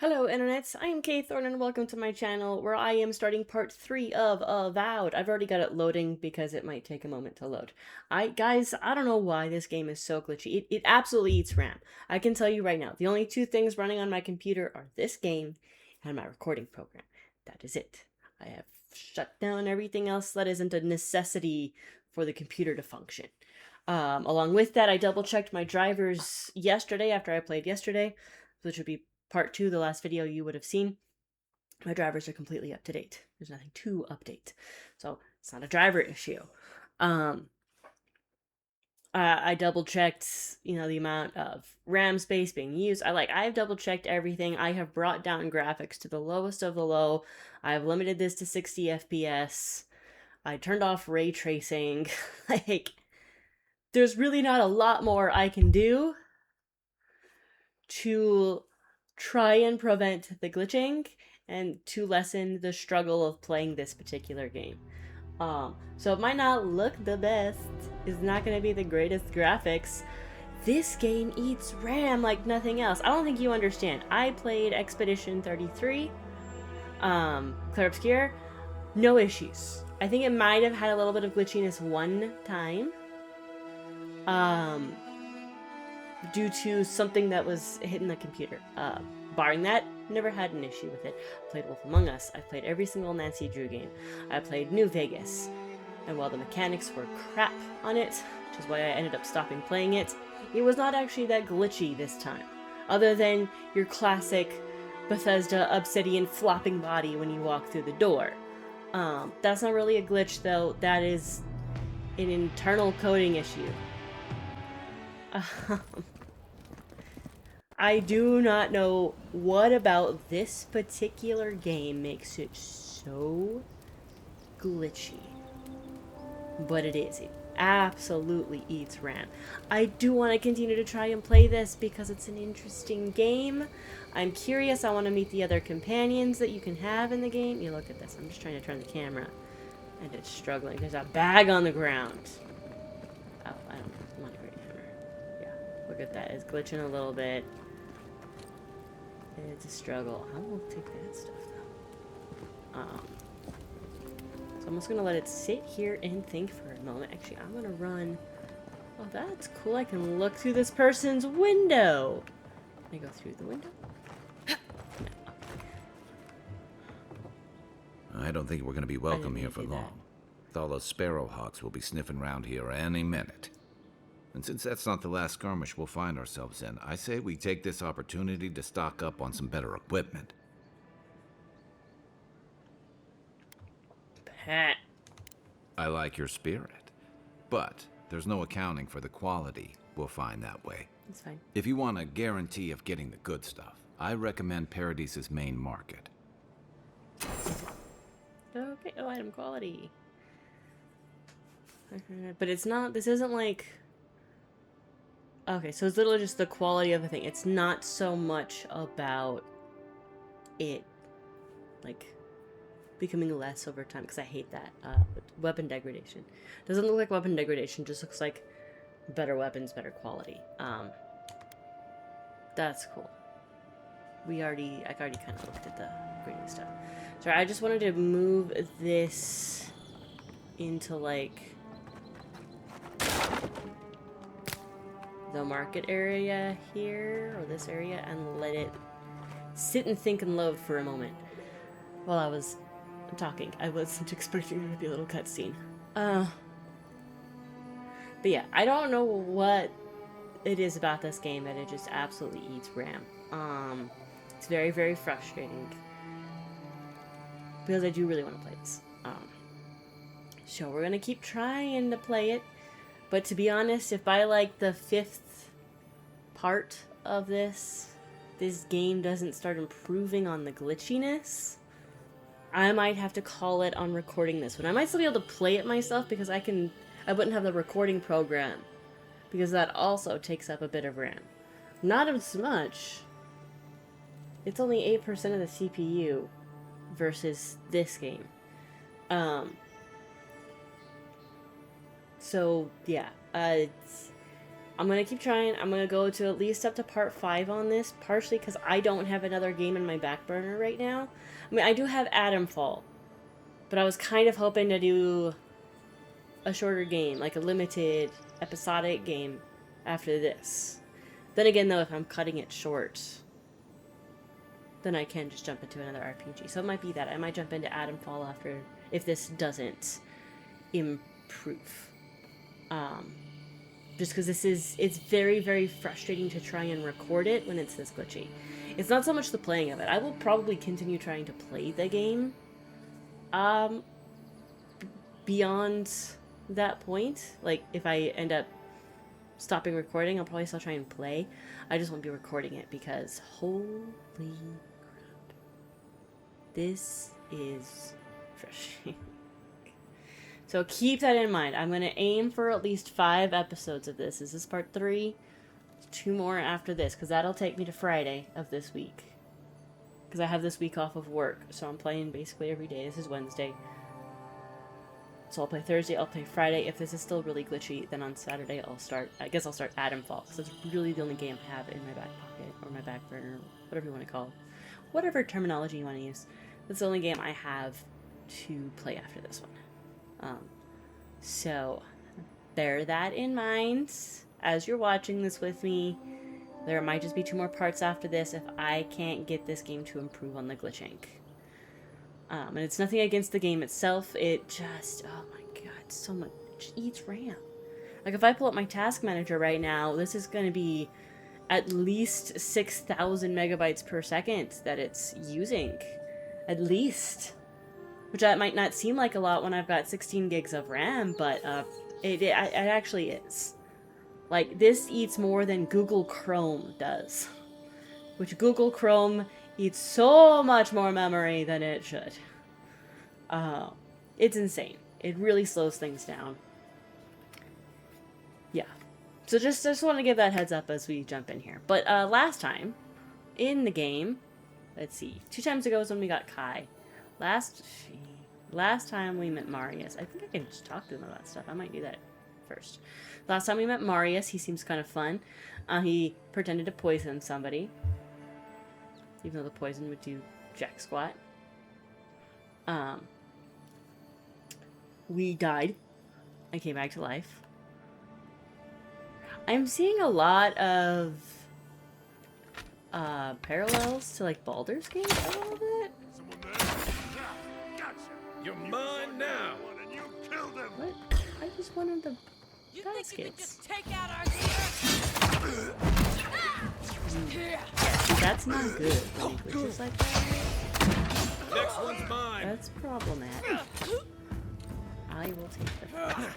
Hello internets, I am Kay Thorne and welcome to my channel where I am starting part 3 of Avowed. I've already got it loading because it might take a moment to load. Guys, I don't know why this game is so glitchy. It absolutely eats RAM. I can tell you right now, the only two things running on my computer are this game and my recording program. That is it. I have shut down everything else that isn't a necessity for the computer to function. Along with that, I double checked my drivers yesterday after I played yesterday, which would be part 2, the last video you would have seen. My drivers are completely up to date. There's nothing to update. So it's not a driver issue. I double checked, the amount of RAM space being used. I've double checked everything. I have brought down graphics to the lowest of the low. I've limited this to 60 FPS. I turned off ray tracing. There's really not a lot more I can do to try and prevent the glitching and to lessen the struggle of playing this particular game. So it might not look the best, it's not going to be the greatest graphics. This game eats RAM like nothing else. I don't think you understand. I played Expedition 33, Clair Obscur, no issues. I think it might have had a little bit of glitchiness one time, due to something that was hitting the computer. Barring that, never had an issue with it. I played Wolf Among Us. I played every single Nancy Drew game. I played New Vegas. And while the mechanics were crap on it, which is why I ended up stopping playing it, it was not actually that glitchy this time. Other than your classic Bethesda obsidian flopping body when you walk through the door. That's not really a glitch though. That is an internal coding issue. I do not know what about this particular game makes it so glitchy, but it is. It absolutely eats RAM. I do want to continue to try and play this because it's an interesting game. I'm curious. I want to meet the other companions that you can have in the game. You look at this. I'm just trying to turn the camera, and it's struggling. There's a bag on the ground. Oh, I don't know. Not a great hammer. Yeah, look at that. It's glitching a little bit. It's a struggle. I will take that stuff though. So I'm just gonna let it sit here and think for a moment. Actually, I'm gonna run. Oh, that's cool. I can look through this person's window. Can I go through the window? I don't think we're going to be welcome here for long. All those sparrowhawks will be sniffing around here any minute. And since that's not the last skirmish we'll find ourselves in, I say we take this opportunity to stock up on some better equipment. Pat. I like your spirit, but there's no accounting for the quality we'll find that way. That's fine. If you want a guarantee of getting the good stuff, I recommend Paradise's main market. Okay, oh, item quality. But it's not, this isn't like... Okay, so it's literally just the quality of the thing. It's not so much about it, like, becoming less over time, because I hate that. Weapon degradation. Doesn't look like weapon degradation, just looks like better weapons, better quality. That's cool. I already kind of looked at the grading stuff. Sorry, I just wanted to move this into, like, the market area here, or this area, and let it sit and think and load for a moment while I was talking. I wasn't expecting there to be a little cutscene. But yeah, I don't know what it is about this game that it just absolutely eats RAM. It's very, very frustrating because I do really want to play this. So we're gonna keep trying to play it. But to be honest, if by like the 5th part of this game doesn't start improving on the glitchiness, I might have to call it on recording this one. I might still be able to play it myself because I wouldn't have the recording program, because that also takes up a bit of RAM. Not as much. It's only 8% of the CPU versus this game. So yeah, I'm gonna keep trying. I'm gonna go to at least up to part 5 on this, partially because I don't have another game in my back burner right now. I mean, I do have Atomfall, but I was kind of hoping to do a shorter game, like a limited episodic game after this. Then again, though, if I'm cutting it short, then I can just jump into another RPG. So it might be that. I might jump into Atomfall after, if this doesn't improve. Just because it's very, very frustrating to try and record it when it's this glitchy. It's not so much the playing of it. I will probably continue trying to play the game. Beyond that point, like if I end up stopping recording, I'll probably still try and play. I just won't be recording it because holy crap, this is frustrating. So keep that in mind. I'm gonna aim for at least 5 episodes of this. This is part 3. 2 more after this, because that'll take me to Friday of this week. Because I have this week off of work, so I'm playing basically every day. This is Wednesday. So I'll play Thursday, I'll play Friday. If this is still really glitchy, then on Saturday I guess I'll start Atomfall, because it's really the only game I have in my back pocket, or my back burner, whatever you want to call it. Whatever terminology you want to use. That's the only game I have to play after this one. So bear that in mind as you're watching this with me. There might just be 2 more parts after this if I can't get this game to improve on the glitching. And it's nothing against the game itself. It just, oh my god, so much, it eats RAM. Like if I pull up my task manager right now, this is going to be at least 6,000 megabytes per second that it's using. At least. Which that might not seem like a lot when I've got 16 gigs of RAM, but it actually is. Like, this eats more than Google Chrome does. Which Google Chrome eats so much more memory than it should. It's insane. It really slows things down. Yeah. So just want to give that heads up as we jump in here. But last time, in the game, let's see, 2 times ago was when we got Kai. Last time we met Marius. I think I can just talk to him about stuff. I might do that first. Last time we met Marius, he seems kind of fun. He pretended to poison somebody, even though the poison would do jack squat. We died and came back to life. I'm seeing a lot of parallels to like Baldur's Gate a little bit. You're mine now. What? I just wanted the baskets. You can just take out our leader? Yeah, see, that's not good when he glitches like that. Next one's mine. That's problematic. I will take the fight.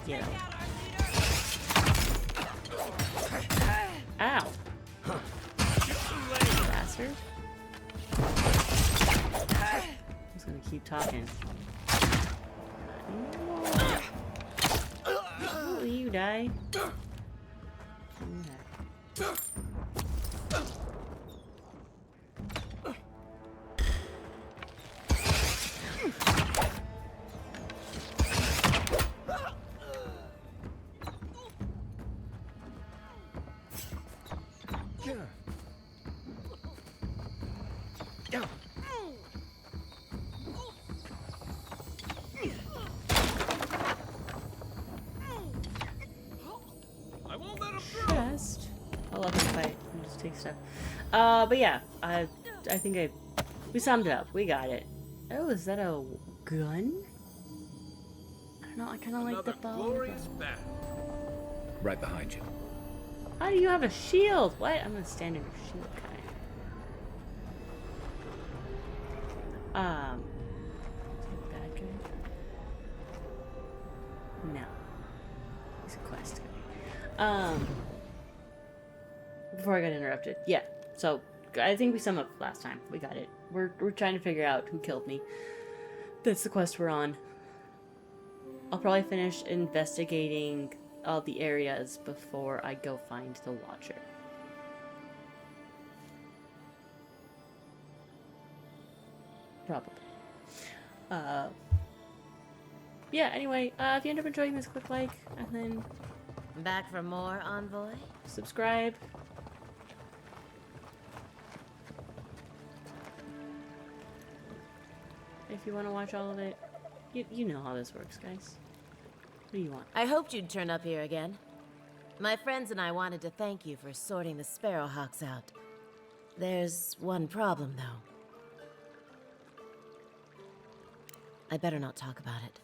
Get out. Ow! Bastard. I'm just gonna keep talking. Oh, you die. I love this fight. I'll just take stuff. But yeah, I think we summed it up. We got it. Oh, is that a gun? I don't know. I kind of like the bow. Right behind you. How do you have a shield? What? I'm gonna stand in your shield, guy. Is he a bad guy? No. He's a quest guy. Before I got interrupted. Yeah. So I think we summed up last time. We got it. We're trying to figure out who killed me. That's the quest we're on. I'll probably finish investigating all the areas before I go find the Watcher. Probably. Yeah, anyway, if you end up enjoying this, click like, and then Back for more, Envoy? subscribe. If you want to watch all of it. You know how this works, guys. What do you want? I hoped you'd turn up here again. My friends and I wanted to thank you for sorting the Sparrowhawks out. There's one problem, though. I better not talk about it.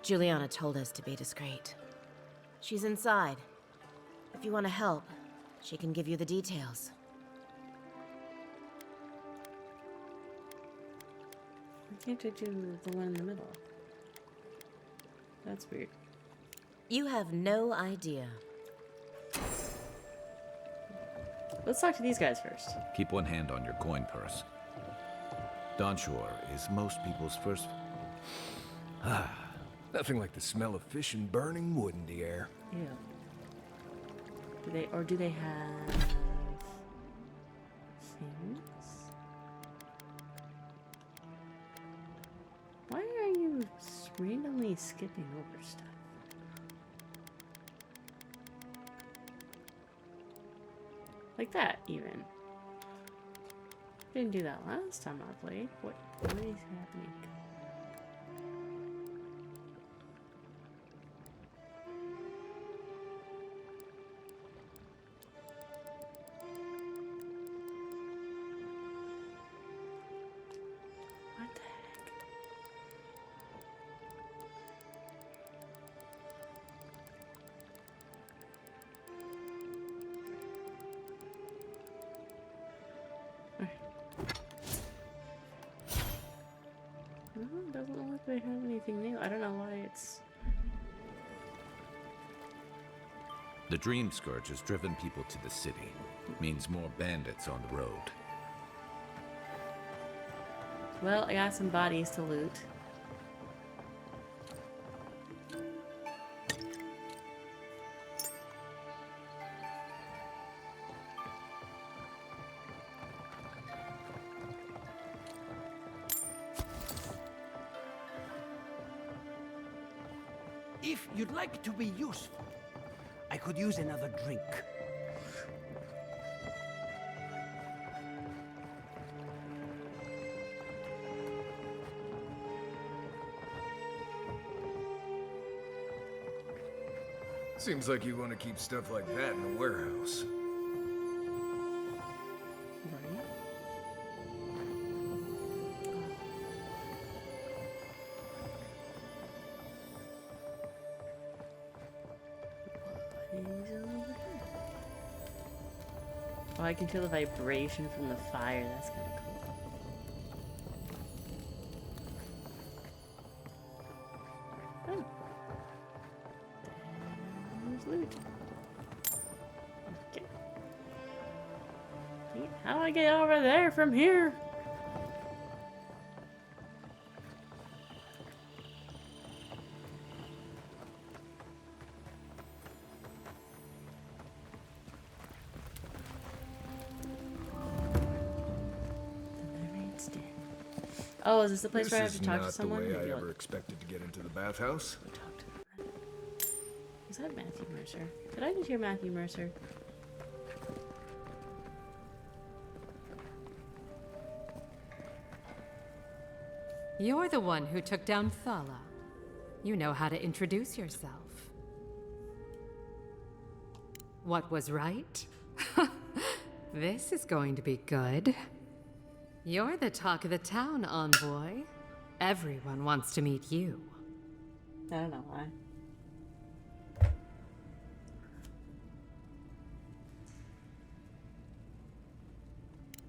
Juliana told us to be discreet. She's inside. If you want to help, she can give you the details. Why can't I do the one in the middle? That's weird. You have no idea. Let's talk to these guys first. Keep one hand on your coin purse. Donshore is most people's first... Nothing like the smell of fish and burning wood in the air. Yeah. Do they have things? Why are you randomly skipping over stuff? Like that, even. Didn't do that last time I played. What is happening? What the heck? No, it doesn't look like they have anything new. I don't know why it's... The Dream Scourge has driven people to the city. Means more bandits on the road. Well, I got some bodies to loot. If you'd like to be useful, I could use another drink. Seems like you want to keep stuff like that in a warehouse. Right? Oh, I can feel the vibration from the fire. That's kind of cool. Oh. There's loot. Okay. How do I get over there from here? Oh, is this the place This where I have is to talk not to someone? the way I Maybe I'll ever expected to get into the bathhouse. go talk to them. Is that Matthew Mercer? Did I just hear Matthew Mercer? You're the one who took down Thala. You know how to introduce yourself. What was right? This is going to be good. You're the talk of the town, Envoy. Everyone wants to meet you. I don't know why.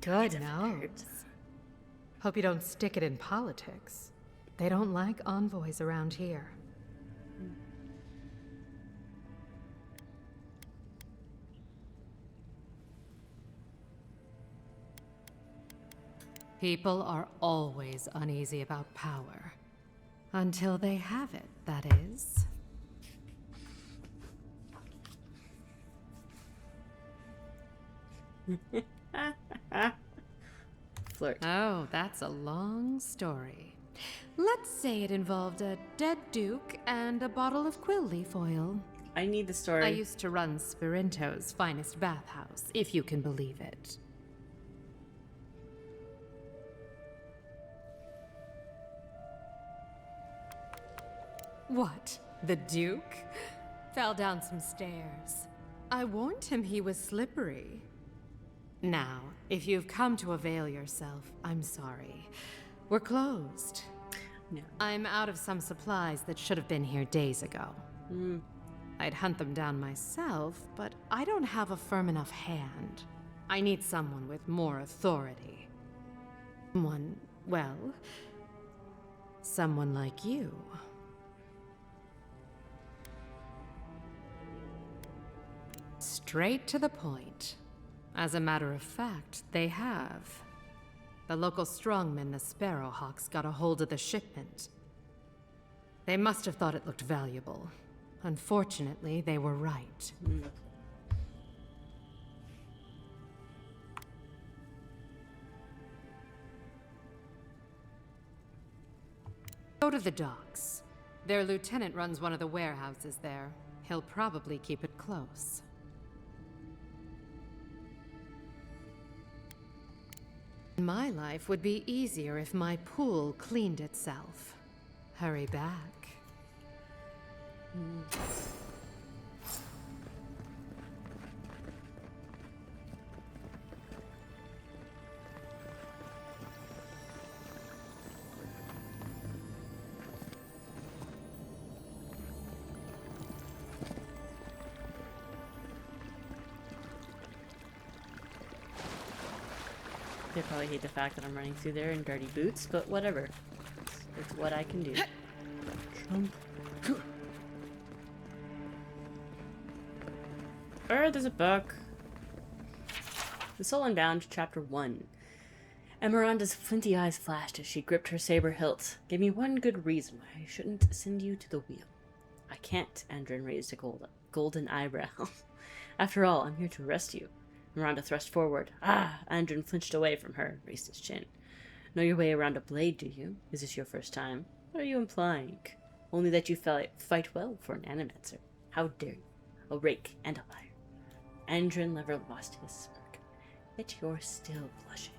Good nose. Hope you don't stick it in politics. They don't like envoys around here. People are always uneasy about power. Until they have it, that is. Flirt. Oh, that's a long story. Let's say it involved a dead duke and a bottle of quill leaf oil. I need the story. I used to run Spirinto's finest bathhouse, if you can believe it. What? The Duke? Fell down some stairs. I warned him he was slippery. Now, if you've come to avail yourself, I'm sorry. We're closed. No. I'm out of some supplies that should have been here days ago. I'd hunt them down myself, but I don't have a firm enough hand. I need someone with more authority. Someone like you. Straight to the point. As a matter of fact, they have. The local strongmen, the Sparrowhawks, got a hold of the shipment. They must have thought it looked valuable. Unfortunately, they were right. Go to the docks. Their lieutenant runs one of the warehouses there. He'll probably keep it close. My life would be easier if my pool cleaned itself. Hurry back. They probably hate the fact that I'm running through there in dirty boots, but whatever. It's what I can do. Jump. There's a book. The Soul Unbound, Chapter 1. Emeranda's flinty eyes flashed as she gripped her saber hilt. Give me one good reason why I shouldn't send you to the wheel. I can't, Andrin raised a golden eyebrow. After all, I'm here to arrest you. Miranda thrust forward. Ah! Andrin flinched away from her and raised his chin. Know your way around a blade, do you? Is this your first time? What are you implying? Only that you fight well for an animancer. How dare you? A rake and a liar. Andrin never lost his smirk. Yet you're still blushing.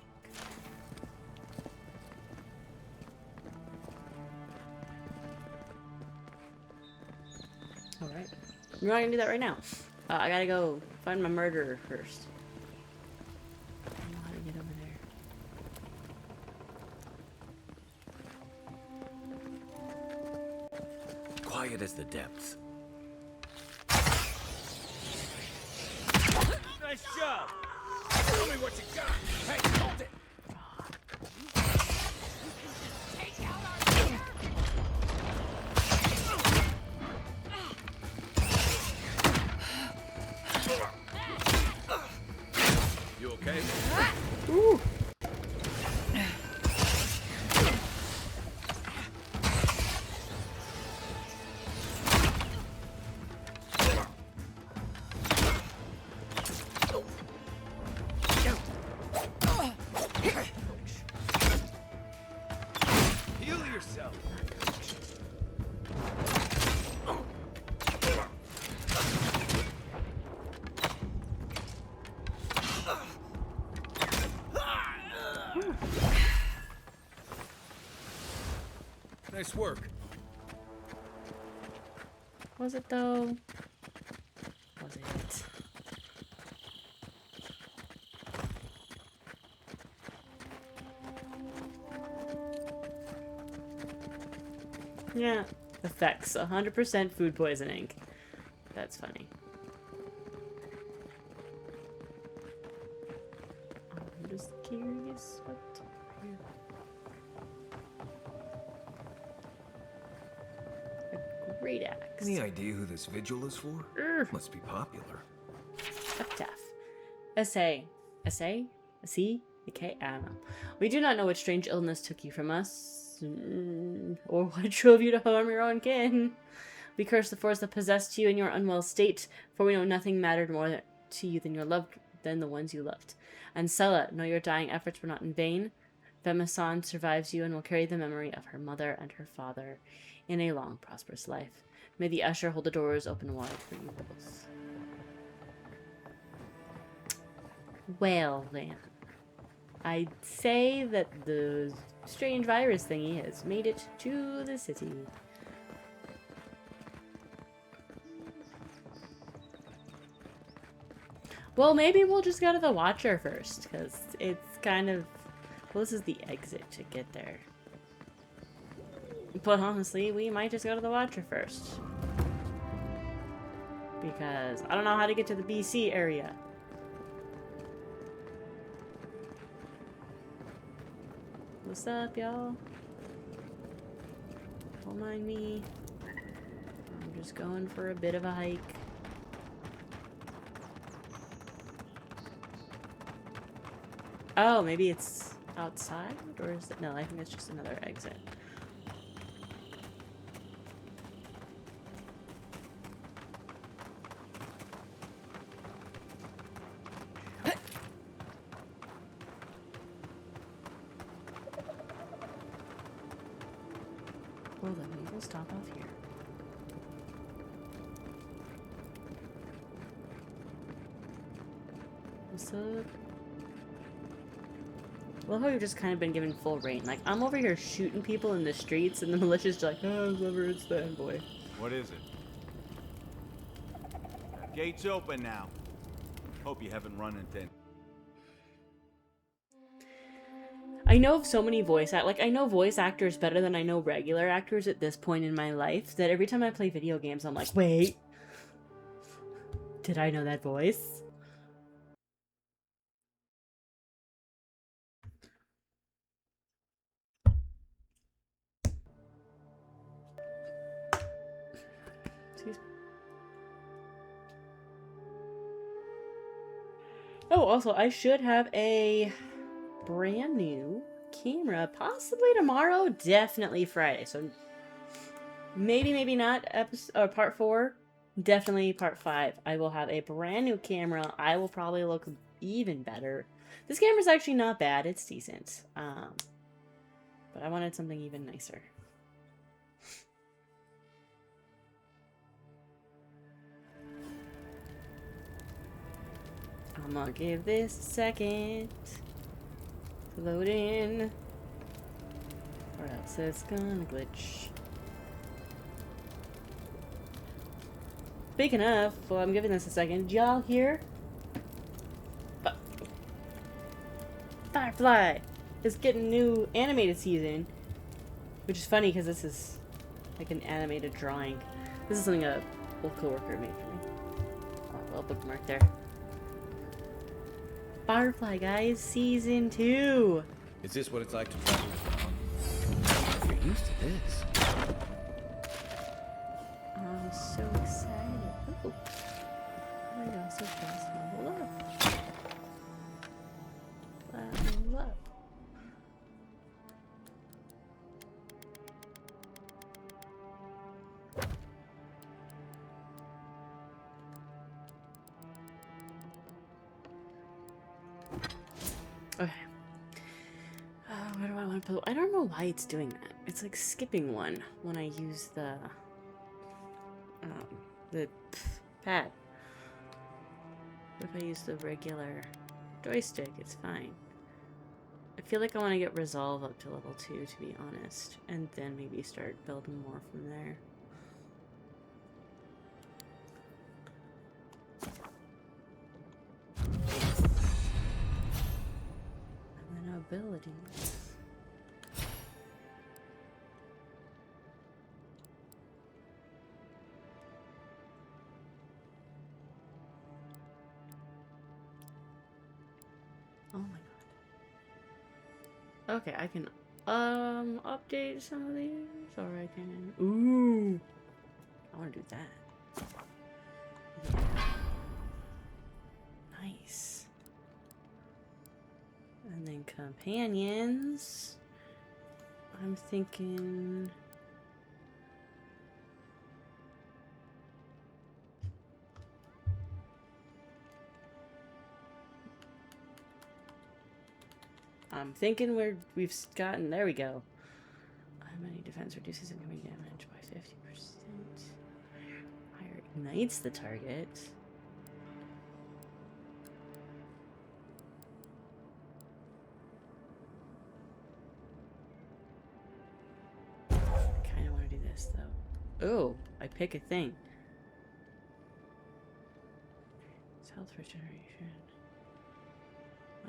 Alright. We're not gonna do that right now. I gotta go find my murderer first. I don't know how to get over there. Quiet as the depths. Nice job! Tell me what you got! Hey, hold it! Take out our leader! You okay? Ooh! Heal yourself! Nice work. Was it though? Was it? Yeah. Effects. 100% food poisoning. That's funny. I'm just curious what... A great axe. Any idea who this vigil is for? Must be popular. Epitaph. Essay. Essay? A C? A K? I don't know. We do not know what strange illness took you from us. Or what drove you to harm your own kin? We curse the force that possessed you in your unwell state, for we know nothing mattered more to you than the ones you loved. And Sella, know your dying efforts were not in vain. Vemasan survives you and will carry the memory of her mother and her father in a long, prosperous life. May the usher hold the doors open wide for you both. Well, then. I'd say that the strange virus thingy has made it to the city. Well, maybe we'll just go to the Watcher first, because it's kind of... Well, this is the exit to get there. But honestly, we might just go to the Watcher first. Because I don't know how to get to the BC area. What's up, y'all? Don't mind me. I'm just going for a bit of a hike. Oh, maybe it's outside? Or is it? No, I think it's just another exit. Well, then we will stop off here. What's up? Well, how you've just kind of been given full reign. Like, I'm over here shooting people in the streets, and the militia's just like, oh, whoever it's the envoy. What is it? Gate's open now. Hope you haven't run into... I know of so many I know voice actors better than I know regular actors at this point in my life, that every time I play video games, I'm like, wait, did I know that voice? Excuse me. Oh, also, I should have a brand new camera, possibly tomorrow, definitely Friday. So maybe not part 4, definitely part 5. I will have a brand new camera. I will probably look even better. This camera's actually not bad. It's decent. But I wanted something even nicer. I'm gonna give this a second to load in, or else it's gonna glitch. Speaking of, well, I'm giving this a second. Did y'all hear? Firefly is getting new animated season, which is funny because this is like an animated drawing. This is something a old coworker made for me. Oh, I'll bookmark there. Firefly, guys, season 2. Is this what it's like to travel with You're used to this. I'm so excited. Oh, I go so fast. Level up. Level up. Okay. Where do I want to put? I don't know why it's doing that. It's like skipping one when I use the pad. If I use the regular joystick, it's fine. I feel like I want to get resolve up to level 2, to be honest, and then maybe start building more from there. And then abilities. Oh my god. Okay, I can update some of these, or I can I want to do that. Yeah. Nice. And then companions. I'm thinking... we've gotten... There we go. How many defense reduces incoming damage by 50%? Higher ignites the target. I kind of want to do this, though. Oh, I pick a thing. It's health regeneration.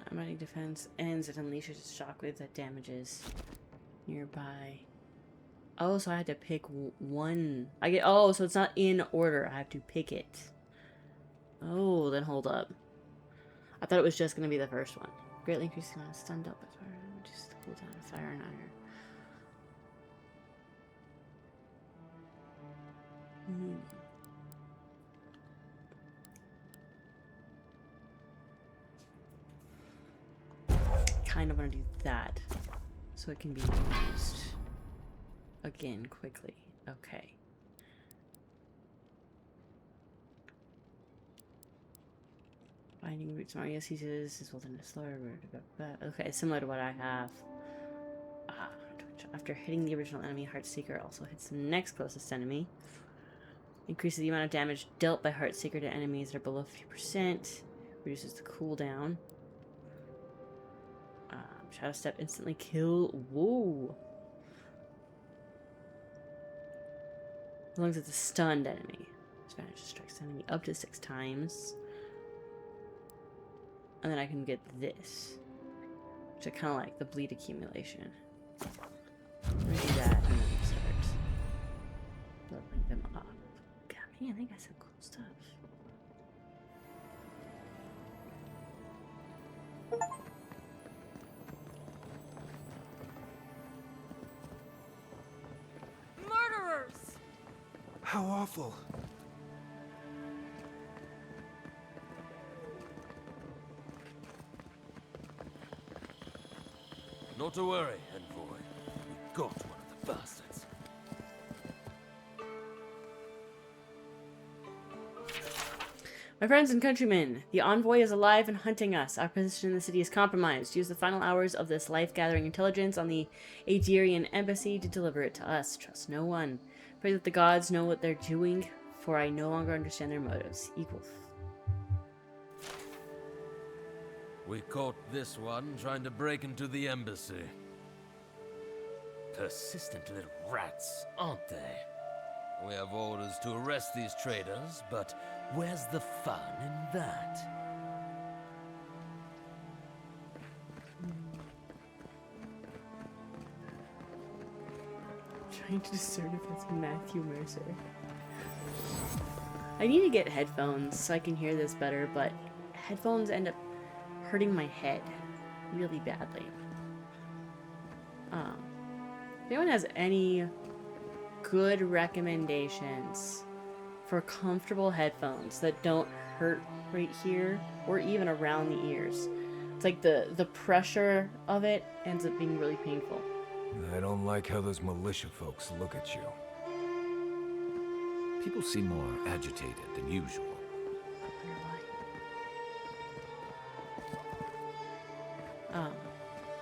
Automatic defense ends. It unleashes a shockwave that damages nearby. Oh, so I had to pick one. Oh, so it's not in order. I have to pick it. Oh, then hold up. I thought it was just going to be the first one. Greatly increasing amount of stunned up by fire. Just cool down fire and iron. Kind of want to do that so it can be used again quickly. Okay. Binding roots Mario seizes his wilderness slower. Okay, similar to what I have. After hitting the original enemy, Heartseeker also hits the next closest enemy. Increases the amount of damage dealt by Heartseeker to enemies that are below 50%. Reduces the cooldown. Shadow Step instantly kill. Whoa. As long as it's a stunned enemy. Advantage strikes the enemy up to 6 times. And then I can get this. Which I kind of like, the bleed accumulation. Let me do that and then start leveling them up. God, man, they got some cool stuff. Murderers! How awful. Not to worry, Envoy. We got one of the bastards. My friends and countrymen, the envoy is alive and hunting us. Our position in the city is compromised. Use the final hours of this life-gathering intelligence on the Adirian embassy to deliver it to us. Trust no one. Pray that the gods know what they're doing, for I no longer understand their motives. Equal. We caught this one trying to break into the embassy. Persistent little rats, aren't they? We have orders to arrest these traitors, but where's the fun in that? Trying to discern if it's Matthew Mercer. I need to get headphones so I can hear this better, but headphones end up hurting my head really badly. If anyone has any good recommendations for comfortable headphones that don't hurt right here or even around the ears, it's like the pressure of it ends up being really painful. I don't like how those militia folks look at you. People seem more agitated than usual.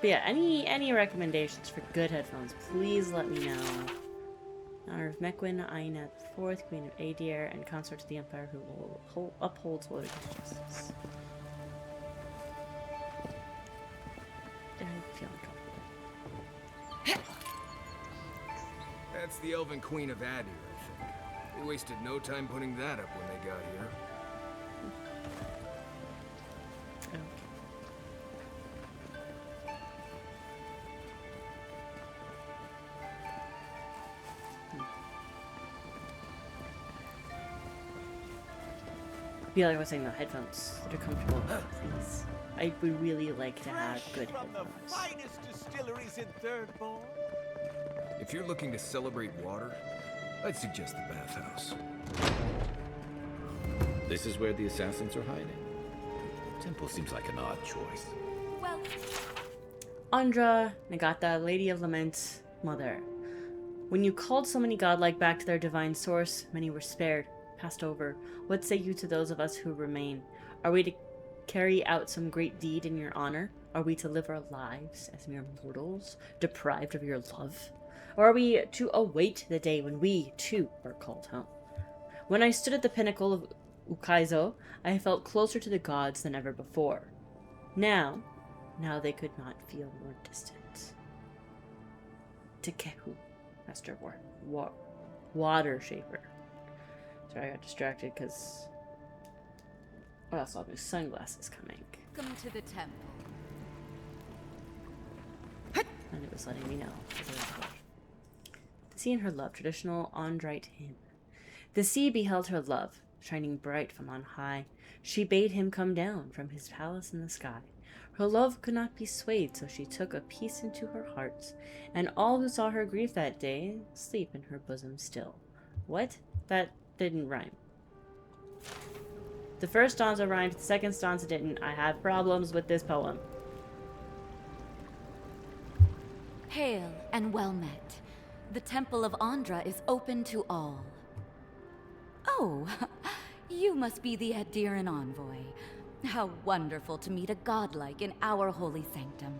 But yeah, any recommendations for good headphones, please let me know. In honor of Mequin, Aina IV, Queen of Adir, and consort to the Empire who will uphold order and justice. I feel uncomfortable. That's the Elven Queen of Adir, I think. They wasted no time putting that up when they got here. Okay. Yeah, like I was saying, the headphones that are comfortable, please. I would really like to have good From the headphones. finest distilleries in Third Ball. If you're looking to celebrate water, I'd suggest the bathhouse. This is where the assassins are hiding. Temple seems like an odd choice. Well, Andra, Nagata, Lady of Lament, Mother, when you called so many godlike back to their divine source, many were spared, passed over. What say you to those of us who remain? Are we to carry out some great deed in your honor? Are we to live our lives as mere mortals, deprived of your love? Or are we to await the day when we, too, are called home? When I stood at the pinnacle of Ukaizo, I felt closer to the gods than ever before. Now they could not feel more distant. Tekehu, Master Water Shaper. Sorry, I got distracted because I saw new sunglasses coming. Welcome to the temple. And it was letting me know. The sea and her love, traditional Andrite hymn. The sea beheld her love, shining bright from on high. She bade him come down from his palace in the sky. Her love could not be swayed, so she took a peace into her heart, and all who saw her grief that day sleep in her bosom still. What? That didn't rhyme. The first stanza rhymed, the second stanza didn't. I have problems with this poem. Hail and well met. The Temple of Andra is open to all. Oh, you must be the Adiran envoy. How wonderful to meet a godlike in our holy sanctum.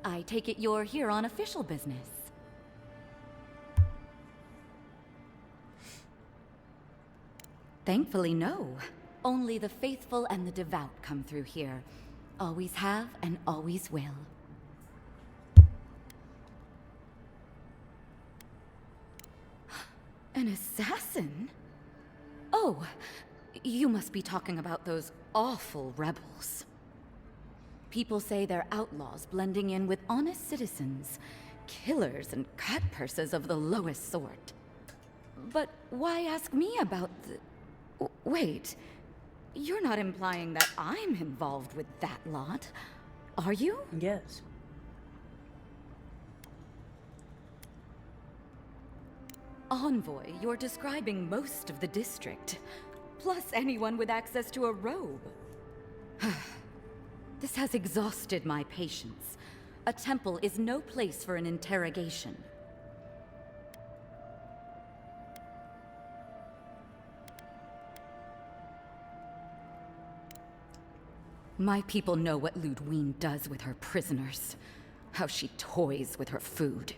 I take it you're here on official business. Thankfully, no. Only the faithful and the devout come through here. Always have and always will. An assassin? Oh, you must be talking about those awful rebels. People say they're outlaws blending in with honest citizens, killers and cut purses of the lowest sort. But why ask me about the... Wait, you're not implying that I'm involved with that lot, are you? Yes. Envoy, you're describing most of the district, plus anyone with access to a robe. This has exhausted my patience. A temple is no place for an interrogation. My people know what Ludwine does with her prisoners. How she toys with her food.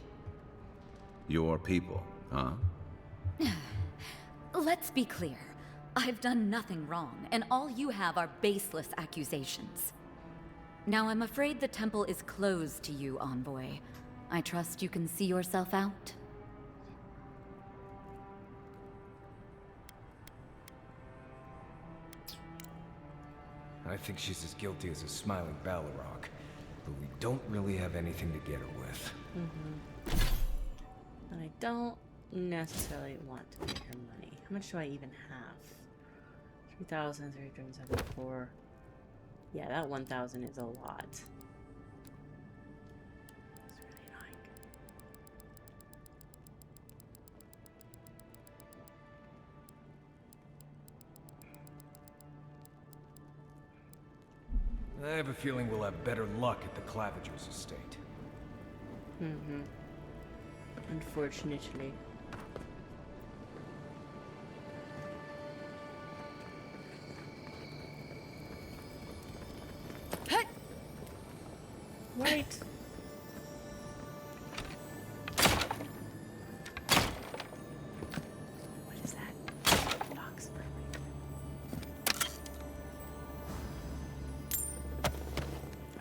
Your people, huh? Let's be clear. I've done nothing wrong, and all you have are baseless accusations. Now I'm afraid the temple is closed to you, Envoy. I trust you can see yourself out? I think she's as guilty as a smiling Balrog, but we don't really have anything to get her with. And I don't necessarily want to pay her money. How much do I even have? 3,000, 374. Yeah, that 1,000 is a lot. It's really annoying. I have a feeling we'll have better luck at the Claviger's estate. Unfortunately. Wait. What is that? Fox.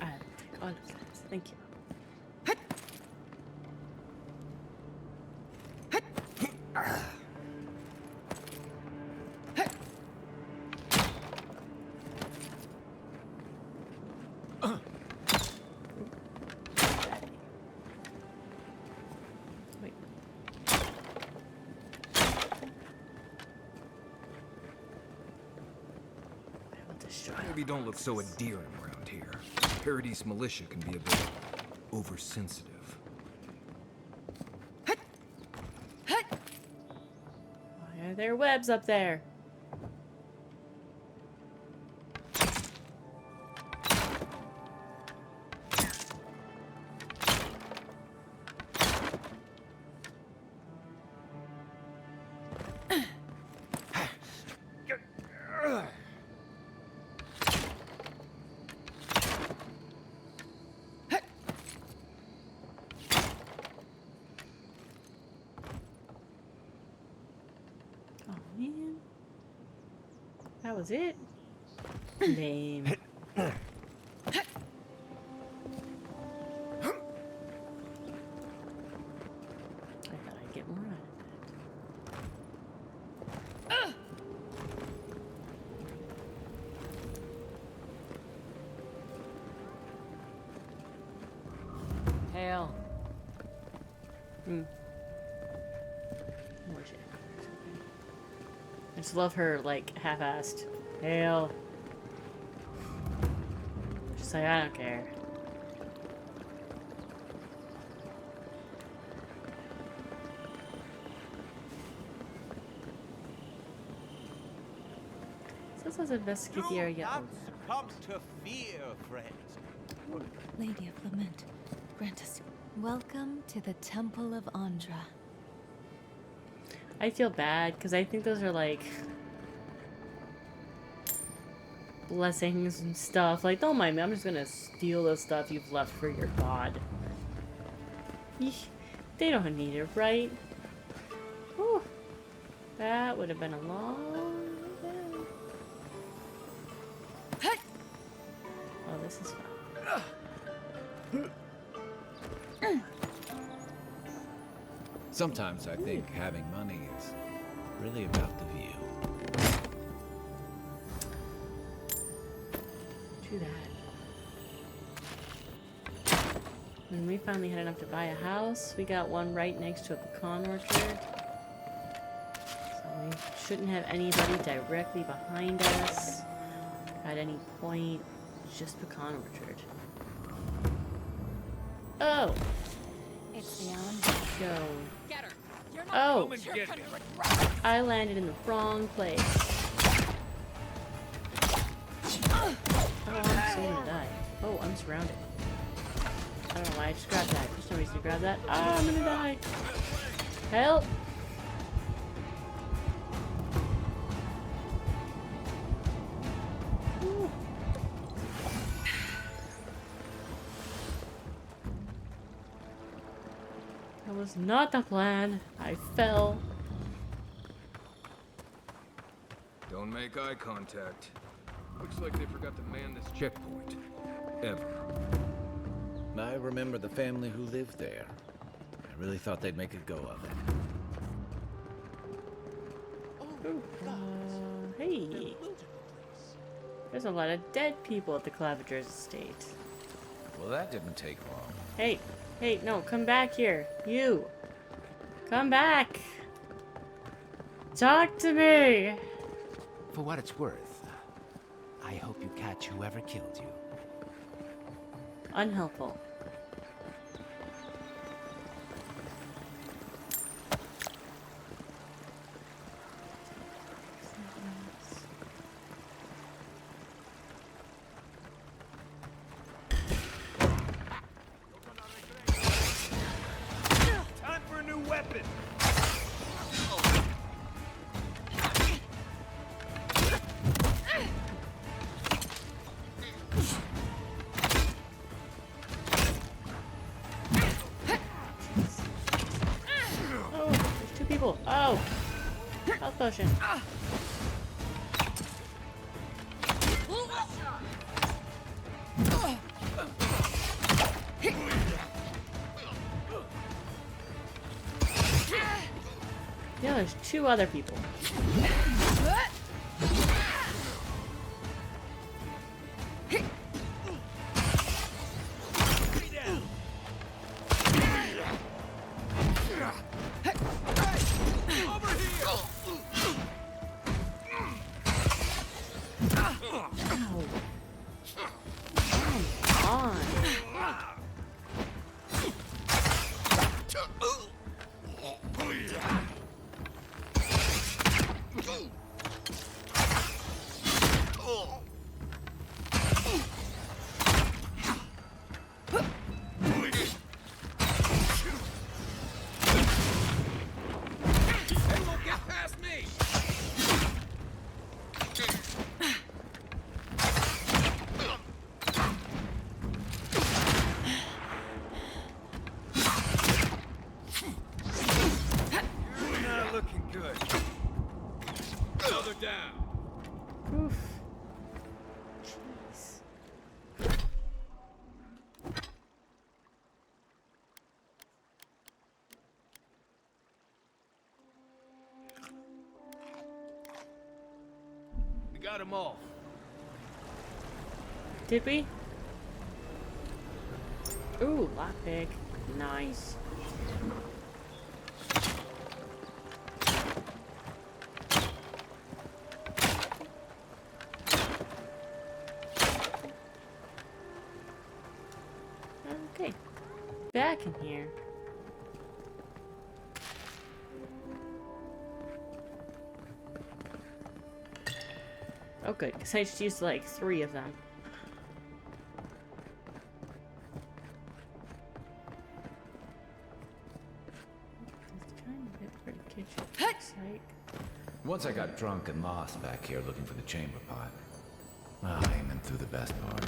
I'll take all of that. Thank you. Wait. I will destroy Maybe don't look so endearing around here. Paradise militia can be a bit oversensitive. Why are there webs up there? That was it? Lame. I thought I'd get more out of that. Hail. More shit. I just love her, like, half-assed. Hail. Just like, I don't care. This has investigate the area. Not succumb to fear, friends. Lady of Lament, grant us welcome to the Temple of Andra. I feel bad because I think those are like blessings and stuff. Like, don't mind me, I'm just gonna steal the stuff you've left for your god. Yeesh. They don't need it, right? Whew. That would have been a long day. Oh, this is fun. Sometimes I think having money is really about the view. True that. When we finally had enough to buy a house, we got one right next to a pecan orchard. So we shouldn't have anybody directly behind us at any point. It's just pecan orchard. Oh! It's the Allen. Go. Get her. You're not Oh! I landed in the wrong place. Oh, I'm so gonna die. Oh, I'm surrounded. I don't know why I just grabbed that. There's no reason to grab that. Ah, I'm gonna die. Help! Ooh. That was not the plan. I fell. Don't make eye contact. Looks like they forgot to man this checkpoint. Ever. I remember the family who lived there. I really thought they'd make a go of it. Hey. There's a lot of dead people at the Clavigers estate. Well, that didn't take long. Hey, hey, no, come back here. You. Come back. Talk to me. For what it's worth, I hope you catch whoever killed you. Unhelpful. Time for a new weapon! Oh, there's two people. Oh. Health potion. Yeah, there's two other people. Ow. Come on. cut him off. Did we? Ooh, lockpick. Nice. Okay. Back in here. Oh good, because I just used like 3 of them. Just trying to get for the kitchen. Looks like. Once I got drunk and lost back here looking for the chamber pot. Aiming through the best part.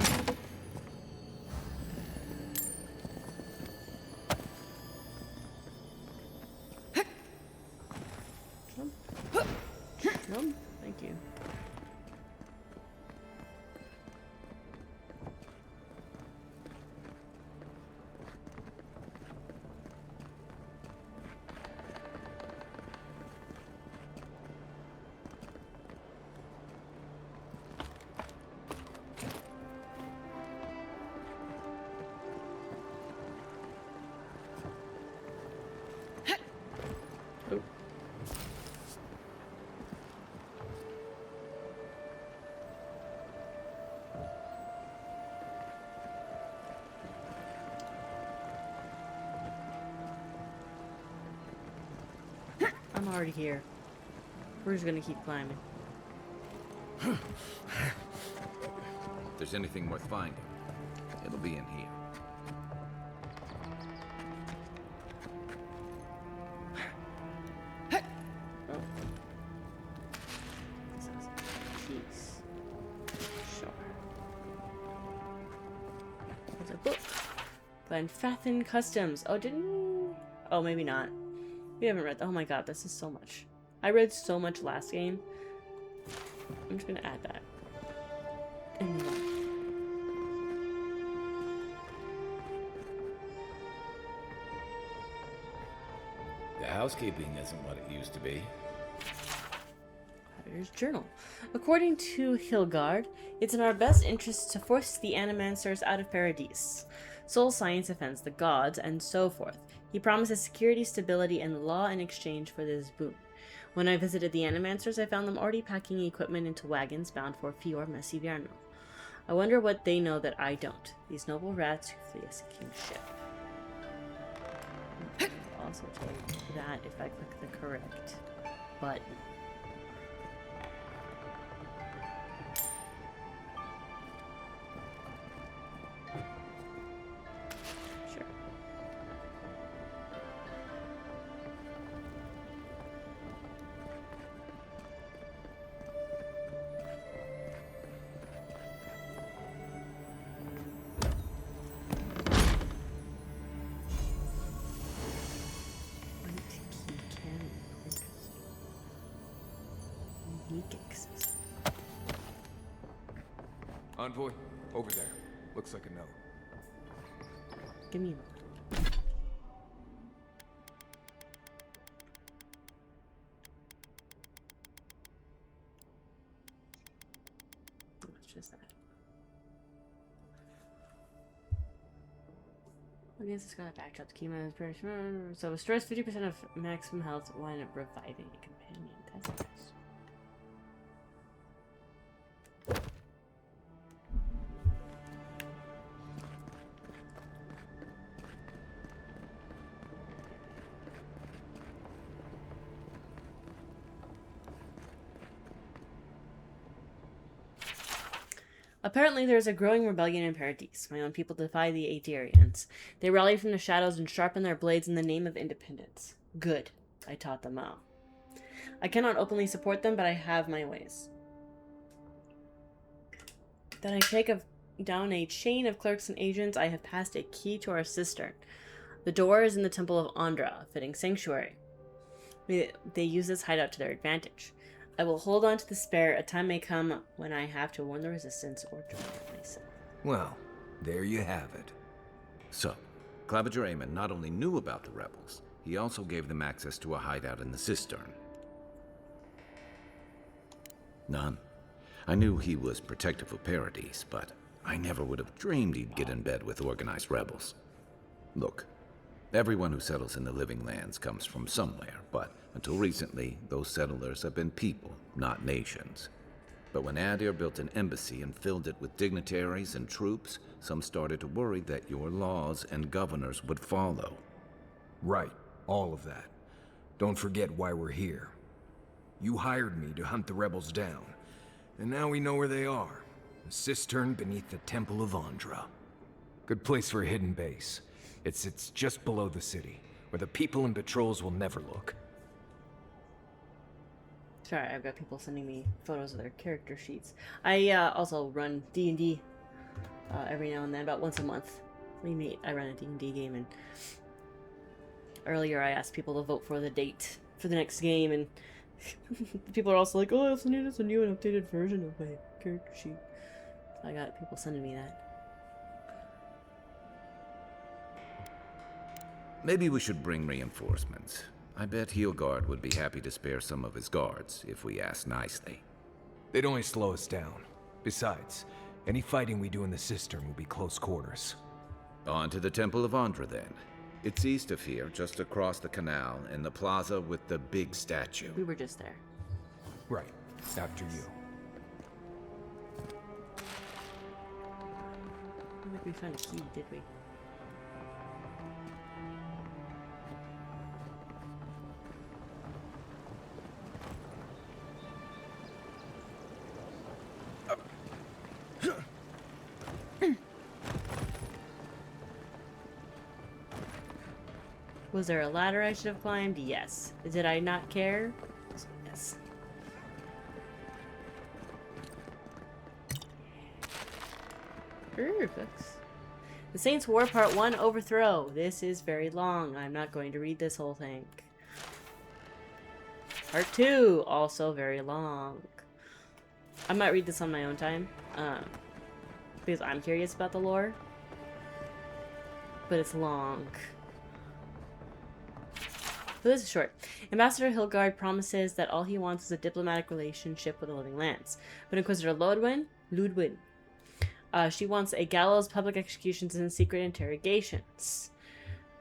Jump. Thank you. Oh. I'm already here. We're just gonna keep climbing. If there's anything worth finding, it'll be in here. Oh. This has keys. Sure. There's a book. Glenfathen Customs. Oh, didn't we? Oh, maybe not. We haven't read. Oh my god, this is so much. I read so much last game. I'm just gonna add that. And The housekeeping isn't what it used to be. Potter's Journal. According to Hilgard, it's in our best interest to force the Animancers out of Paradise. Soul science offends the gods, and so forth. He promises security, stability, and law in exchange for this boon. When I visited the Animancers, I found them already packing equipment into wagons bound for Fior Messivierno. I wonder what they know that I don't. These noble rats who flee a sinking ship. I'll also take that if I click the correct button. Sure. Envoy, over there. Looks like a note. Give me a moment. It's just that. Against this guy, backshot the chemo is pretty sure. So restores 50% of maximum health when reviving a companion. That's nice. Apparently, there is a growing rebellion in Paradise. My own people defy the Aetherians. They rally from the shadows and sharpen their blades in the name of independence. Good. I taught them well. I cannot openly support them, but I have my ways. Then I take down a chain of clerks and agents. I have passed a key to our cistern. The door is in the Temple of Andra, a fitting sanctuary. They use this hideout to their advantage. I will hold on to the spare. A time may come when I have to warn the resistance or join it myself. Well, there you have it. So, Claviger Amon not only knew about the rebels, he also gave them access to a hideout in the cistern. None. I knew he was protective of Paradise, but I never would have dreamed he'd get in bed with organized rebels. Look, everyone who settles in the Living Lands comes from somewhere, but until recently, those settlers have been people, not nations. But when Adir built an embassy and filled it with dignitaries and troops, some started to worry that your laws and governors would follow. Right, all of that. Don't forget why we're here. You hired me to hunt the rebels down, and now we know where they are. A cistern beneath the Temple of Andra. Good place for a hidden base. It sits just below the city, where the people and patrols will never look. Sorry, I've got people sending me photos of their character sheets. I also run D&D every now and then, about once a month. I run a D&D game, and earlier I asked people to vote for the date for the next game, and people are also like, oh, I also need a new and updated version of my character sheet. So I got people sending me that. Maybe we should bring reinforcements. I bet Heelguard would be happy to spare some of his guards if we ask nicely. They'd only slow us down. Besides, any fighting we do in the cistern will be close quarters. On to the Temple of Andra, then. It's east of here, just across the canal, in the plaza with the big statue. We were just there. Right. After you. I don't think we found a key, did we? Was there a ladder I should have climbed? Yes. Did I not care? Yes. Perfect. The Saints War Part 1 Overthrow. This is very long. I'm not going to read this whole thing. Part 2, also very long. I might read this on my own time, because I'm curious about the lore. But it's long. So this is short. Ambassador Hilgard promises that all he wants is a diplomatic relationship with the Living Lands. But Inquisitor Ludwin, she wants a gallows, public executions, and secret interrogations.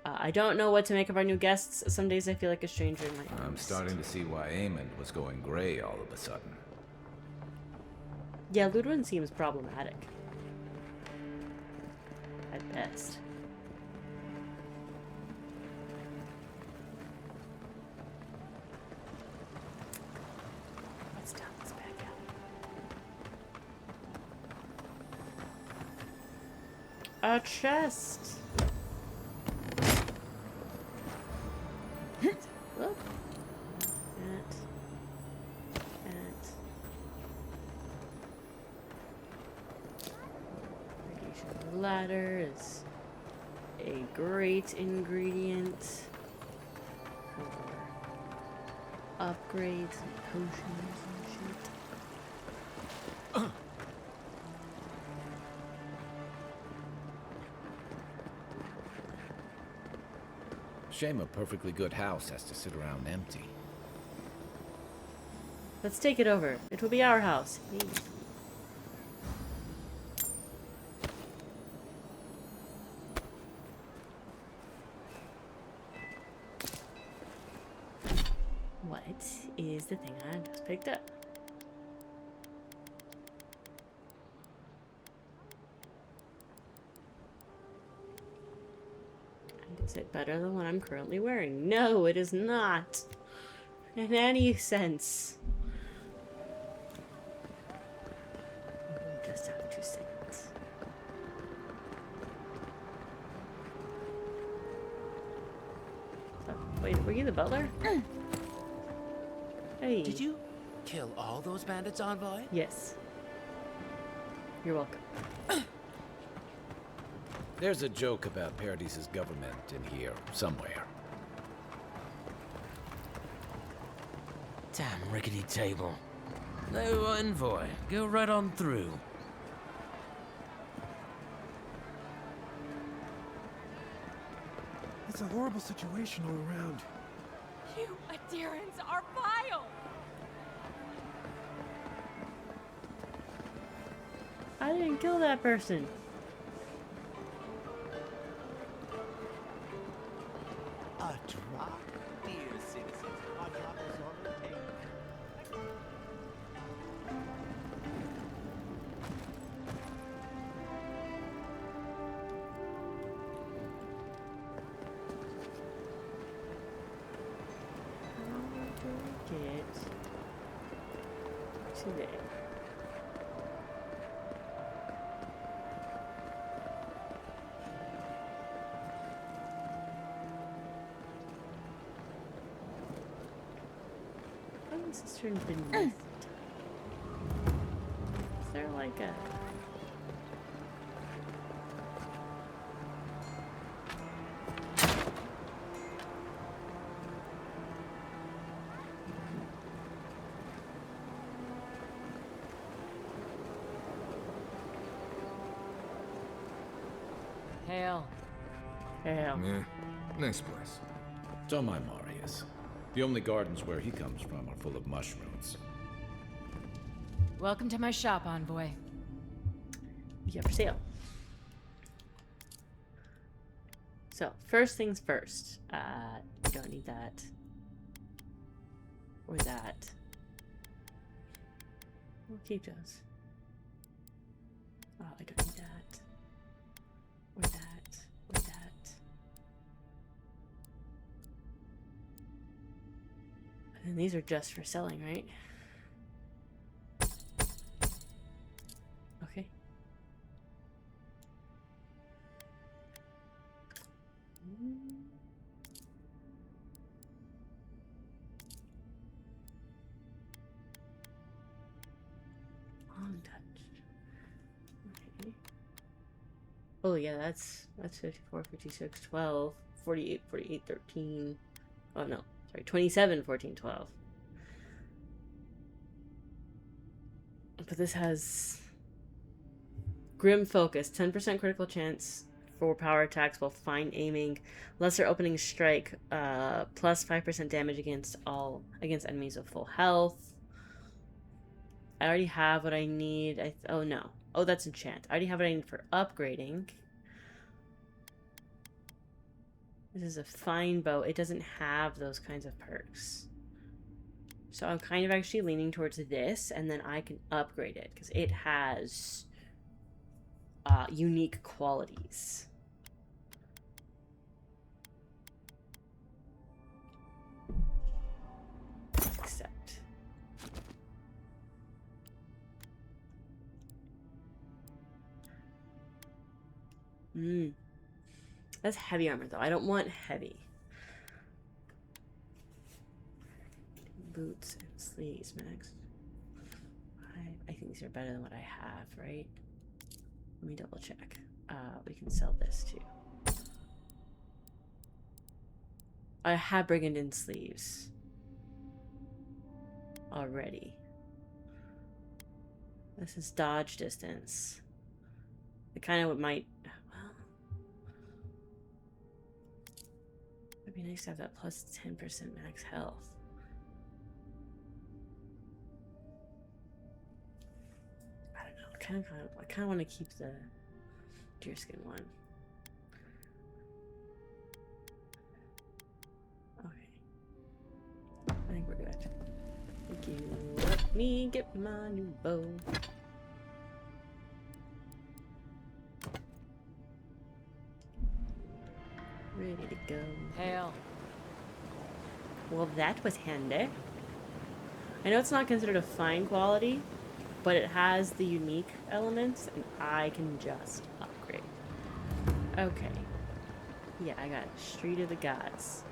I don't know what to make of our new guests. Some days I feel like a stranger in my own. I'm starting to see why Aemond was going gray all of a sudden. Yeah, Ludwin seems problematic. At best. Let's down this back out. A chest! Look. Radiation ladder is a great ingredient for upgrades and potions and shit. Shame a perfectly good house has to sit around empty. Let's take it over. It will be our house. Hey. What is the thing I just picked up? Is it better than what I'm currently wearing? No, it is not. In any sense. Just have 2 seconds. So, wait, were you the butler? Hey. Did you kill all those bandits, Envoy? Yes. You're welcome. There's a joke about Paradise's government in here, somewhere. Damn rickety table. No, Envoy. Go right on through. It's a horrible situation all around. You adherents are vile! I didn't kill that person. A drop? Dear citizens, a drop is all it takes. Get to there. How is this turned beneath? Is there like a... Hail. Hell. Yeah, nice place. Don't mind Marius. The only gardens where he comes from are full of mushrooms. Welcome to my shop, envoy. Yeah, for sale. So, first things first. Don't need that. Or that. We'll keep those. Oh, I don't need that. Or that. Or that. And these are just for selling, right? Okay. Untouched. Okay. Oh yeah, that's 54, 56, 12, 48, 48, 13. Oh no, sorry, 27, 14, 12. But this has Grim Focus, 10% critical chance for power attacks while fine aiming, lesser opening strike, plus 5% damage against enemies of full health. I already have what I need. Oh no. Oh, that's enchant. I already have what I need for upgrading. This is a fine bow. It doesn't have those kinds of perks. So I'm kind of actually leaning towards this, and then I can upgrade it because it has unique qualities. Accept. That's heavy armor though. I don't want heavy. Boots and sleeves next. I think these are better than what I have, right? Let me double check. We can sell this too. I have Brigandine sleeves already. This is dodge distance. It kind of might. Well, it'd be nice to have that plus 10% max health. I don't know. I kind of want to keep the deerskin one. Okay. I think we're good. Thank you. Let me get my new bow. Ready to go. Hail. Well, that was handy. I know it's not considered a fine quality, but it has the unique elements, and I can just upgrade. Okay. Yeah, I got Street of the Gods.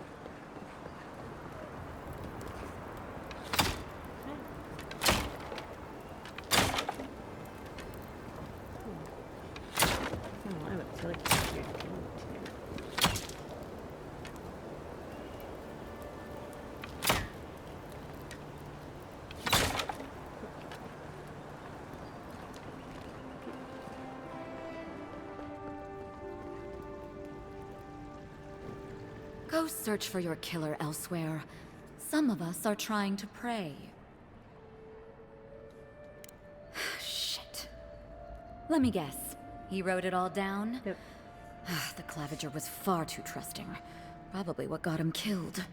Oh, I would feel like it's here too. Go search for your killer elsewhere. Some of us are trying to pray. Shit. Let me guess. He wrote it all down? Yep. The Claviger was far too trusting. Probably what got him killed.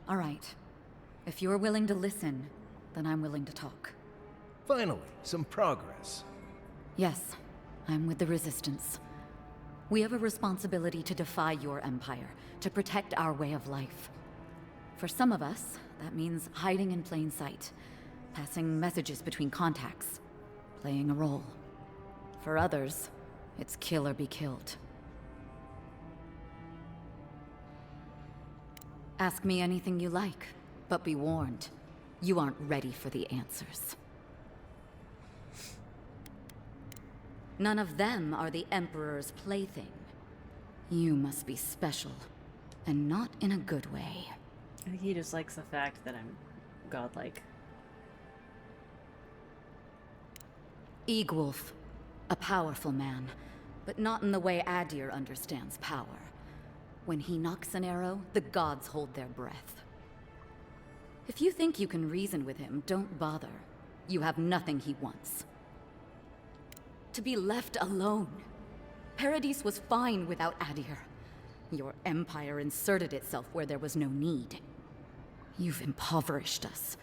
All right. If you're willing to listen, then I'm willing to talk. Finally, some progress. Yes, I'm with the Resistance. We have a responsibility to defy your empire, to protect our way of life. For some of us, that means hiding in plain sight, passing messages between contacts, playing a role. For others, it's kill or be killed. Ask me anything you like, but be warned, you aren't ready for the answers. None of them are the Emperor's plaything. You must be special, and not in a good way. I think he just likes the fact that I'm godlike. Eagwolf, a powerful man, but not in the way Adir understands power. When he knocks an arrow, the gods hold their breath. If you think you can reason with him, don't bother. You have nothing he wants. To be left alone. Paradis was fine without Adir. Your empire inserted itself where there was no need. You've impoverished us,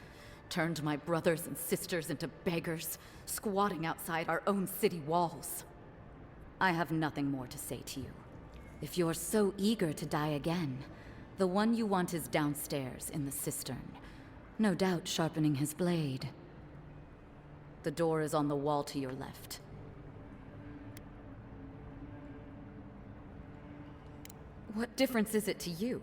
turned my brothers and sisters into beggars, squatting outside our own city walls. I have nothing more to say to you. If you're so eager to die again, the one you want is downstairs in the cistern, no doubt sharpening his blade. The door is on the wall to your left. What difference is it to you?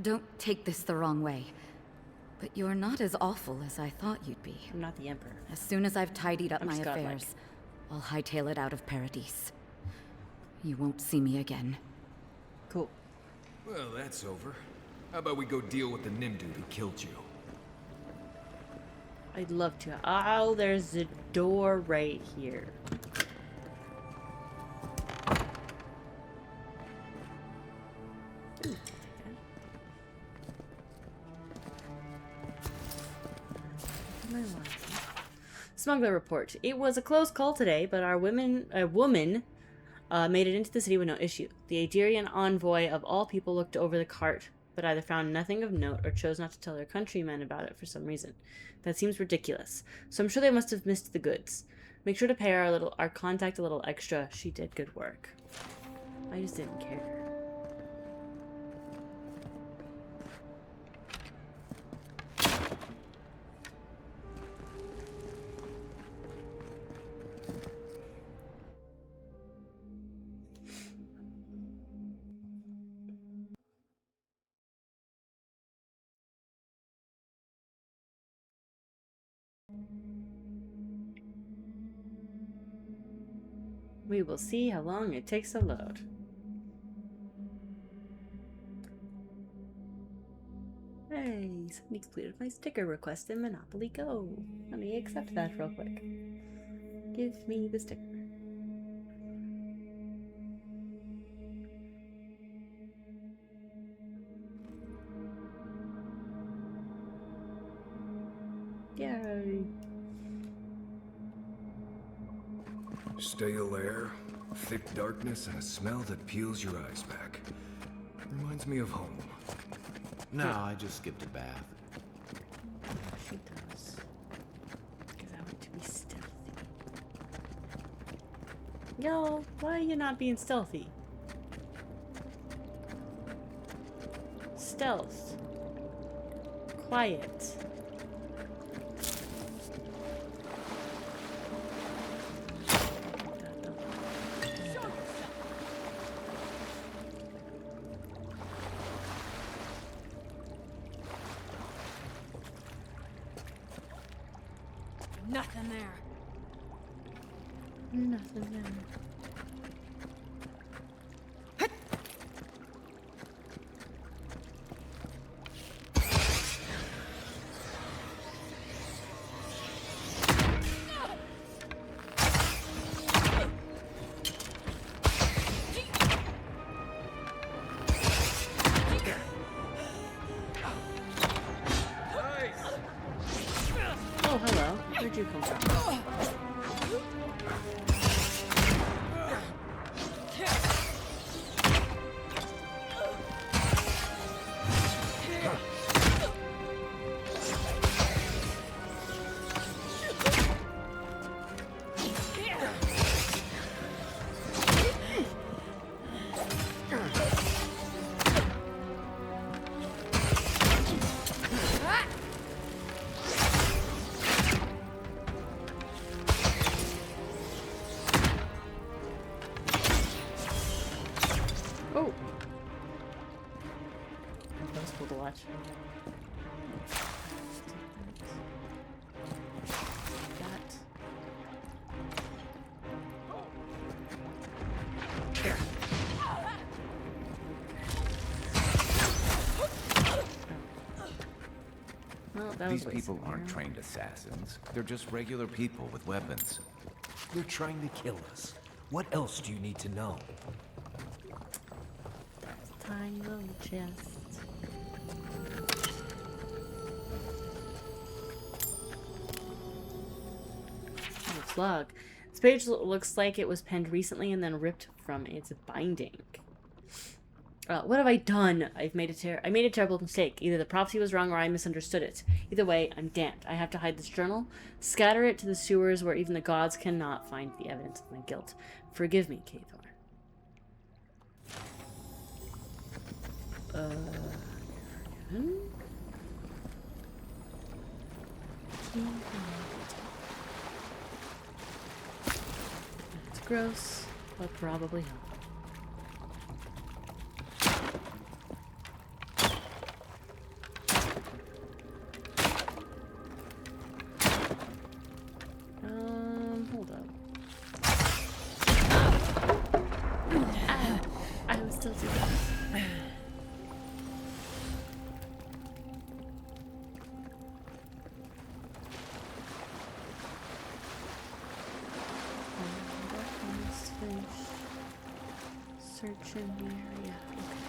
Don't take this the wrong way, but you're not as awful as I thought you'd be. I'm not the Emperor. As soon as I've tidied up I'm my just godlike. affairs, I'll hightail it out of Paradis. You won't see me again. Cool. Well, that's over. How about we go deal with the Nimdude who killed you? I'd love to. Oh, there's a door right here. Ooh, okay. What am I watching? Smuggler report. It was a close call today, but a woman made it into the city with no issue. The Adirian envoy of all people looked over the cart, but either found nothing of note or chose not to tell their countrymen about it for some reason. That seems ridiculous. So I'm sure they must have missed the goods. Make sure to pay our contact a little extra. She did good work. I just didn't care. We will see how long it takes to load. Hey, somebody completed my sticker request in Monopoly Go. Let me accept that real quick. Give me the sticker. Yay. Stale air, thick darkness, and a smell that peels your eyes back. Reminds me of home. No, I just skipped a bath. She does. Because I want to be stealthy. Yo, why are you not being stealthy? Stealth. Quiet. Nothing there. Nothing there. hello. Where'd you come from? Oh. That was cool to watch. That. Well, that was These people wasted, aren't yeah. trained assassins. They're just regular people with weapons. They're trying to kill us. What else do you need to know? Tiny little chest. Oh, slug. This page looks like it was penned recently and then ripped from its binding. What have I done? I made a terrible mistake. Either the prophecy was wrong or I misunderstood it. Either way, I'm damned. I have to hide this journal, scatter it to the sewers where even the gods cannot find the evidence of my guilt. Forgive me, Kathor. It's gross, but probably helpful. Hold up. Ow. I was still doing this. Search in the area. Okay.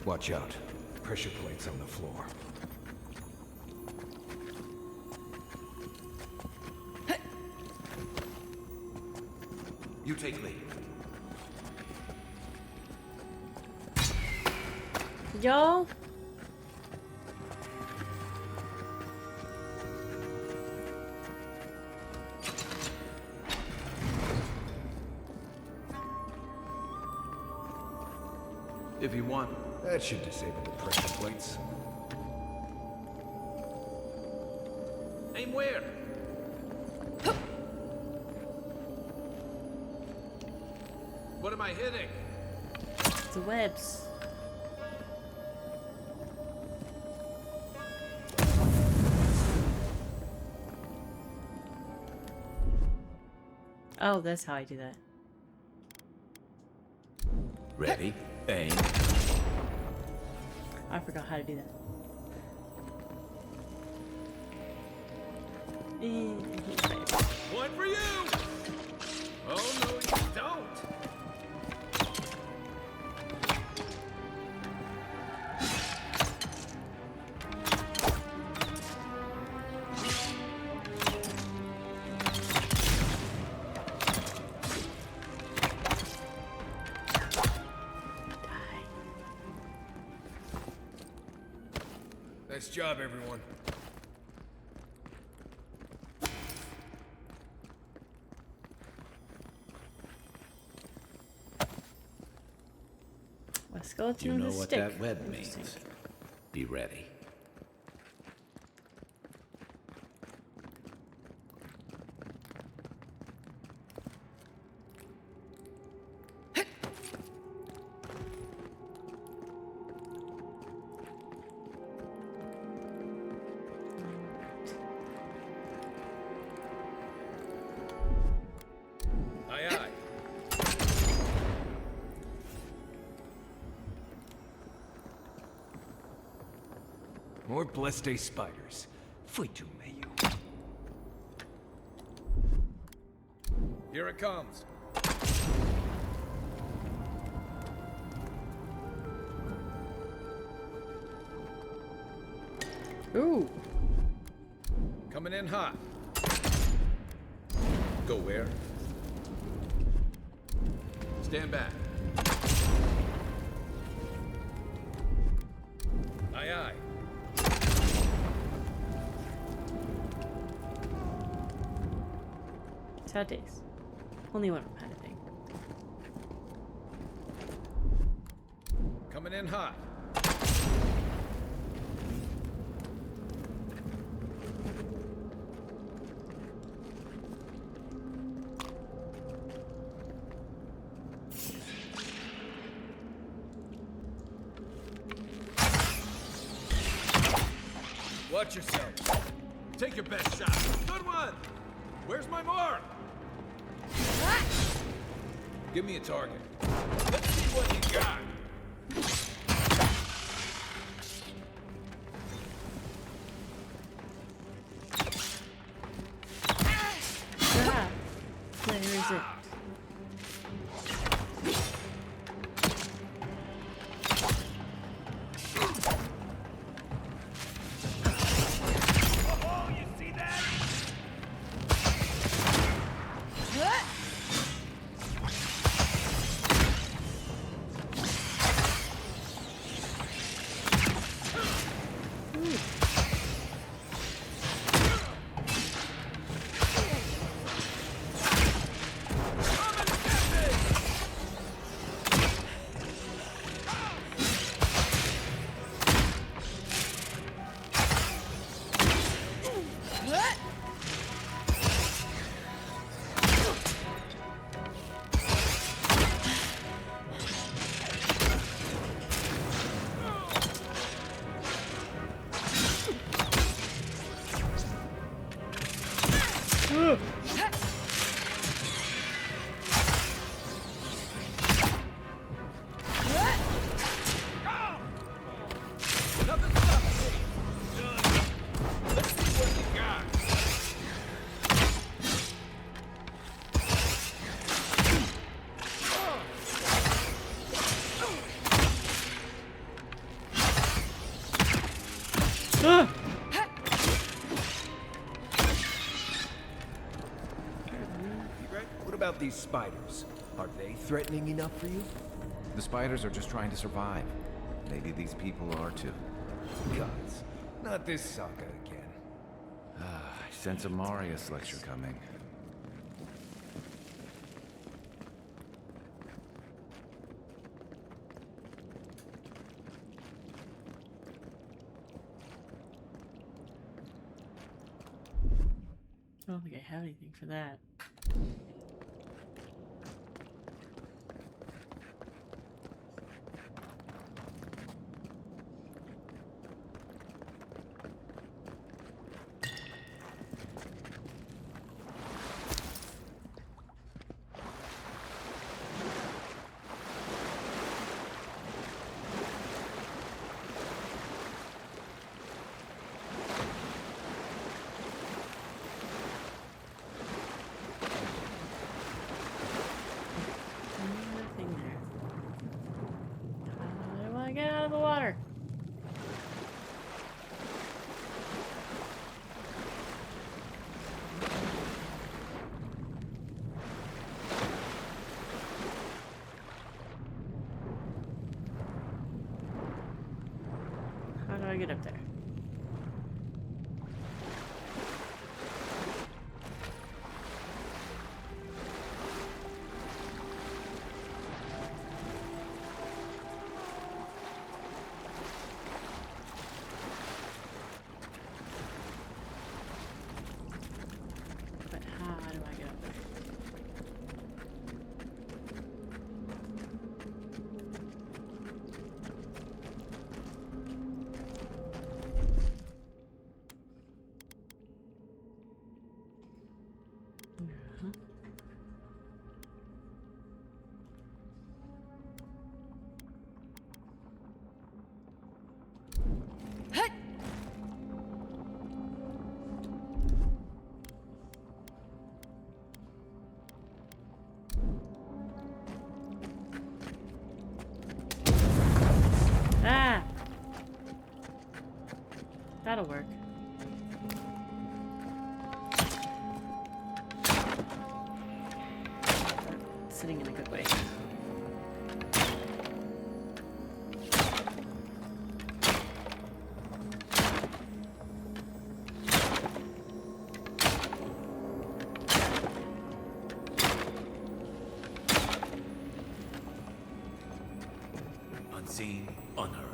Watch out. Pressure plates on the floor. You take lead. Yo. If you want. That should disable the pressure plates. Aim where? What am I hitting? The webs. Oh, that's how I do that. Ready, aim. I forgot how to do that. One for you! Oh, no, you don't! Nice job, everyone. A skeleton You with know a what stick. that web Interesting. means. Be ready. Aye, aye. More blessed day spiders. Fui-tu, meio. Here it comes. Ooh. Coming in hot. Go where? Stand back. Aye, aye. Sad days. Only one kind of thing. Coming in hot. Watch yourself. Take your best shot. Good one! Where's my mark? Give me a target. Let's see what you got. Ah, where is it? What about these spiders? Are they threatening enough for you? The spiders are just trying to survive. Maybe these people are too. Gods, not this saga again. I sense a Marius lecture coming. I don't think I have anything for that. Nothing there. How do I get out of the water? How do I get up there? But how do I get up there? That'll work. Sitting in a good way. Unseen, unheard.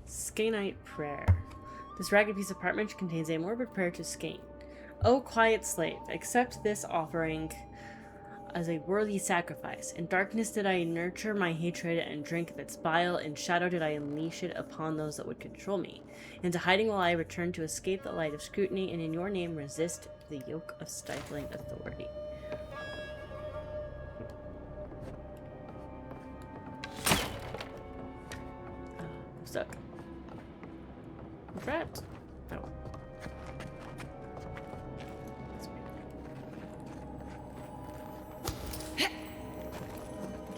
Skanite Prayer. This ragged piece of parchment contains a morbid prayer to Skane. O quiet slave, accept this offering as a worthy sacrifice. In darkness did I nurture my hatred and drink of its bile. In shadow did I unleash it upon those that would control me. Into hiding will I return to escape the light of scrutiny, and in your name resist the yoke of stifling authority. I'm stuck. I'm trapped. Oh.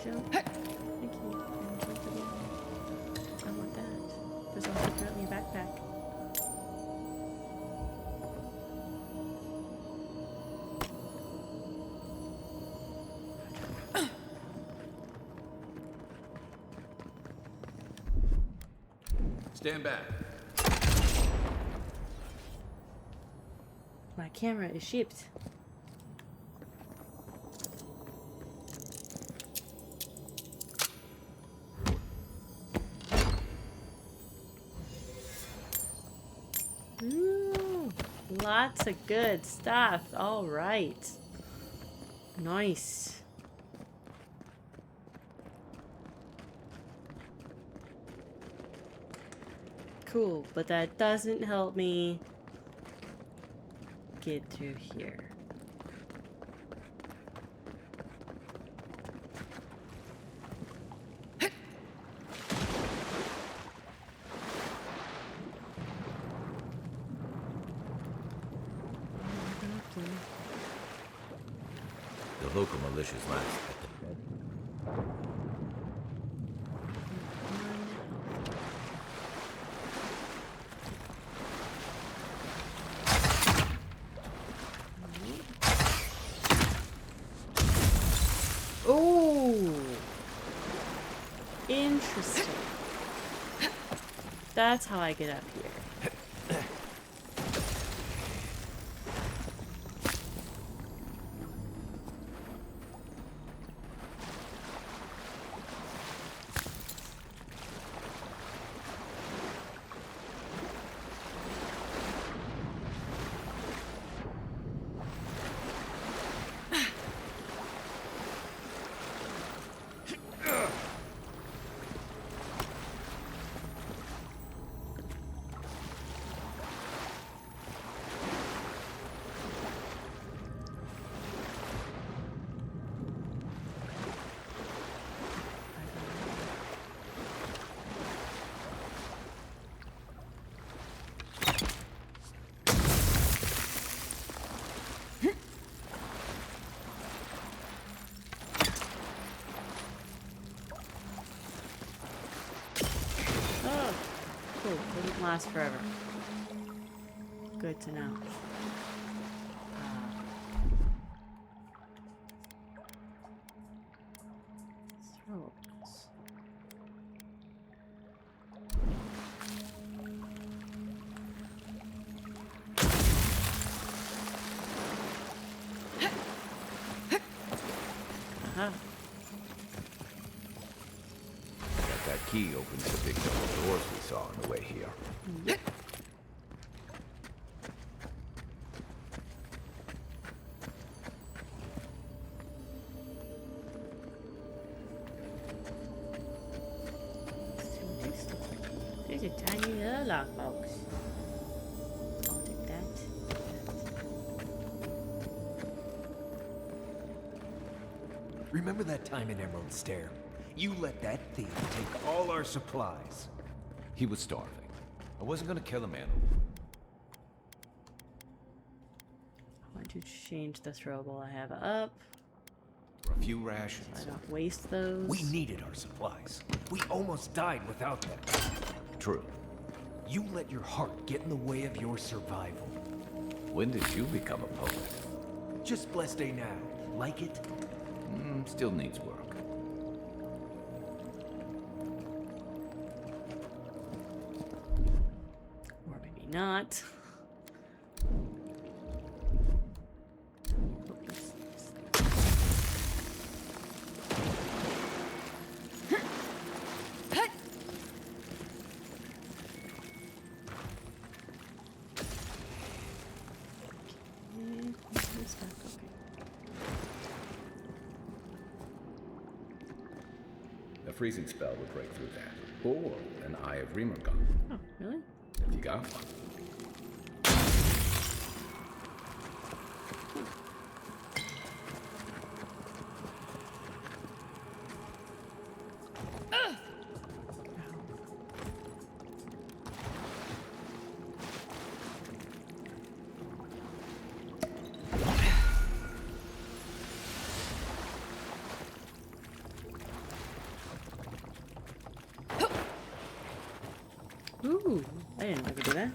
Jump. Thank you. And jump again. I want that. There's also apparently a backpack. Stand back. My camera is shipped. Ooh, lots of good stuff. All right. Nice. Cool, but that doesn't help me get through here. The local militias last at the Oh, interesting. That's how I get up here. Oh, cool. Didn't last forever. Good to know. Throats. Uh-huh. That key opens the big double doors we saw on the way here. Yep. These are tiny little lockbox. I'll take that. Remember that time in Emerald Stair? You let that thief take all our supplies. He was starving. I wasn't gonna kill a man. I want to change the throwable I have up. A few rations. I don't waste those. We needed our supplies. We almost died without them. True. You let your heart get in the way of your survival. When did you become a poet? Just blessed day now. Like it? Still needs work. Or maybe not. A freezing spell would break through that. Or an Eye of Remergon, Oh, really? if you got one. Ooh, I didn't know I could do that.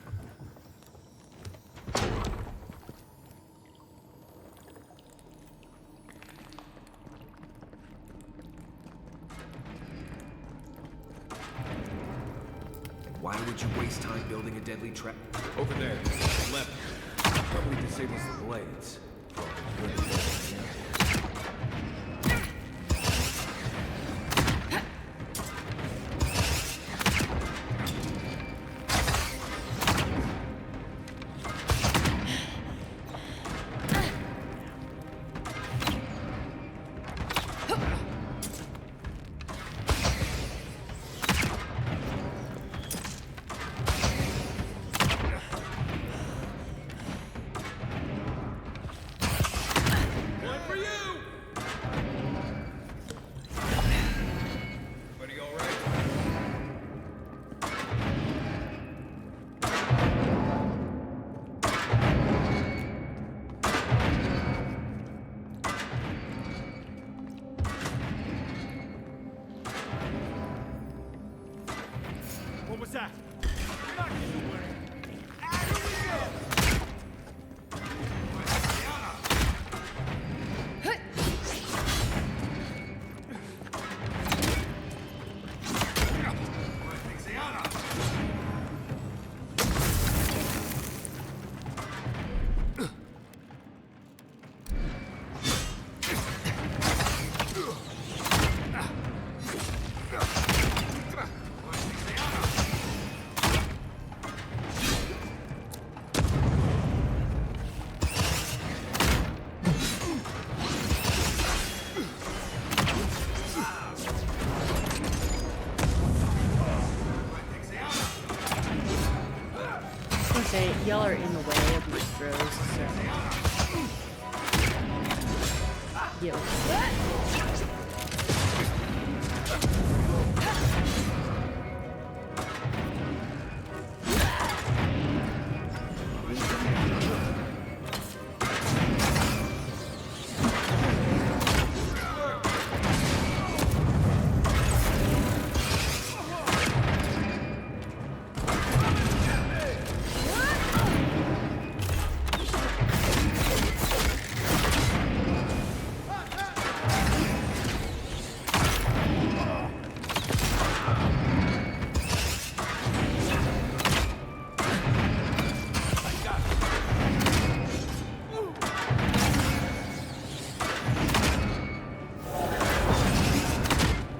Why would you waste time building a deadly trap? Over there, left. Probably disables the blades. What was that? You're not getting away. Ah, here we go! Say, y'all are in the way of my throws, so. Yo.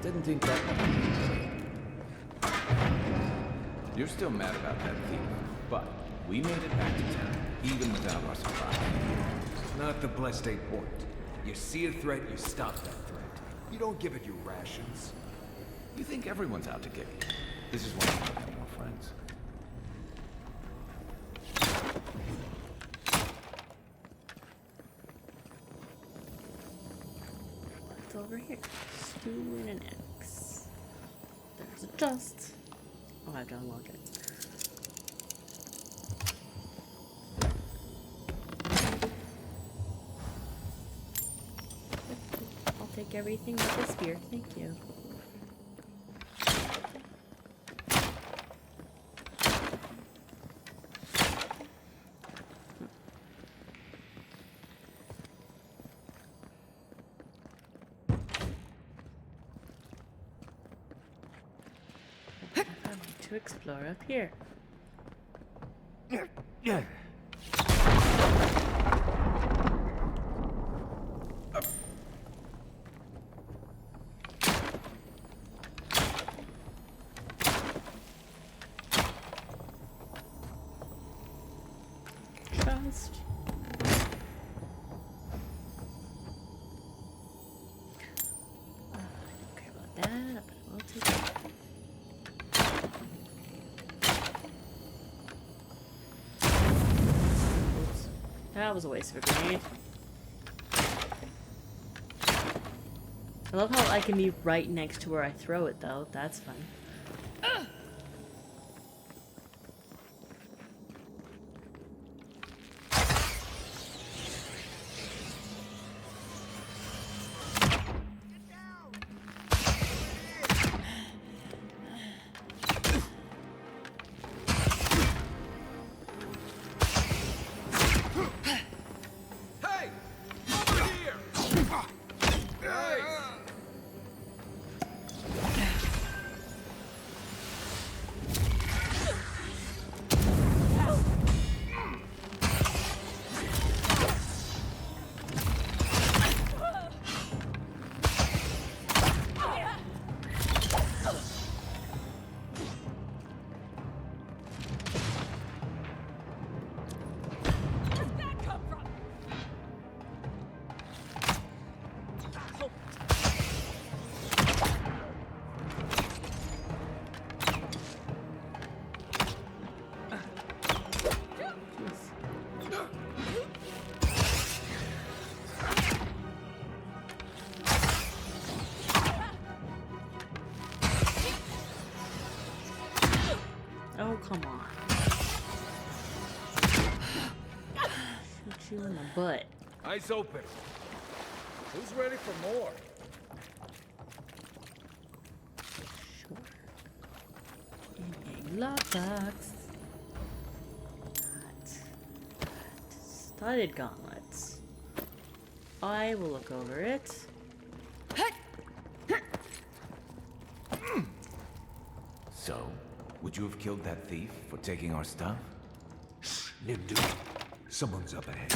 Didn't think that. You're still mad about that thief, but we made it back to town, even without our supply. Not the blessed day point. You see a threat, you stop that threat. You don't give it your rations. You think everyone's out to get you. This is why I don't have more friends. What's over here? Stew and an axe. There's a chest. Oh, I have to unlock it. take everything but the spear. Thank you. I want to explore up here. Trust. I don't care about that, but I will take it. Oops. That was a waste of a grenade. I love how I can be right next to where I throw it, though. That's fun. Hey! Over here! Hey! Oh, come on. Shoot you in the butt. Eyes open. Who's ready for more? Sure. In a lockbox. Studded gauntlets. I will look over it. So, would you have killed that thief for taking our stuff? Nimdu, someone's up ahead.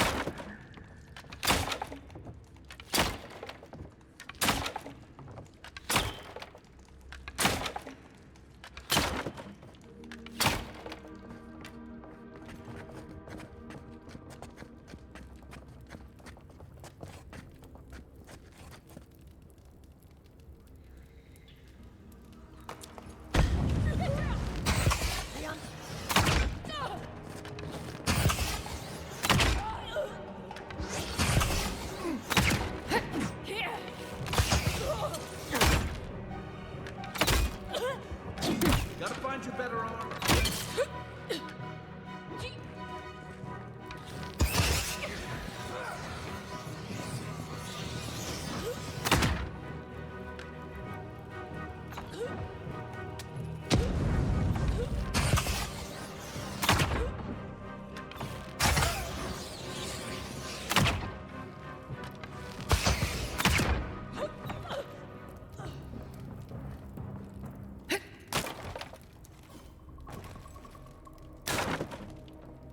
Gotta find you better armor.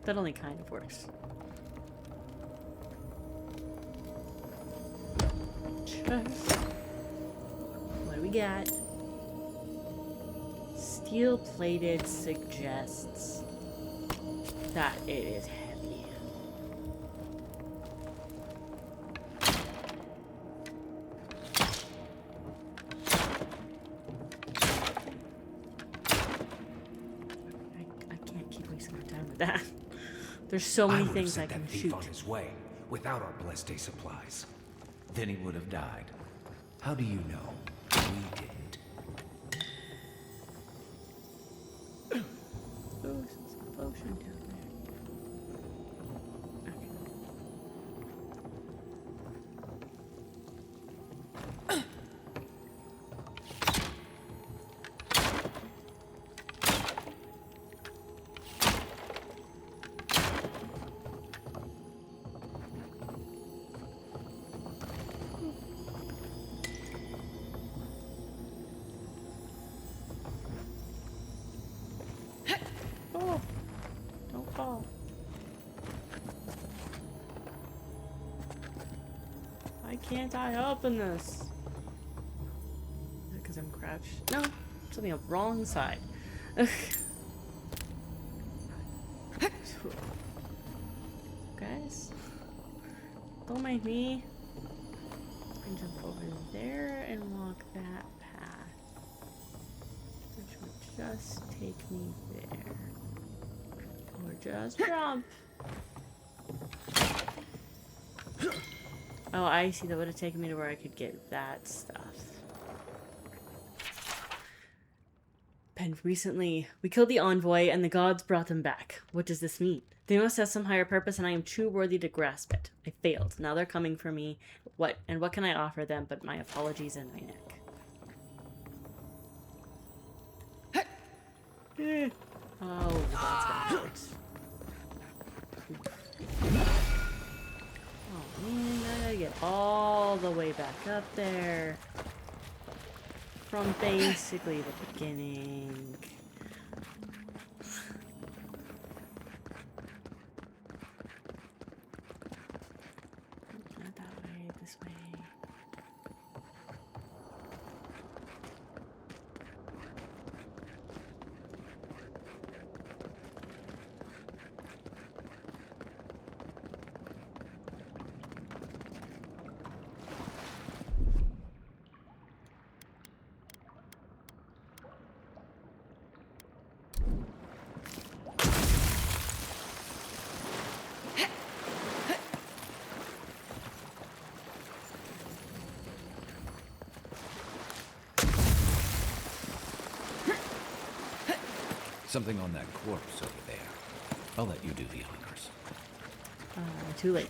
That only kind of works. What do we got? Steel plated suggests that it is heavy. I can't keep wasting my time with that. There's so many things I can shoot. On his way without our blessed supplies. Then he would have died. How do you know? We didn't. Oh, there's some potion down there. Okay. fall. Why can't I open this? Is it because I'm crouched? No, it's on the wrong side. Guys, don't mind me. I can jump over there and walk that path, which would just take me there. Or just jump. Oh, I see. That would have taken me to where I could get that stuff. And recently, we killed the envoy and the gods brought them back. What does this mean? They must have some higher purpose and I am too worthy to grasp it. I failed. Now they're coming for me. What can I offer them but my apologies and my neck? Oh, that's gonna hurt. Oh man, I gotta get all the way back up there. From basically the beginning. Not that way, this way. Something on that corpse over there. I'll let you do the honors. Too late.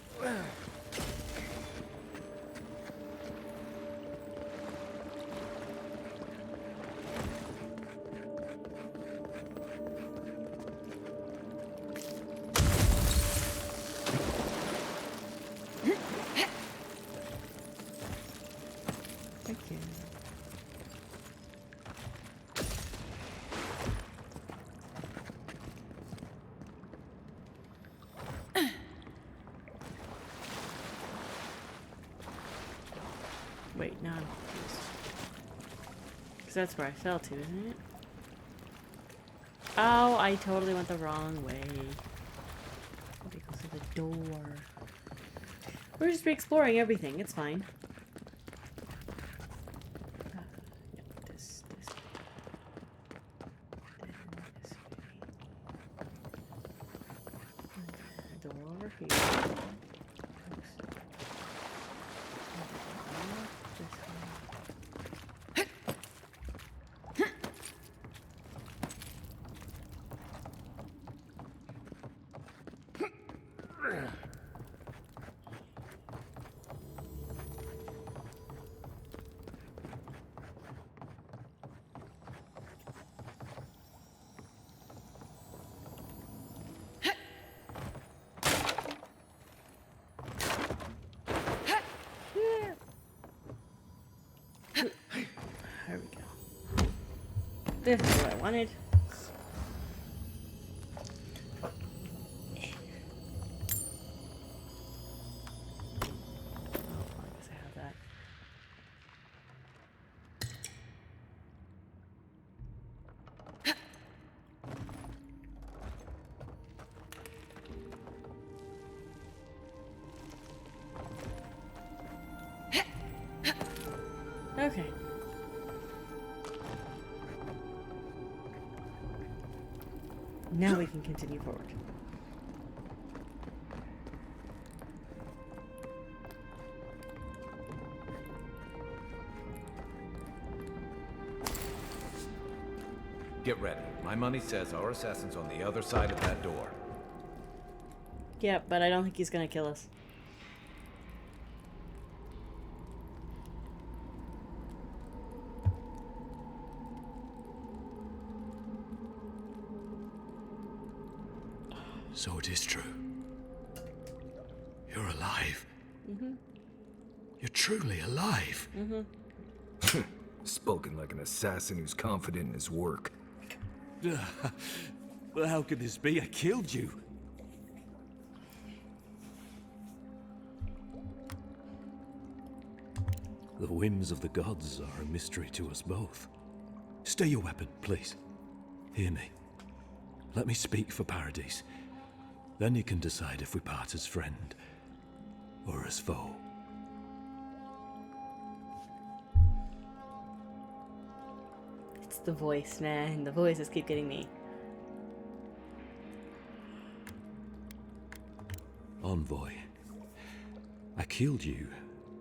Thank you. Wait, now I'm confused. Because that's where I fell to, isn't it? Oh, I totally went the wrong way. Because of the door. We're just re-exploring everything. It's fine. Yep, this way. Then this way. And then a door over here. This way. There we go. This is what I wanted. Oh, I guess I have that. Okay. Now we can continue forward. Get ready. My money says our assassin's on the other side of that door. Yeah, but I don't think he's gonna kill us. So it is true. You're alive. Mm-hmm. You're truly alive. Mm-hmm. Spoken like an assassin who's confident in his work. Well, how could this be? I killed you. The whims of the gods are a mystery to us both. Stay your weapon, please. Hear me. Let me speak for Paradise. Then you can decide if we part as friend or as foe. It's the voice, man. The voices keep getting me. Envoy, I killed you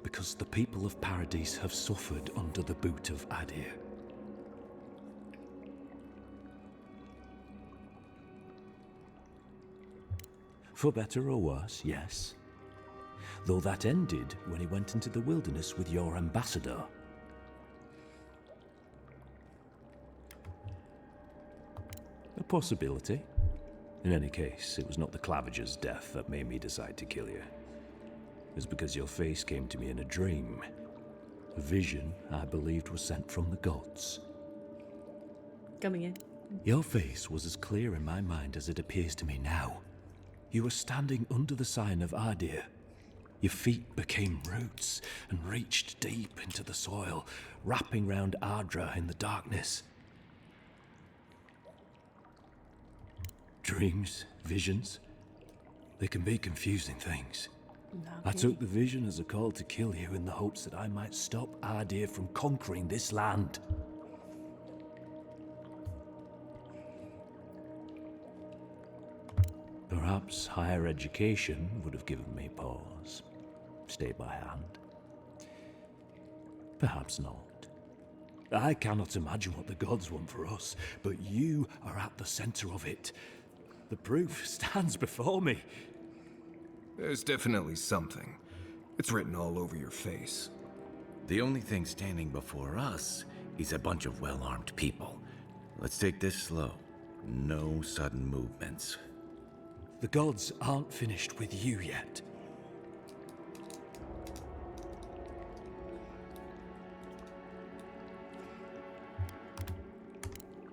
because the people of Paradise have suffered under the boot of Adir. For better or worse, yes. Though that ended when he went into the wilderness with your ambassador. A possibility. In any case, it was not the Clavager's death that made me decide to kill you. It was because your face came to me in a dream. A vision I believed was sent from the gods. Coming in. Your face was as clear in my mind as it appears to me now. You were standing under the sign of Adir. Your feet became roots and reached deep into the soil, wrapping round Ardra in the darkness. Dreams, visions, they can be confusing things. I took the vision as a call to kill you in the hopes that I might stop Adir from conquering this land. Perhaps higher education would have given me pause. Stay by hand. Perhaps not. I cannot imagine what the gods want for us, but you are at the center of it. The proof stands before me. There's definitely something. It's written all over your face. The only thing standing before us is a bunch of well-armed people. Let's take this slow. No sudden movements. The gods aren't finished with you yet.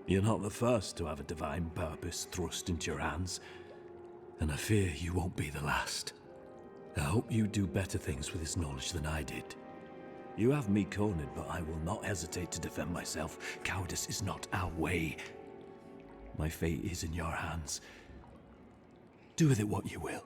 You're not the first to have a divine purpose thrust into your hands, and I fear you won't be the last. I hope you do better things with this knowledge than I did. You have me cornered, but I will not hesitate to defend myself. Cowardice is not our way. My fate is in your hands. Do with it what you will.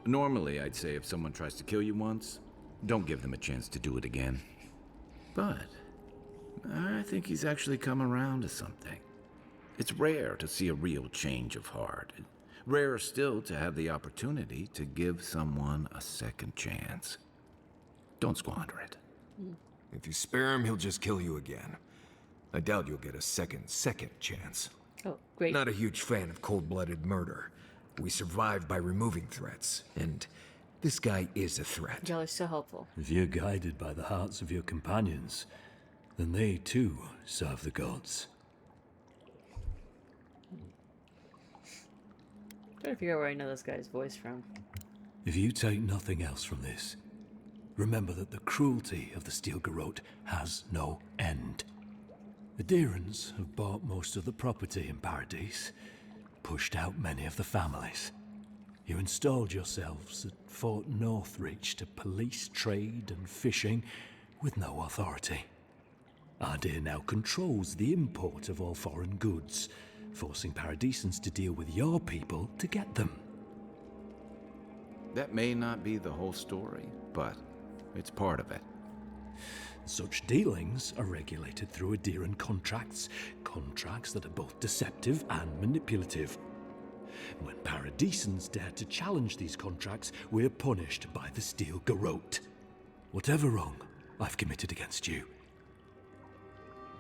Normally, I'd say if someone tries to kill you once, don't give them a chance to do it again. But I think he's actually come around to something. It's rare to see a real change of heart. Rarer still to have the opportunity to give someone a second chance. Don't squander it. If you spare him, he'll just kill you again. I doubt you'll get a second chance. Oh, great. Not a huge fan of cold-blooded murder. We survive by removing threats, and this guy is a threat. Y'all are so helpful. If you're guided by the hearts of your companions, then they too serve the gods. Trying to figure out where I know this guy's voice from. If you take nothing else from this, remember that the cruelty of the Steel Garrote has no end. The Adirans have bought most of the property in Paradise, pushed out many of the families. You installed yourselves at Fort Northreach to police trade and fishing with no authority. Adir now controls the import of all foreign goods, forcing Paradisans to deal with your people to get them. That may not be the whole story, but it's part of it. Such dealings are regulated through Adiran contracts that are both deceptive and manipulative. When Paradisans dare to challenge these contracts, we're punished by the Steel Garrote. Whatever wrong I've committed against you,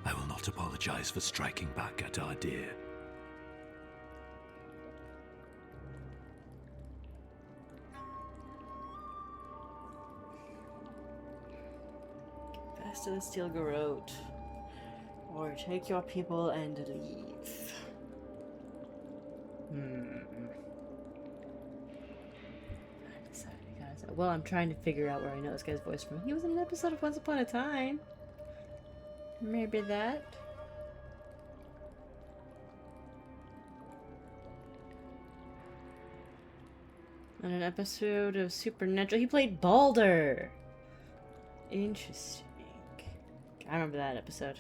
I will not apologize for striking back at Adir. Fast to the Steel Garrote. Or take your people and leave. I decided, guys. Well, I'm trying to figure out where I know this guy's voice from. He was in an episode of Once Upon a Time. Maybe that. On an episode of Supernatural, he played Balder. Interesting. I remember that episode.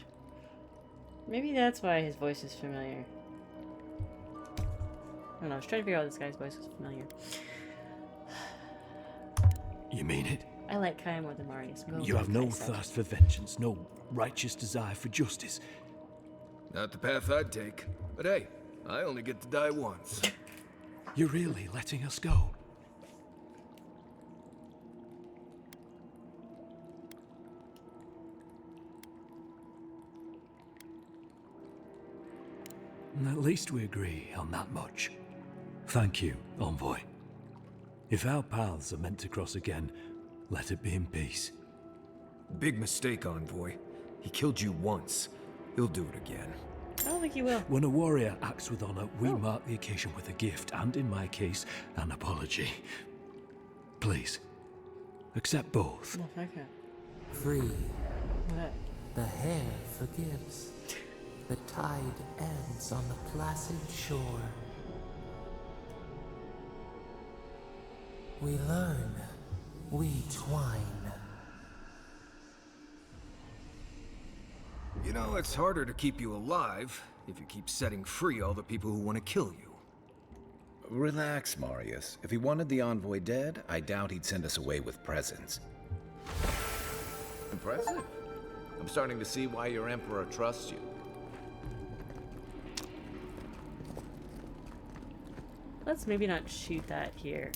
Maybe that's why his voice is familiar. I don't know. I was trying to figure out this guy's voice was familiar. You mean it? I like Kaya more than Marius. You have no thirst for vengeance, no righteous desire for justice. Not the path I'd take. But hey, I only get to die once. You're really letting us go? At least we agree on that much. Thank you, Envoy. If our paths are meant to cross again, let it be in peace. Big mistake, Envoy. He killed you once. He'll do it again. I don't think he will. When a warrior acts with honor, we mark the occasion with a gift, and in my case, an apology. Please, accept both. Oh, okay. Free. What? The hair forgives. The tide ends on the placid shore. We learn. We twine. You know, it's harder to keep you alive if you keep setting free all the people who want to kill you. Relax, Marius. If he wanted the envoy dead, I doubt he'd send us away with presents. Impressive. I'm starting to see why your emperor trusts you. Let's maybe not shoot that here.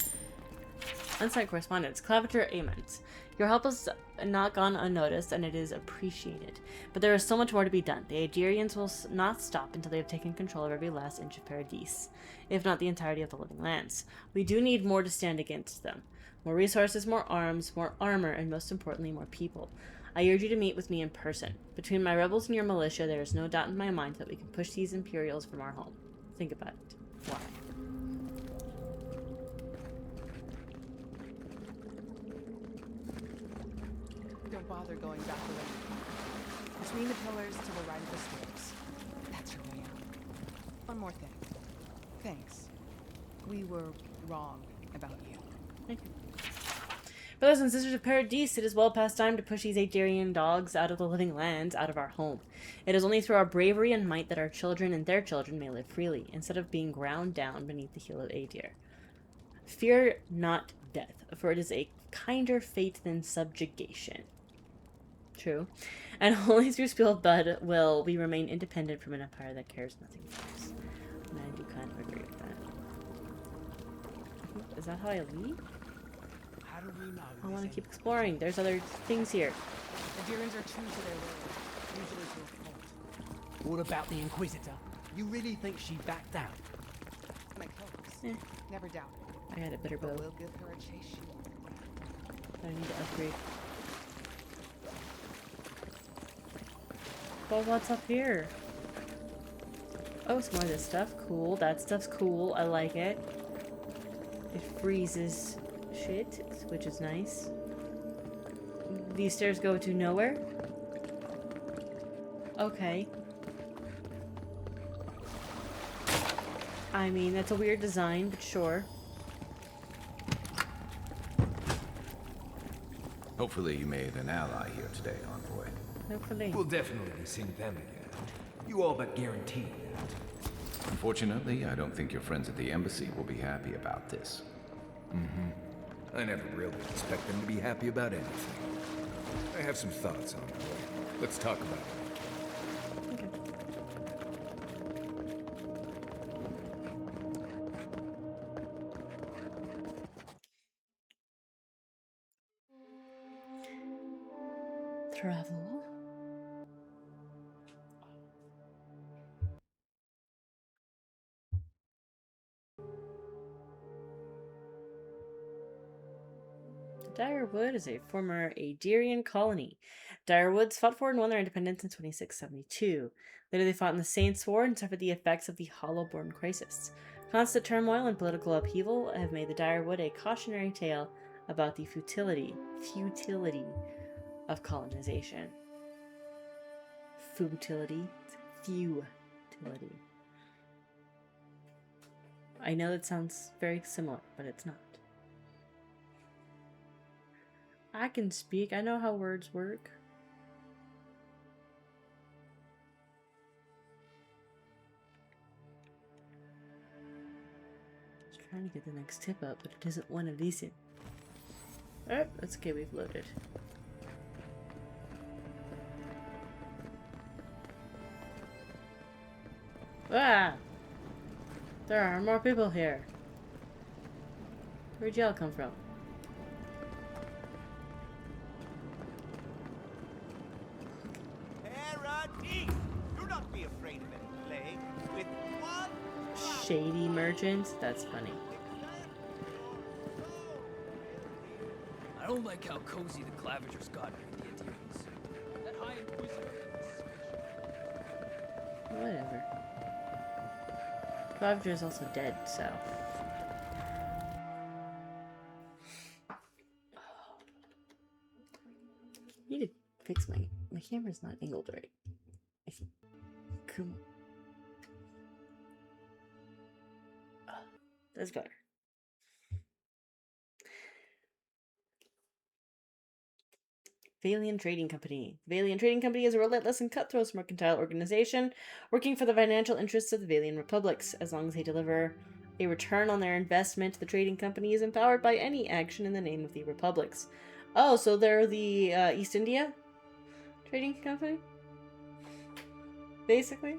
Unsent correspondence. Claviger Amens. Your help has not gone unnoticed, and it is appreciated. But there is so much more to be done. The Aedirians will not stop until they have taken control of every last inch of Paradise, if not the entirety of the living lands. We do need more to stand against them. More resources, more arms, more armor, and most importantly, more people. I urge you to meet with me in person. Between my rebels and your militia, there is no doubt in my mind that we can push these Imperials from our home. Think about it. Why? Don't bother going back the way. Between the pillars to the right of the stairs. That's your way out. One more thing. Thanks. We were wrong about you. Thank you. Brothers and sisters of Paradise, it is well past time to push these Aedirian dogs out of the living lands, out of our home. It is only through our bravery and might that our children and their children may live freely, instead of being ground down beneath the heel of Aedir. Fear not death, for it is a kinder fate than subjugation. True. And only through spilled blood will we remain independent from an empire that cares nothing for us. And I do kind of agree with that. Is that how I leave? How do we know? I want to keep exploring. There's other things here. The Aedirians are true to their word, usually to a fault. What about the Inquisitor? You really think she backed down? My clothes. Eh. Never doubt it. I got a better bow. But we'll give her a chase shoot. I need to upgrade. Well, what's up here? Oh, some more of this stuff. Cool. That stuff's cool. I like it. It freezes shit, which is nice. These stairs go to nowhere? Okay. I mean, that's a weird design, but sure. Hopefully you made an ally here today, Envoy. Hopefully. We'll definitely see them again. You all but guaranteed that. Unfortunately, I don't think your friends at the embassy will be happy about this. I never really expect them to be happy about anything. I have some thoughts on it. Let's talk about it. Okay. Travel. Direwood is a former Aedirian colony. Direwoods fought for and won their independence in 2672. Later they fought in the Saints' War and suffered the effects of the Hollowborn Crisis. Constant turmoil and political upheaval have made the Direwood a cautionary tale about the futility of colonization. Futility. I know that sounds very similar, but it's not. I can speak. I know how words work. Just trying to get the next tip up, but it isn't one of these. Alright, that's okay. We've loaded. Ah! There are more people here. Where'd y'all come from? Do not be afraid of any plague. With one shady merchants? That's funny. I don't like how cozy the Clavigers got with the Indians. That High Inquisitor. Whatever. Claviger is also dead, so. I need to fix my camera's not angled right. Come on. That's better. Valian Trading Company. The Valian Trading Company is a relentless and cutthroat mercantile organization working for the financial interests of the Valian republics. As long as they deliver a return on their investment, the trading company is empowered by any action in the name of the republics. Oh, so they're the East India Trading Company? Basically?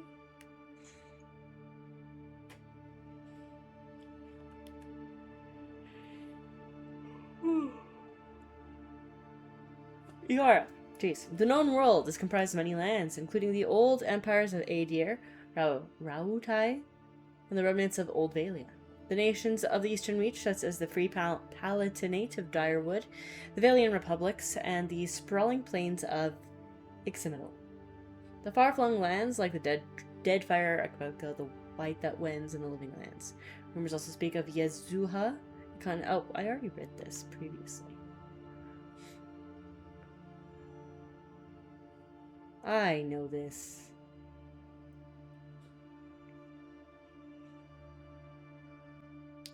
Yara. Jeez. The known world is comprised of many lands, including the old empires of Adir, Rautai, and the remnants of Old Valia. The nations of the Eastern Reach, such as the Free Palatinate of Direwood, the Valian Republics, and the sprawling plains of Iximital. The far-flung lands, like the Deadfire, Akbaka, the White That Wins, and the Living Lands. Rumors also speak of Yezuha. Oh, I already read this previously. I know this.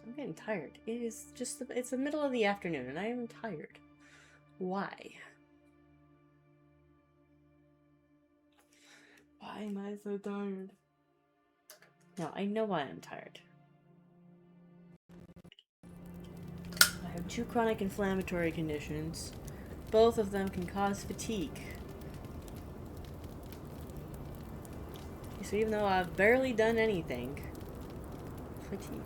I'm getting tired. It is just, it's the middle of the afternoon and I am tired. Why? Why am I so tired? No, I know why I'm tired. I have 2 chronic inflammatory conditions. Both of them can cause fatigue. So even though I've barely done anything, fatigue.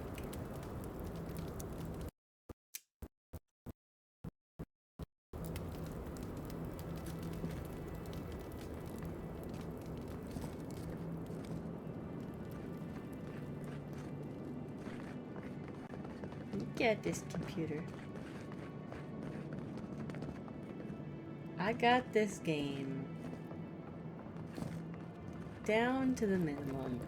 Get this computer. I got this game down to the minimum.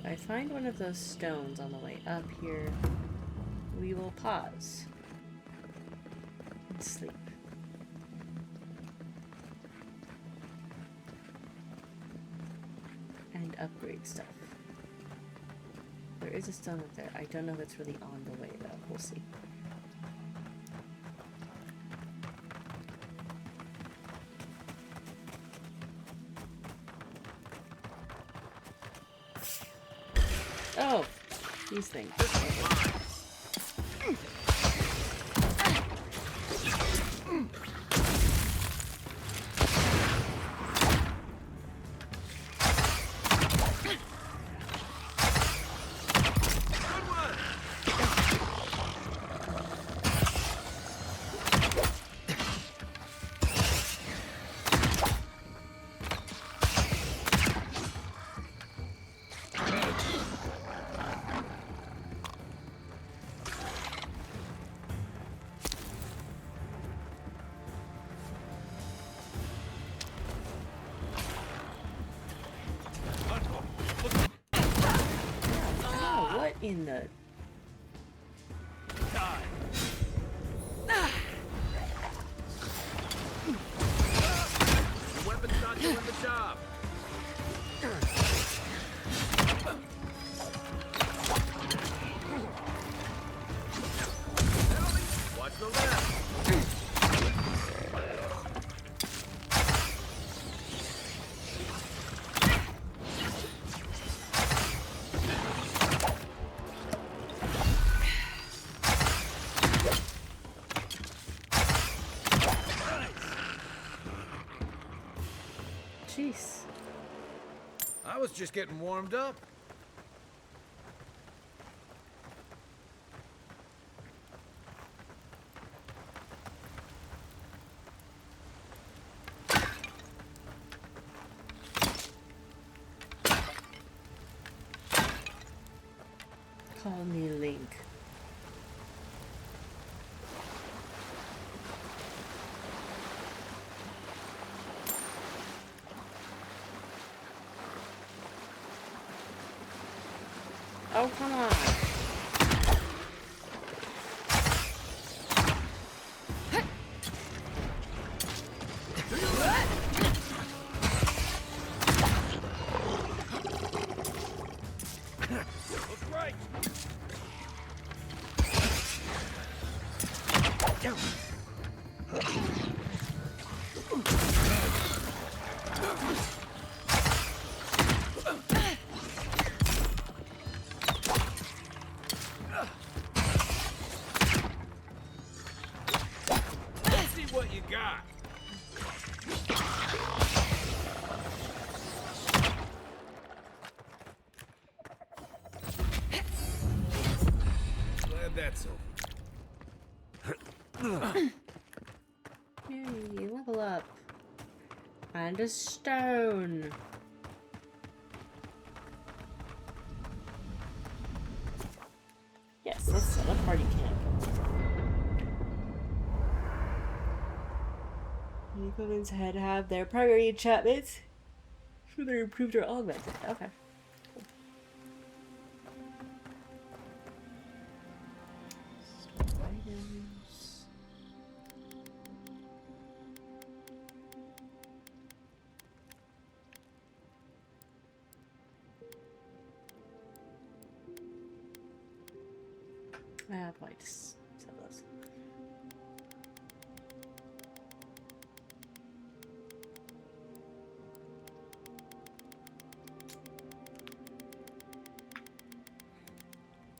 If I find one of those stones on the way up here, we will pause and sleep. And upgrade stuff. There is a stone up there. I don't know if it's really on the way though. We'll see. Oh, these things. in the... Die. The weapon's not doing the job. Watch the left. Jeez. I was just getting warmed up. Call me Link. Oh, come on. Look right. Let's see what you got. Glad that's over. Yay, level up. And a stone. Yes, let's set a party camp. Newcomers had to have their primary enchantments for their improved or augmented. Okay. Cool. Store items. I'll probably just sell those.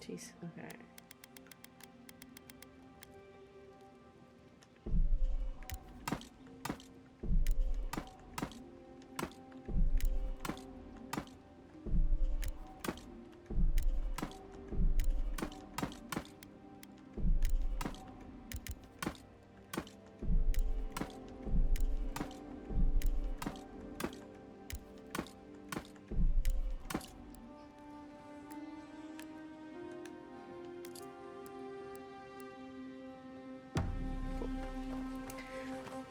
Jeez, okay.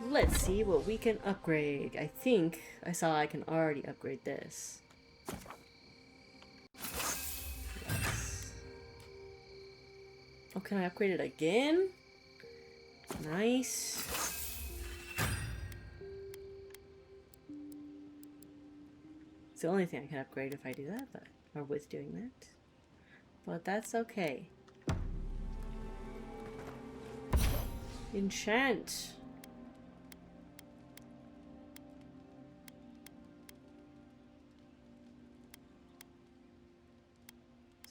Let's see what we can upgrade. I think I saw I can already upgrade this. Yes. Oh, can I upgrade it again? Nice. It's the only thing I can upgrade if I do that, but or with doing that. But that's okay. Enchant.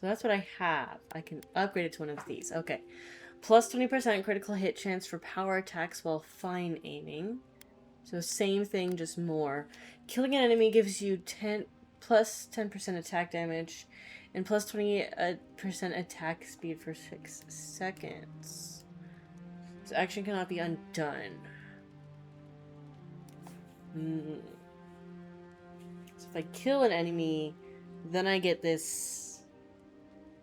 So that's what I have. I can upgrade it to one of these. Okay. Plus 20% critical hit chance for power attacks while fine aiming. So same thing, just more. Killing an enemy gives you plus 10% attack damage and plus 20% attack speed for 6 seconds. So action cannot be undone. So if I kill an enemy, then I get this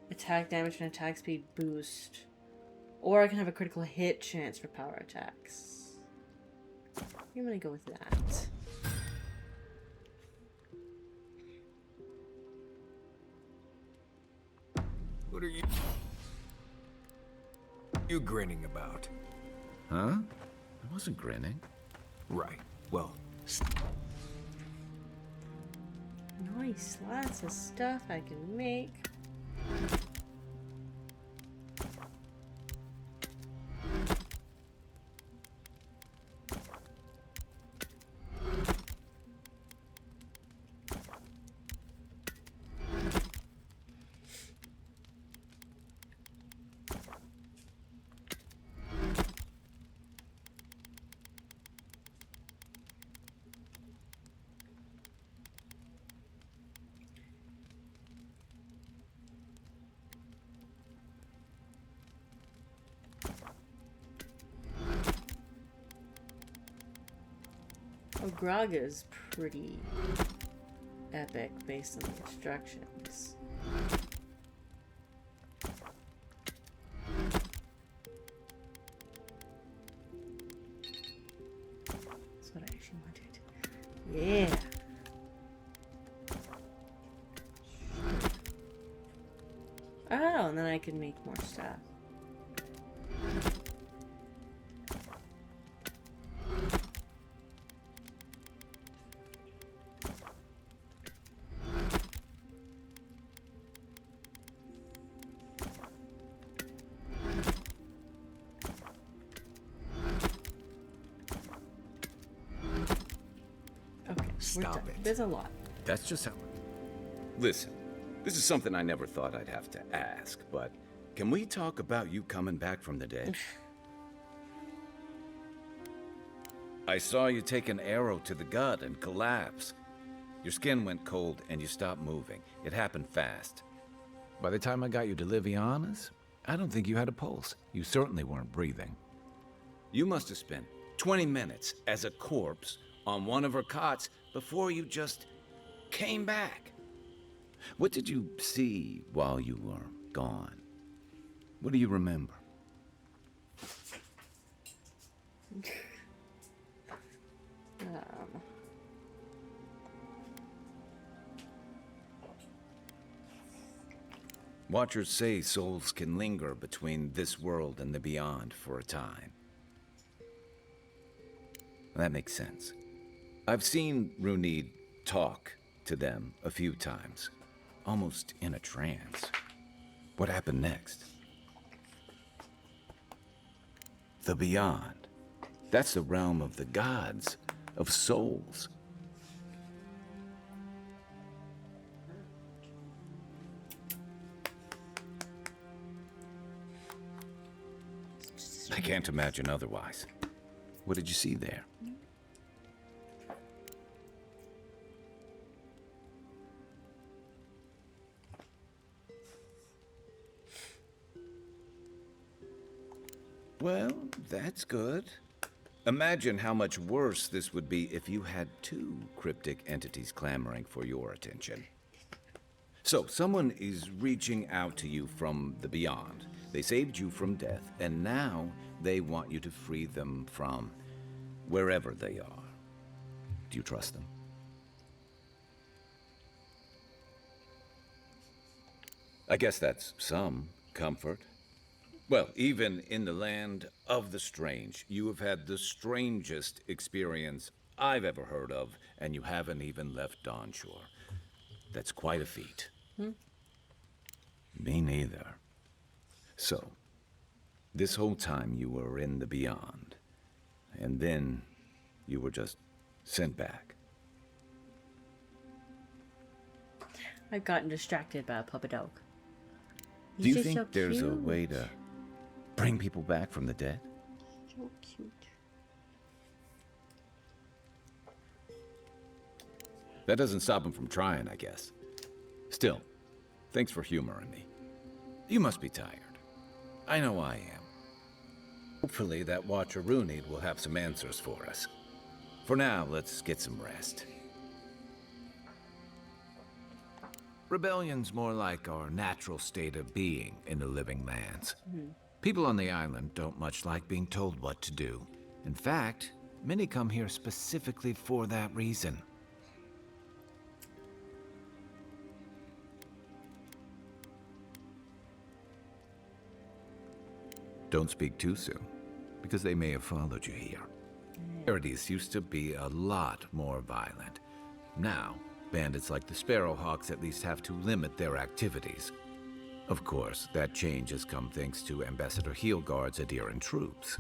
attack damage and attack speed boost. Or I can have a critical hit chance for power attacks. I'm gonna go with that. What are you grinning about? Huh? I wasn't grinning. Right. Well, Nice, lots of stuff I can make. Oh, Grog is pretty epic based on the instructions. That's what I actually wanted. Yeah. Oh, and then I can make more stuff. Stop it. There's a lot. That's just how... Listen, this is something I never thought I'd have to ask, but can we talk about you coming back from the dead? I saw you take an arrow to the gut and collapse. Your skin went cold and you stopped moving. It happened fast. By the time I got you to Liviana's, I don't think you had a pulse. You certainly weren't breathing. You must have spent 20 minutes as a corpse on one of her cots before you just came back. What did you see while you were gone? What do you remember? Watchers say souls can linger between this world and the beyond for a time. That makes sense. I've seen Runid talk to them a few times, almost in a trance. What happened next? The beyond. That's the realm of the gods, of souls. I can't imagine otherwise. What did you see there? Well, that's good. Imagine how much worse this would be if you had two cryptic entities clamoring for your attention. So, someone is reaching out to you from the beyond. They saved you from death, and now they want you to free them from wherever they are. Do you trust them? I guess that's some comfort. Well, even in the land of the strange, you have had the strangest experience I've ever heard of, and you haven't even left Dawnshore. That's quite a feat. Me neither. So, this whole time you were in the beyond, and then you were just sent back. I've gotten distracted by a puppet dog. Do you think there's a way to bring people back from the dead? So cute. That doesn't stop them from trying, I guess. Still, thanks for humoring me. You must be tired. I know I am. Hopefully that Watcher Runid will have some answers for us. For now, let's get some rest. Rebellion's more like our natural state of being in the living lands. People on the island don't much like being told what to do. In fact, many come here specifically for that reason. Don't speak too soon, because they may have followed you here. Paradise used to be a lot more violent. Now, bandits like the Sparrowhawks at least have to limit their activities. Of course, that change has come thanks to Ambassador Heelguard's Adiran troops.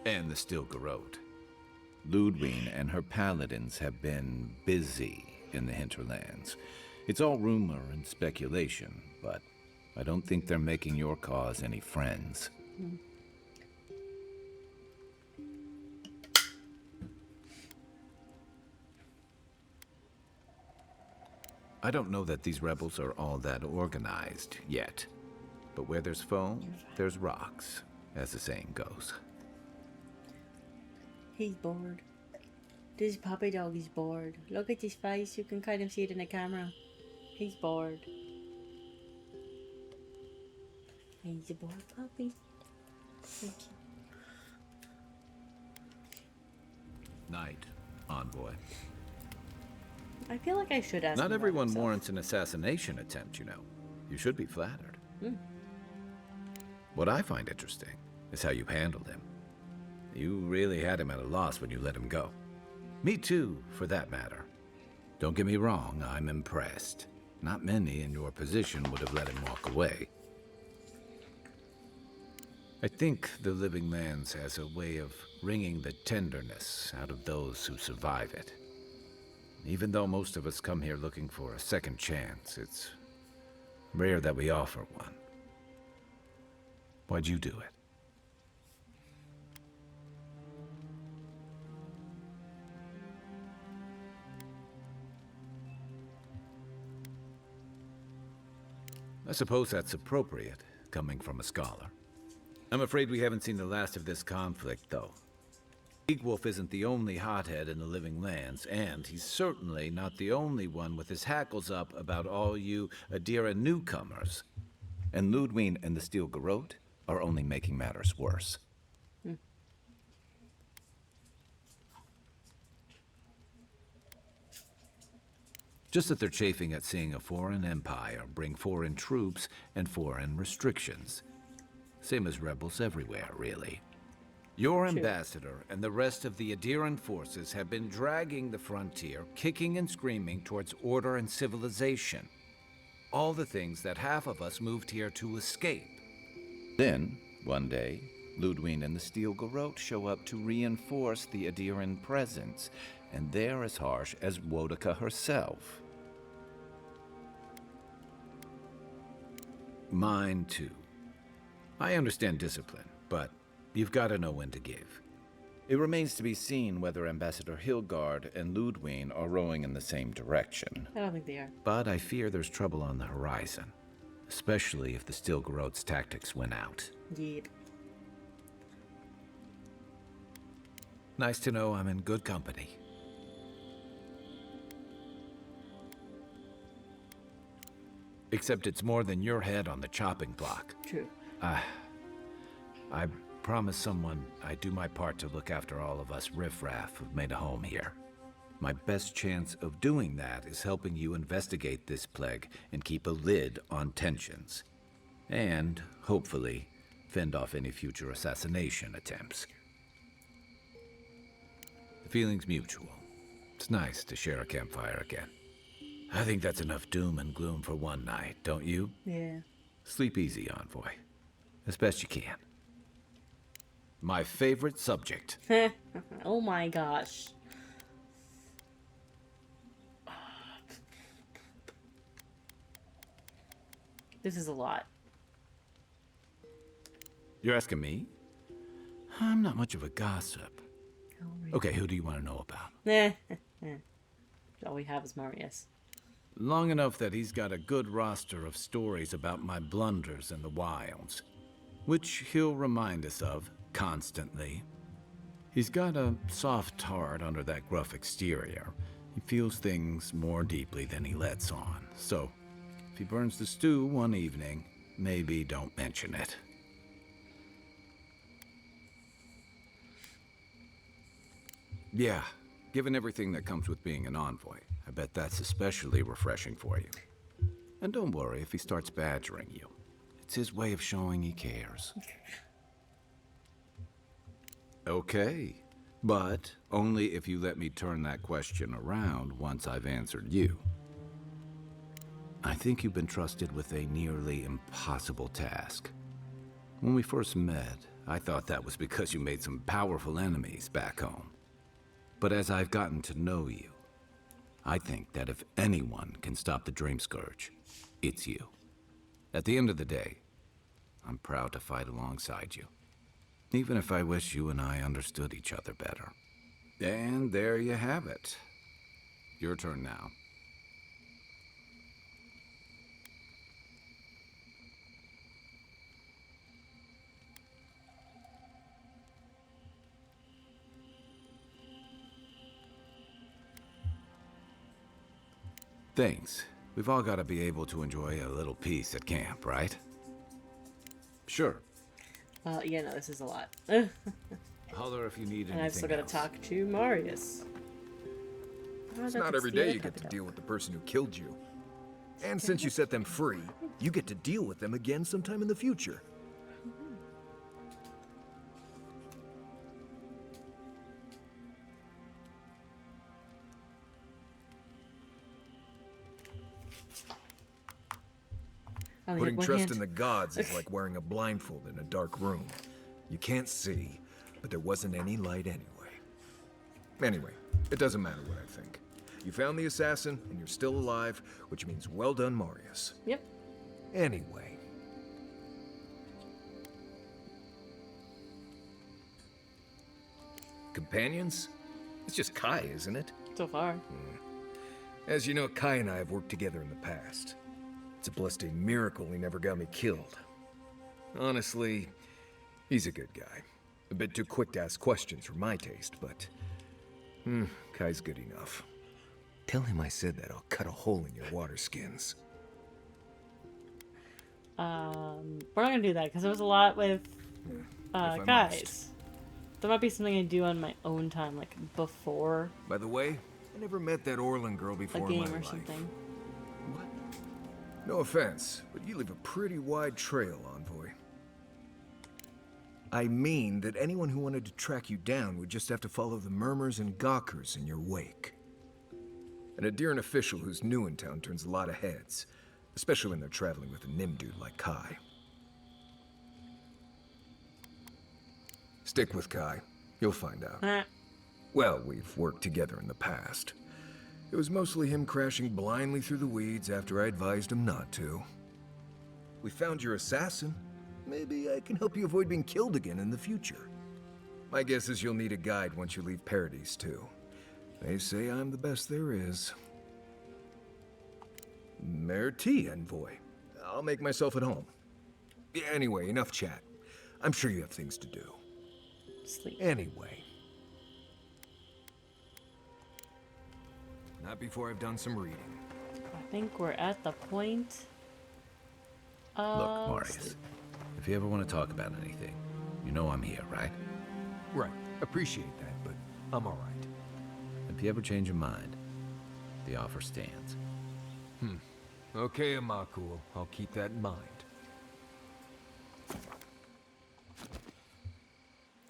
And the Steel Garrote. Ludwine and her paladins have been busy in the hinterlands. It's all rumor and speculation, but I don't think they're making your cause any friends. I don't know that these rebels are all that organized yet. But where there's foam, there's rocks, as the saying goes. He's bored. This puppy dog is bored. Look at his face. You can kind of see it in the camera. He's bored. He's a bored puppy. Thank you. Night, envoy. I feel like I should ask. Not everyone warrants an assassination attempt, you know. You should be flattered. What I find interesting is how you handled him. You really had him at a loss when you let him go. Me too, for that matter. Don't get me wrong, I'm impressed. Not many in your position would have let him walk away. I think the Living Lands has a way of wringing the tenderness out of those who survive it. Even though most of us come here looking for a second chance, it's rare that we offer one. Why'd you do it? I suppose that's appropriate, coming from a scholar. I'm afraid we haven't seen the last of this conflict, though. Wolf isn't the only hothead in the Living Lands, and he's certainly not the only one with his hackles up about all you Adira newcomers. And Ludwine and the Steel Garrote are only making matters worse. Just that they're chafing at seeing a foreign empire bring foreign troops and foreign restrictions. Same as rebels everywhere, really. Your ambassador and the rest of the Adiran forces have been dragging the frontier, kicking and screaming towards order and civilization. All the things that half of us moved here to escape. Then, one day, Ludwine and the Steel Garrote show up to reinforce the Adiran presence, and they're as harsh as Wodika herself. Mine, too. I understand discipline, but you've got to know when to give. It remains to be seen whether Ambassador Heelguard and Ludwine are rowing in the same direction. I don't think they are. But I fear there's trouble on the horizon, especially if the Steel Garrote's tactics win out. Yep. Nice to know I'm in good company. Except it's more than your head on the chopping block. True. I promised someone I'd do my part to look after all of us riffraff who've made a home here. My best chance of doing that is helping you investigate this plague and keep a lid on tensions. And, hopefully, fend off any future assassination attempts. The feeling's mutual. It's nice to share a campfire again. I think that's enough doom and gloom for one night, don't you? Yeah. Sleep easy, Envoy. As best you can. My favorite subject. Oh my gosh. This is a lot. You're asking me? I'm not much of a gossip. Okay, who do you want to know about? All we have is Marius. Long enough that he's got a good roster of stories about my blunders in the wilds, which he'll remind us of constantly. He's got a soft heart under that gruff exterior. He feels things more deeply than he lets on. So, if he burns the stew one evening, maybe don't mention it. Yeah, given everything that comes with being an envoy, I bet that's especially refreshing for you. And don't worry if he starts badgering you. It's his way of showing he cares. Okay, but only if you let me turn that question around once I've answered you. I think you've been trusted with a nearly impossible task. When we first met, I thought that was because you made some powerful enemies back home. But as I've gotten to know you, I think that if anyone can stop the Dream Scourge, it's you. At the end of the day, I'm proud to fight alongside you. Even if I wish you and I understood each other better. And there you have it. Your turn now. Thanks. We've all got to be able to enjoy a little peace at camp, right? Sure. Yeah, no, this is a lot. Holler if you need anything. And I've still got to talk to Marius. It's not every day you get to deal with the person who killed you. And since you set them free, you get to deal with them again sometime in the future. Putting trust in the gods is like wearing a blindfold in a dark room. You can't see, but there wasn't any light anyway. Anyway, it doesn't matter what I think. You found the assassin, and you're still alive, which means well done, Marius. Yep. Anyway. Companions? It's just Kai, isn't it? So far. As you know, Kai and I have worked together in the past. It's a blessed miracle he never got me killed. Honestly, he's a good guy. A bit too quick to ask questions for my taste, but... Kai's good enough. Tell him I said that I'll cut a hole in your water skins. We're not gonna do that, because there was a lot with, guys. There might be something I do on my own time, like, before... By the way, I never met that Orlan girl before a game in my or life. something. What? No offense, but you leave a pretty wide trail, Envoy. I mean that anyone who wanted to track you down would just have to follow the murmurs and gawkers in your wake. An Adiran official who's new in town turns a lot of heads, especially when they're traveling with a Nim dude like Kai. Stick with Kai. You'll find out. Well, we've worked together in the past. It was mostly him crashing blindly through the weeds after I advised him not to. We found your assassin. Maybe I can help you avoid being killed again in the future. My guess is you'll need a guide once you leave Paradise, too. They say I'm the best there is. Merci, Envoy. I'll make myself at home. Anyway, enough chat. I'm sure you have things to do. Sleep. Anyway. Not before I've done some reading. I think we're at the point of... Look, Marius, if you ever want to talk about anything, you know I'm here, right? Right. Appreciate that, but I'm all right. If you ever change your mind, the offer stands. Okay, Amakul. I'll keep that in mind.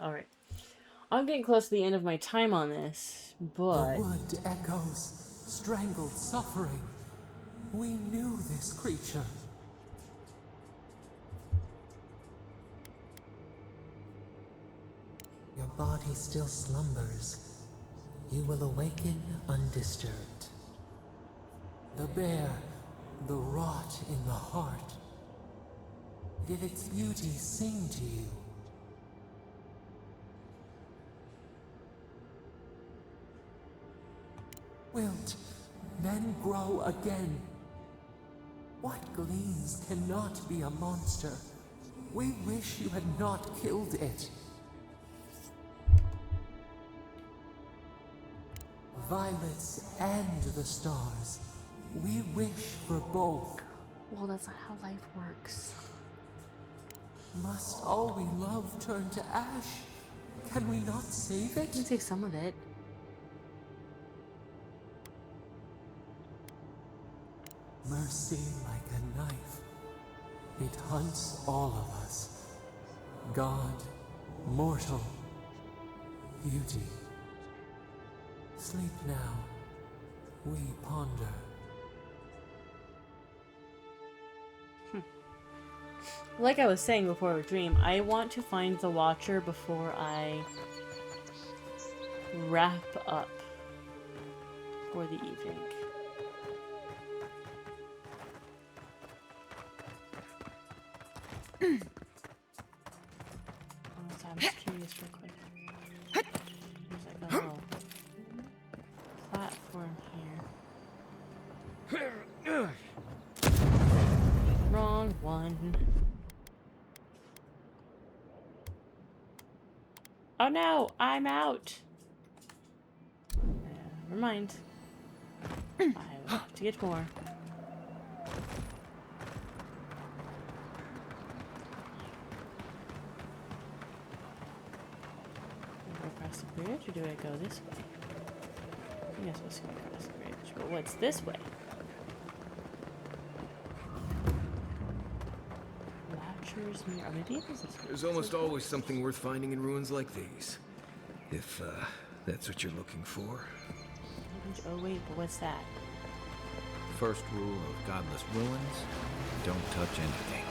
Alright. I'm getting close to the end of my time on this, but... The wood echoes, strangled suffering. We knew this creature. Your body still slumbers. You will awaken undisturbed. The bear, the rot in the heart. Did its beauty sing to you? Wilt, then grow again. What gleams cannot be a monster? We wish you had not killed it. Violets and the stars. We wish for both. Well, that's not how life works. Must all we love turn to ash? Can we not save it? You can save some of it. Mercy like a knife. It hunts all of us. God, mortal, beauty. Sleep now. We ponder. Like I was saying before a dream, I want to find the Watcher before I wrap up for the evening. I'm just curious real quick. There's like a little platform here. Wrong one. Oh no, I'm out. Never mind. I will have to get more. Do I go across the bridge or do I go this way? I think I'm supposed to go across the bridge, but what's this way? Watcher's mirror. Oh, maybe it is this way. There's almost always something worth finding in ruins like these. If, that's what you're looking for. Oh wait, but what's that? First rule of godless ruins, don't touch anything.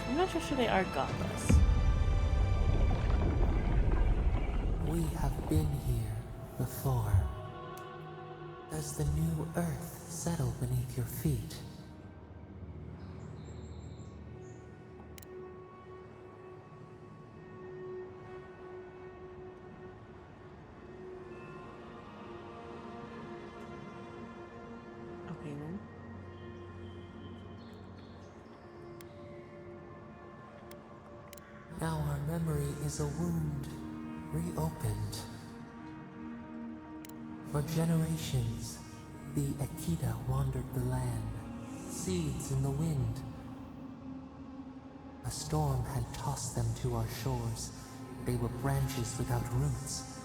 I'm not so sure they are godless. We have been here before. Does the new earth settle beneath your feet? Okay then. Now our memory is a wound, reopened. For generations, the Akita wandered the land, seeds in the wind. A storm had tossed them to our shores. They were branches without roots.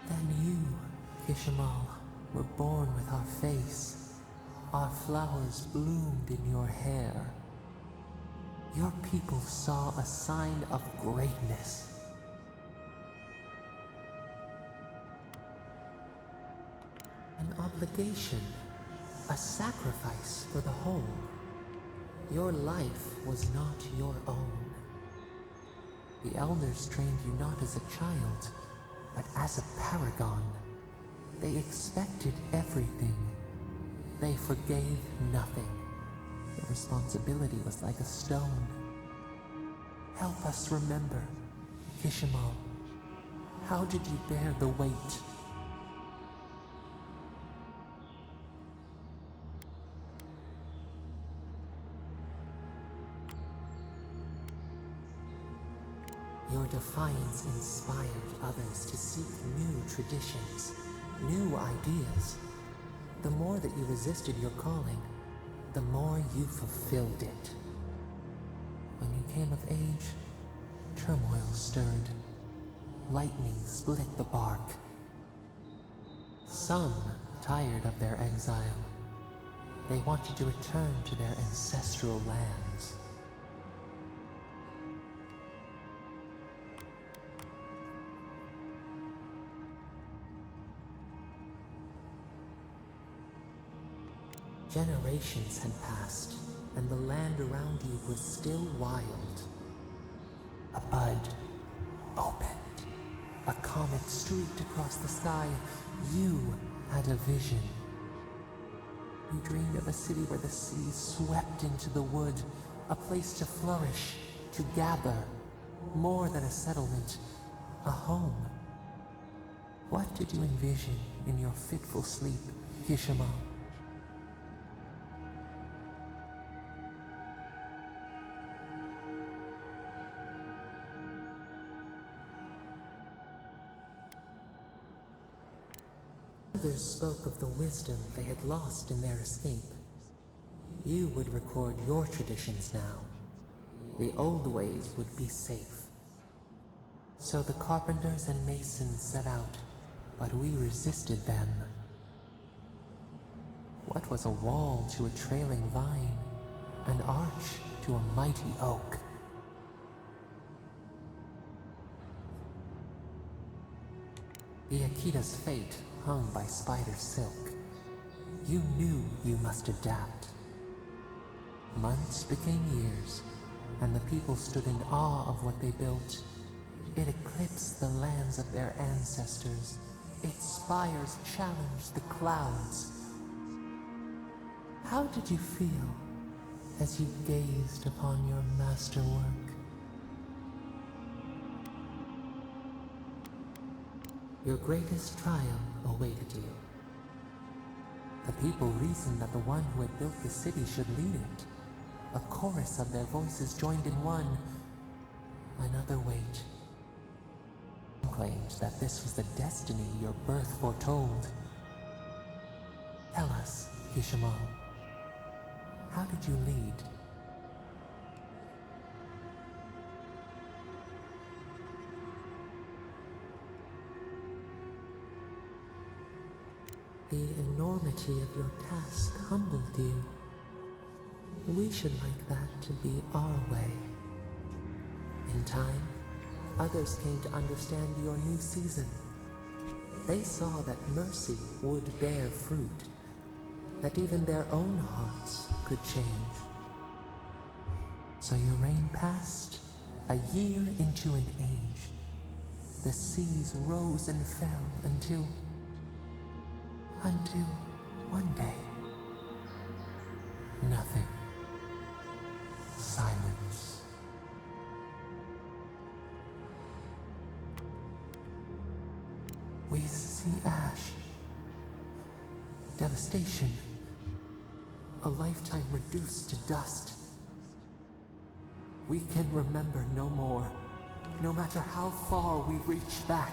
Then you, Kishimal, were born with our face. Our flowers bloomed in your hair. Your people saw a sign of greatness. An obligation, a sacrifice for the whole. Your life was not your own. The elders trained you not as a child, but as a paragon. They expected everything. They forgave nothing. The responsibility was like a stone. Help us remember, Kishimal. How did you bear the weight? Your defiance inspired others to seek new traditions, new ideas. The more that you resisted your calling, the more you fulfilled it. When you came of age, turmoil stirred. Lightning split the bark. Some tired of their exile. They wanted to return to their ancestral lands. Generations had passed, and the land around you was still wild. A bud opened. A comet streaked across the sky. You had a vision. You dreamed of a city where the sea swept into the wood, a place to flourish, to gather, more than a settlement, a home. What did you envision in your fitful sleep, Kishimal? Others spoke of the wisdom they had lost in their escape. You would record your traditions now. The old ways would be safe. So the carpenters and masons set out, but we resisted them. What was a wall to a trailing vine? An arch to a mighty oak. The Akita's fate hung by spider silk. You knew you must adapt. Months became years, and the people stood in awe of what they built. It eclipsed the lands of their ancestors. Its spires challenged the clouds. How did you feel as you gazed upon your masterwork? Your greatest trial awaited you. The people reasoned that the one who had built the city should lead it. A chorus of their voices joined in one. Another weight claimed that this was the destiny your birth foretold. Tell us, Kishimo, how did you lead? The enormity of your task humbled you. We should like that to be our way. In time, others came to understand your new season. They saw that mercy would bear fruit, that even their own hearts could change. So your reign passed, a year into an age. The seas rose and fell until one day, nothing. Silence. We see ash, devastation, a lifetime reduced to dust. We can remember no more, no matter how far we reach back.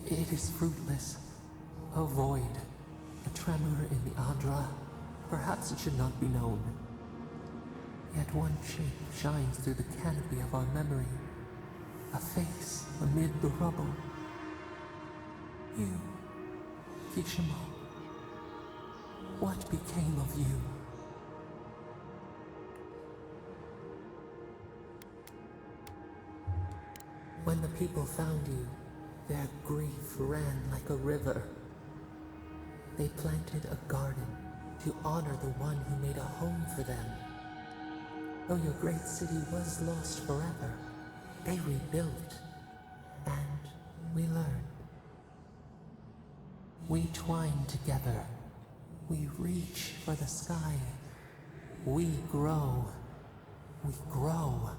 It is fruitless. A void. A tremor in the Adra. Perhaps it should not be known. Yet one shape shines through the canopy of our memory. A face amid the rubble. You, Kishimo. What became of you? When the people found you, their grief ran like a river. They planted a garden to honor the one who made a home for them. Though your great city was lost forever, they rebuilt, and we learned. We twine together. We reach for the sky. We grow. We grow.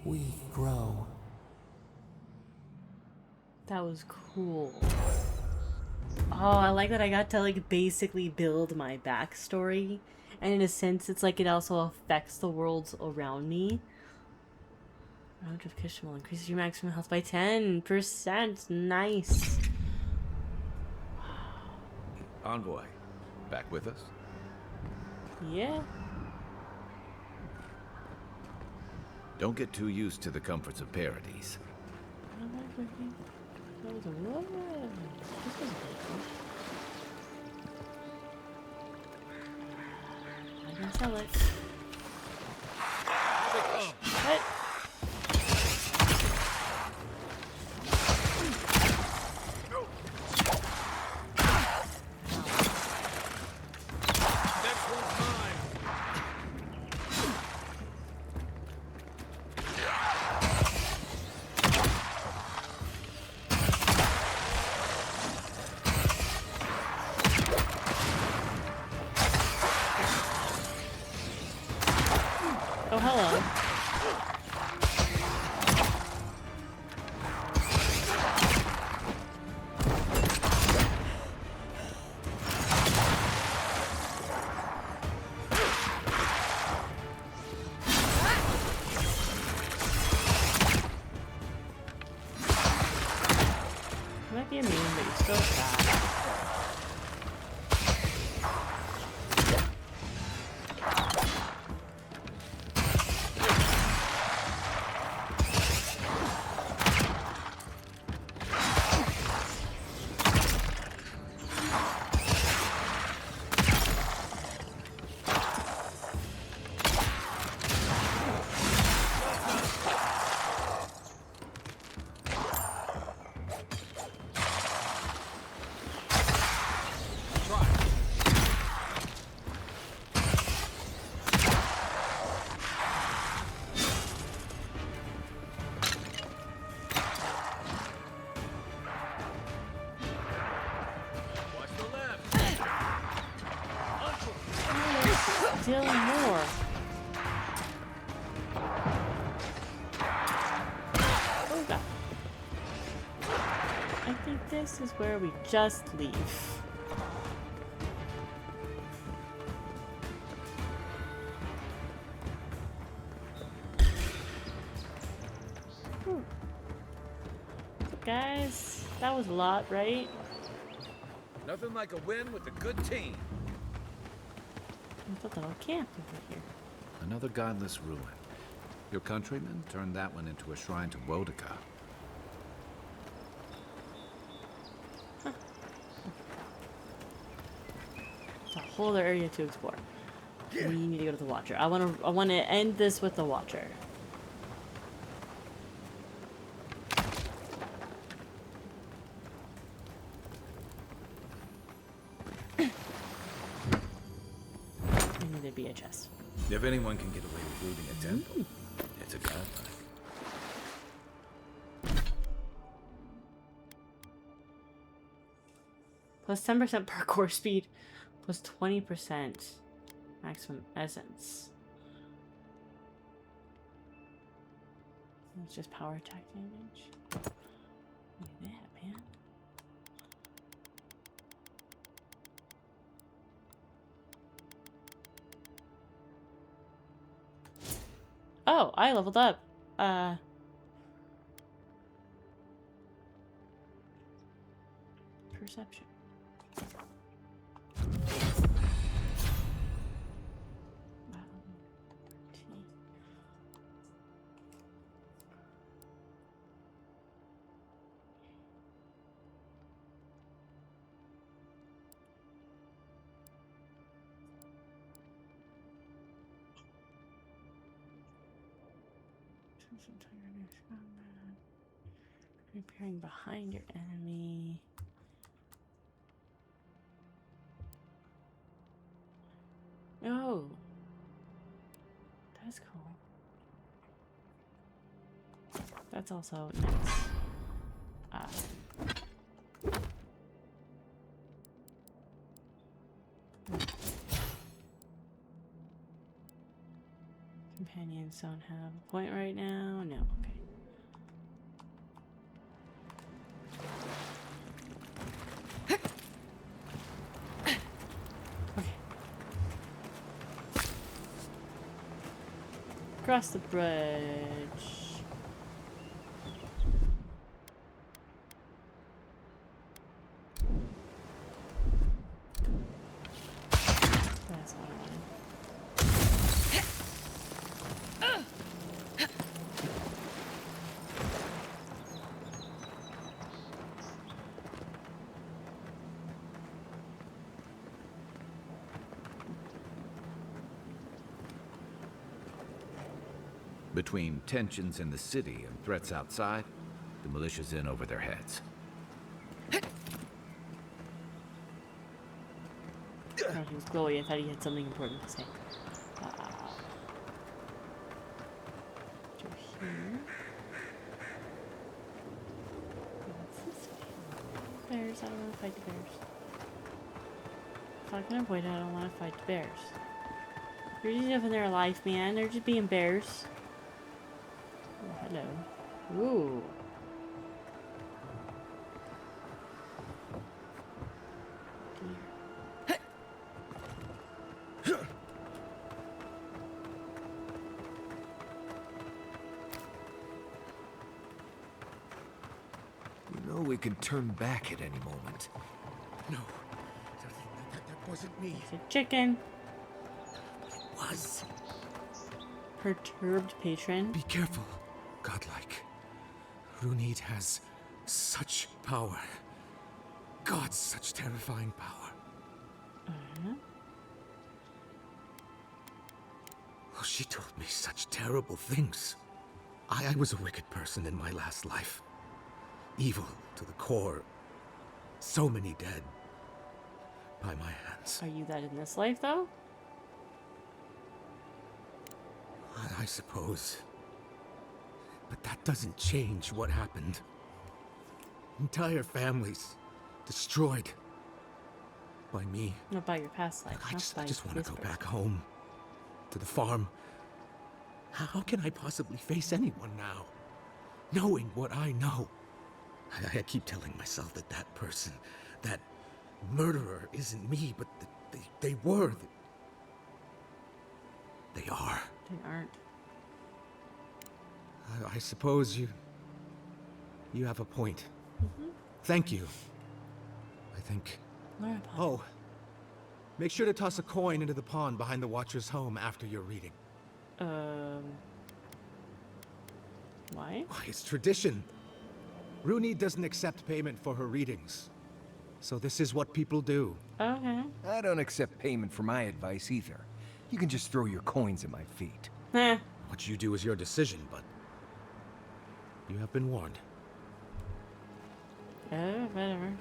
We grow. That was cool. Oh, I like that I got to like basically build my backstory. And in a sense, it's like it also affects the worlds around me. Round of Kishimo increases your maximum health by 10%. Nice. Envoy, back with us? Yeah. Don't get too used to the comforts of Paradise. That was a woman. This was good. I can sell it. What? Oh, hello. You might be immune, but you're still fast. still more. Oh god. I think this is where we just leave. Guys, that was a lot, right? Nothing like a win with a good team. There's a little camp over here. Another godless ruin. Your countrymen turned that one into a shrine to Wodika. Huh. It's a whole other area to explore. We need to go to the Watcher. I want to end this with the Watcher. Be a chest. If anyone can get away with looting a temple, it's a godlike. Plus 10% parkour speed, plus 20% maximum essence. It's just power attack damage. Look at that, man. Oh, I leveled up. Perception. Appearing behind your enemy. Oh, that's cool. That's also nice. Companions don't have a point right now. No, okay. Across the bridge. That's what I wanted. Between tensions in the city and threats outside, the militia's in over their heads. Oh, he was glowy. I thought he had something important to say. To here. What's this way? Bears. I don't want to fight the bears. If I can avoid it, I don't want to fight the bears. They're just living their life, man. They're just being bears. Oh, hello. Ooh. You know we can turn back at any moment. No, that wasn't me. It's a chicken. It was. Perturbed patron. Be careful, godlike. Runid has such power. God, such terrifying power. Oh, she told me such terrible things. I was a wicked person in my last life. Evil to the core. So many dead. By my hands. Are you that in this life, though? I suppose. But that doesn't change what happened. Entire families destroyed by me. Not by your past life. I just want to go back home. to the farm. How can I possibly face anyone now, knowing what I know? I keep telling myself that that person, that murderer isn't me, but they were. They are. They aren't. I suppose you have a point. Thank you. I think... Oh, make sure to toss a coin into the pond behind the Watcher's home after your reading. Why? Why, it's tradition. Rooney doesn't accept payment for her readings. So this is what people do. Okay. I don't accept payment for my advice either. You can just throw your coins at my feet. What you do is your decision, but you have been warned. Oh, whatever.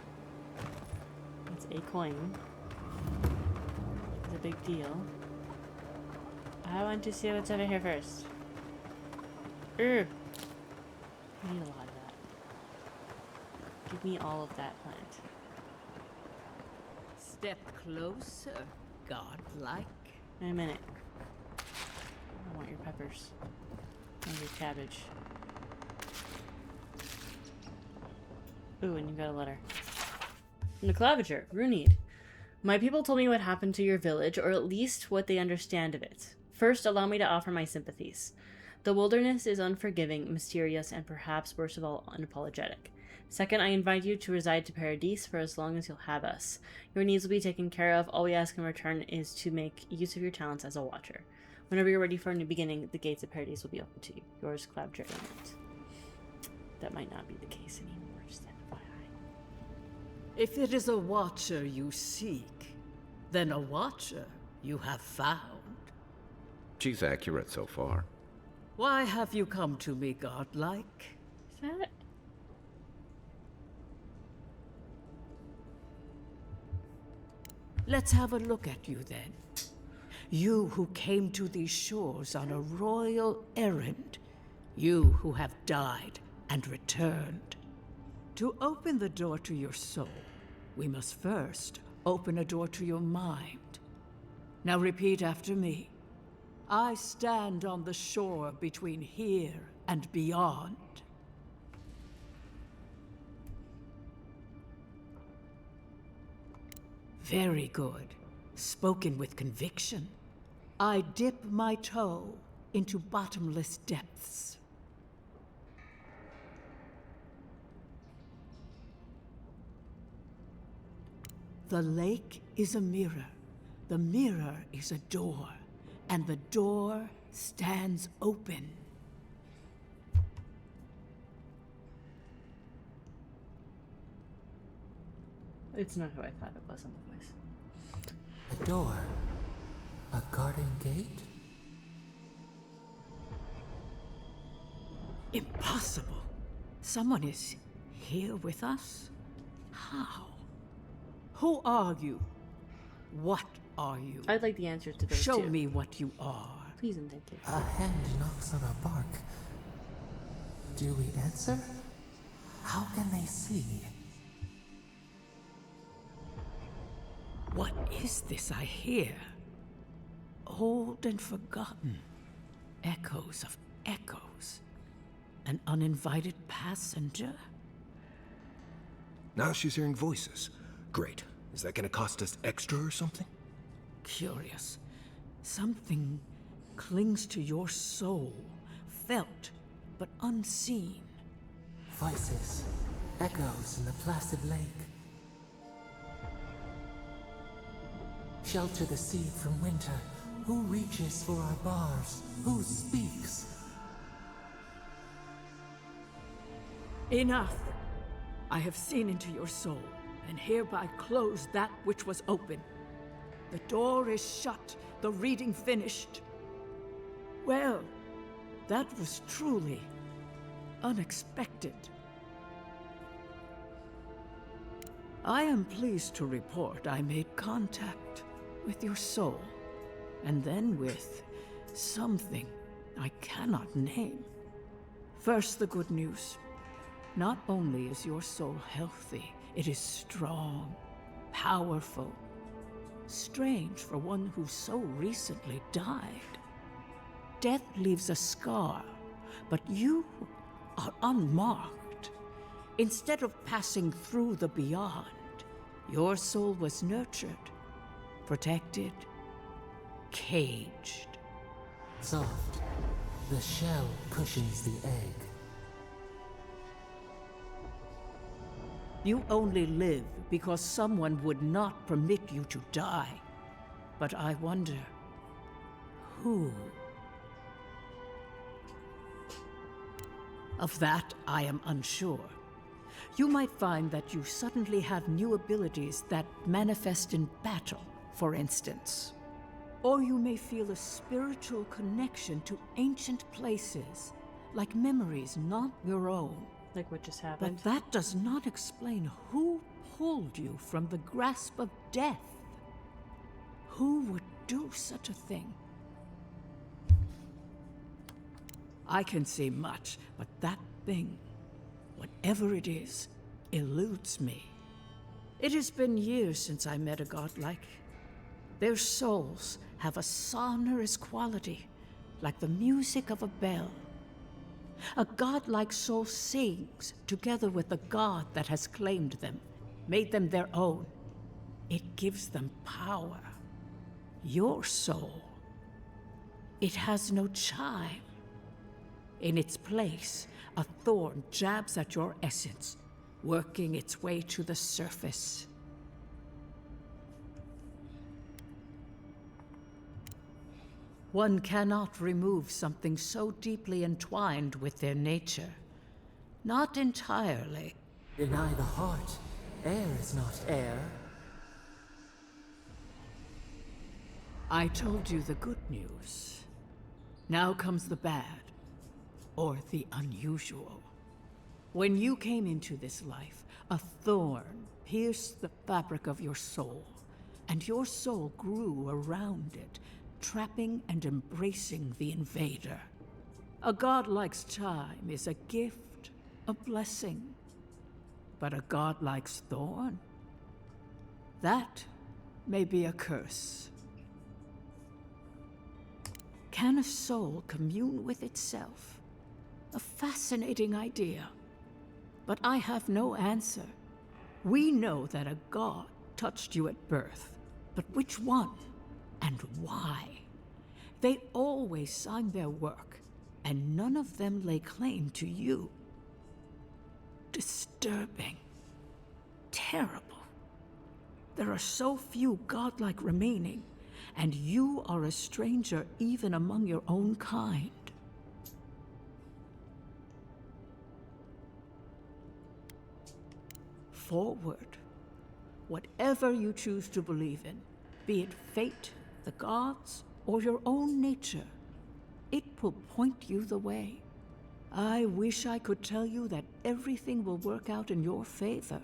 It's a coin. It's a big deal. I want to see what's over here first. I need a lot of that. Give me all of that plant. Step closer, godlike. Wait a minute. I want your peppers. And your cabbage. Ooh, and you got a letter. From the Clavager, Runid. My people told me what happened to your village, or at least what they understand of it. First, allow me to offer my sympathies. The wilderness is unforgiving, mysterious, and perhaps worst of all, unapologetic. Second, I invite you to reside to Paradise for as long as you'll have us. Your needs will be taken care of. All we ask in return is to make use of your talents as a watcher. Whenever you're ready for a new beginning, the gates of Paradise will be open to you. Yours, Clavager. That might not be the case anymore, just FYI. If it is a watcher you seek, then a watcher you have found. She's accurate so far. Why have you come to me, godlike? Is that... Let's have a look at you then. You who came to these shores on a royal errand. You who have died and returned. To open the door to your soul, we must first open a door to your mind. Now repeat after me. I stand on the shore between here and beyond. Very good. Spoken with conviction. I dip my toe into bottomless depths. The lake is a mirror. The mirror is a door. And the door stands open. It's not who I thought it was in the voice. A door? A garden gate? Impossible. Someone is here with us? How? Who are you? What are you? I'd like the answers to those Show two. me what you are. Please and thank you. A hand knocks on a bark. Do we answer? How can they see? What is this I hear? Old and forgotten. Echoes of echoes. An uninvited passenger? Now she's hearing voices. Great. Is that gonna cost us extra or something? Curious. Something clings to your soul, felt but unseen. Voices, echoes in the placid lake. Shelter the seed from winter. Who reaches for our bars? Who speaks? Enough! I have seen into your soul, and hereby close that which was open. The door is shut, the reading finished. Well, that was truly unexpected. I am pleased to report I made contact with your soul, and then with something I cannot name. First, the good news. Not only is your soul healthy, it is strong, powerful. Strange for one who so recently died. Death leaves a scar, but you are unmarked. Instead of passing through the beyond, your soul was nurtured, protected, caged. Soft. The shell cushions the egg. You only live because someone would not permit you to die. But I wonder, who? Of that, I am unsure. You might find that you suddenly have new abilities that manifest in battle, for instance. Or you may feel a spiritual connection to ancient places, like memories not your own. Like what just happened. But that does not explain who pulled you from the grasp of death. Who would do such a thing? I can say much, but that thing, whatever it is, eludes me. It has been years since I met a godlike. Their souls have a sonorous quality, like the music of a bell. A godlike soul sings together with the god that has claimed them, made them their own. It gives them power. Your soul, it has no chime. In its place, a thorn jabs at your essence, working its way to the surface. One cannot remove something so deeply entwined with their nature. Not entirely. Deny the heart. Air is not air. I told you the good news. Now comes the bad, or the unusual. When you came into this life, a thorn pierced the fabric of your soul, and your soul grew around it, trapping and embracing the invader. A godlike's chime is a gift, a blessing. But a godlike's thorn? That may be a curse. Can a soul commune with itself? A fascinating idea. But I have no answer. We know that a god touched you at birth, but which one? And why? They always signed their work, and none of them lay claim to you. Disturbing. Terrible. There are so few godlike remaining, and you are a stranger even among your own kind. Forward. Whatever you choose to believe in, be it fate, the gods, or your own nature, it will point you the way. I wish I could tell you that everything will work out in your favor,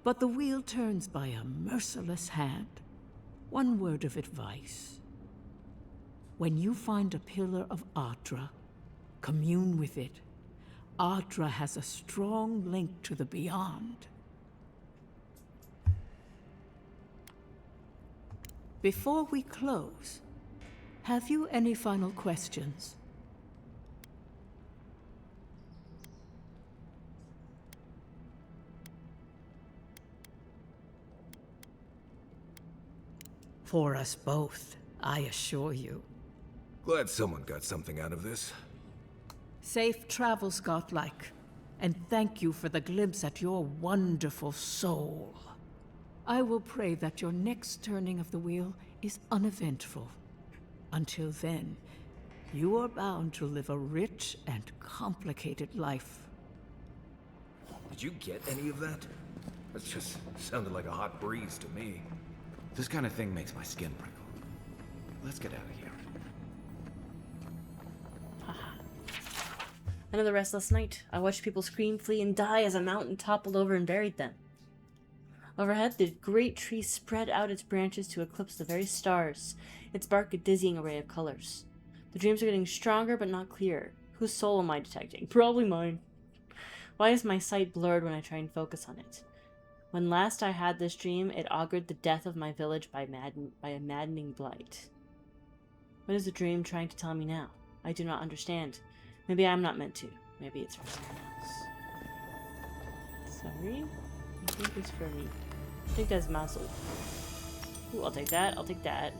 but the wheel turns by a merciless hand. One word of advice. When you find a pillar of Ardra, commune with it. Ardra has a strong link to the beyond. Before we close, have you any final questions? For us both, I assure you. Glad someone got something out of this. Safe travels, godlike, and thank you for the glimpse at your wonderful soul. I will pray that your next turning of the wheel is uneventful. Until then, you are bound to live a rich and complicated life. Did you get any of that? That just sounded like a hot breeze to me. This kind of thing makes my skin prickle. Let's get out of here. Another restless night. I watched people scream, flee, and die as a mountain toppled over and buried them. Overhead, the great tree spread out its branches to eclipse the very stars, its bark a dizzying array of colors. The dreams are getting stronger but not clear. Whose soul am I detecting? Probably mine. Why is my sight blurred when I try and focus on it? When last I had this dream, it augured the death of my village by a maddening blight. What is the dream trying to tell me now? I do not understand. Maybe I'm not meant to. Maybe it's for someone else. Sorry? I think it's for me. I think that's muscle. Ooh, I'll take that. I'll take that.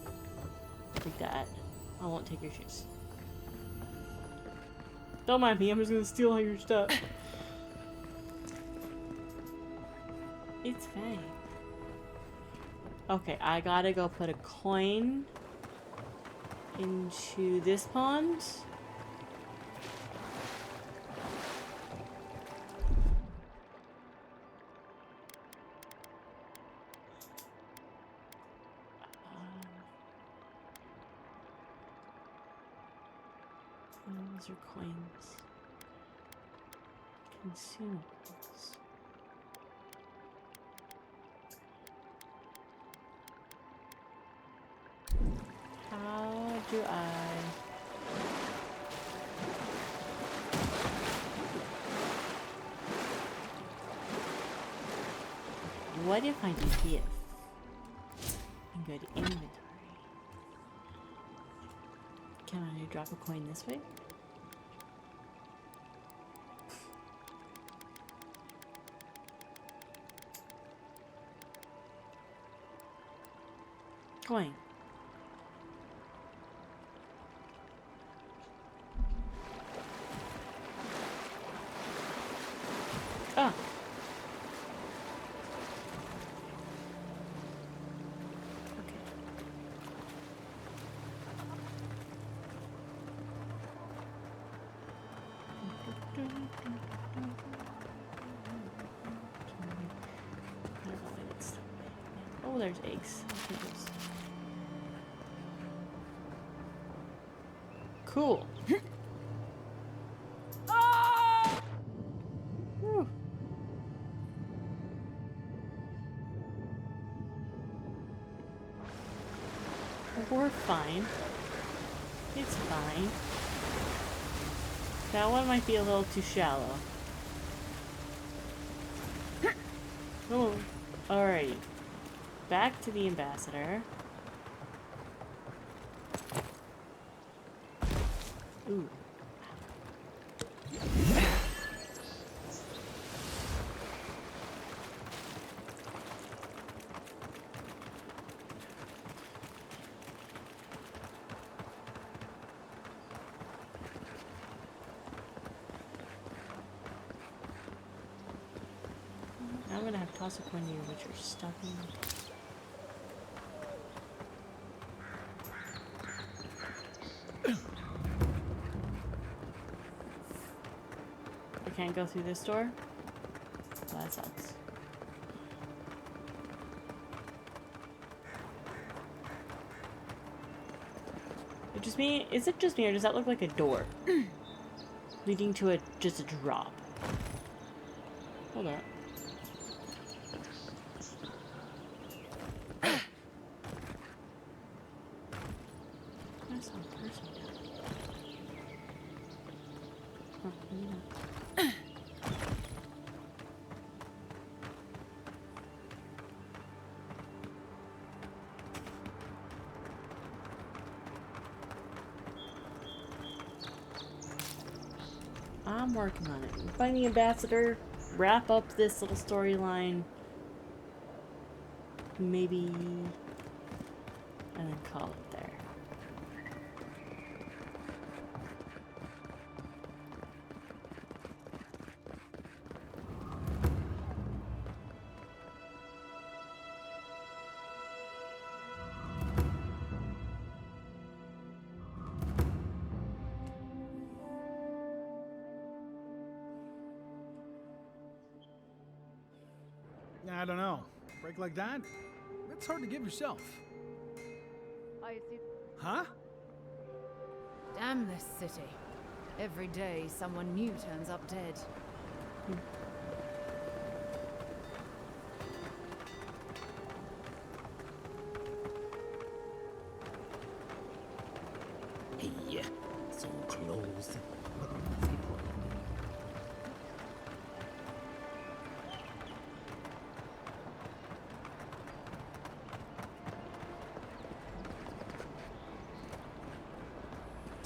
I'll take that. I won't take your shoes. Don't mind me, I'm just gonna steal all your stuff. It's fine. Okay, I gotta go put a coin into this pond. Those are coins. Consumables. How do I... What if I do this? And go to inventory. Can I drop a coin this way? Coin. Ah. Okay. Oh, there's eggs. Okay, those. Cool. Whew. We're fine. It's fine. That one might be a little too shallow. Oh, alrighty. Back to the ambassador. Ooh. I'm gonna have to toss a coin here, which are stuck in. I can't go through this door? Well, that sucks. It just me? Is it just me, or does that look like a door? Leading to just a drop. Hold on. I saw a person down here. Oh, maybe not. I'm working on it. Find the ambassador, wrap up this little storyline, maybe, and then call it there. I don't know. Break like that? That's hard to give yourself. I see. Huh? Damn this city. Every day, someone new turns up dead. Hey, so close.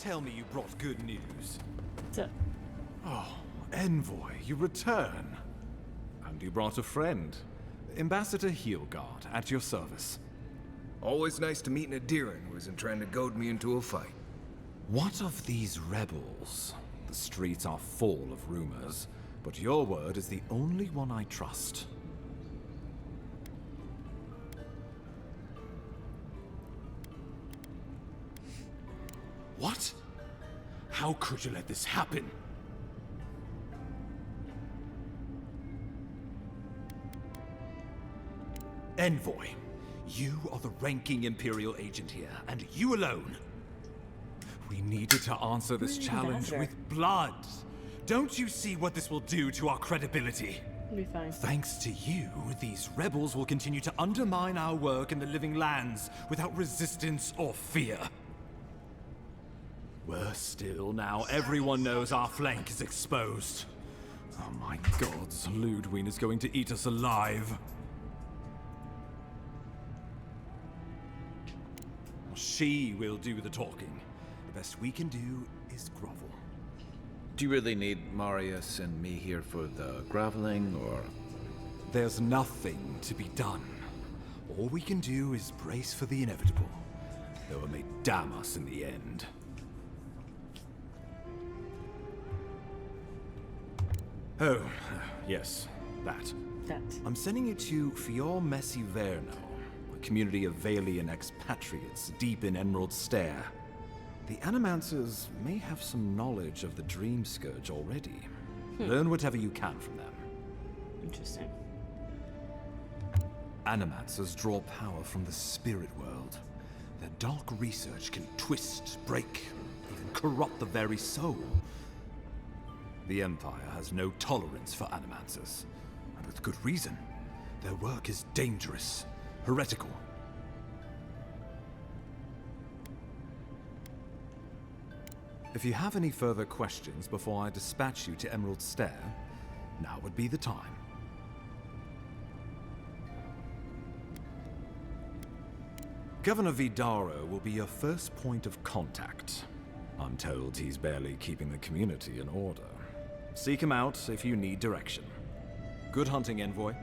tell me you brought good news. So, oh, Envoy, you return. And you brought a friend. Ambassador Heelguard, at your service. Always nice to meet an Adiran who isn't trying to goad me into a fight. What of these rebels? The streets are full of rumors, but your word is the only one I trust. What? How could you let this happen? Envoy, you are the ranking Imperial agent here, and you alone. We needed to answer this challenge with blood. Don't you see what this will do to our credibility? It'll be fine. Thanks to you, these rebels will continue to undermine our work in the Living Lands without resistance or fear. Worse still, now everyone knows our flank is exposed. Oh my gods, Ludwig is going to eat us alive. She will do the talking. The best we can do is grovel. Do you really need Marius and me here for the groveling, or...? There's nothing to be done. All we can do is brace for the inevitable, though it may damn us in the end. Oh, yes, that. I'm sending you to Fior Messi Verno, a community of Valian expatriates deep in Emerald Stair. The Animancers may have some knowledge of the Dream Scourge already. Learn whatever you can from them. Interesting. Animancers draw power from the spirit world. Their dark research can twist, break, even corrupt the very soul. The Empire has no tolerance for Animancers, and with good reason. Their work is dangerous, heretical. If you have any further questions before I dispatch you to Emerald Stair, now would be the time. Governor Vidaro will be your first point of contact. I'm told he's barely keeping the community in order. Seek him out if you need direction. Good hunting, Envoy.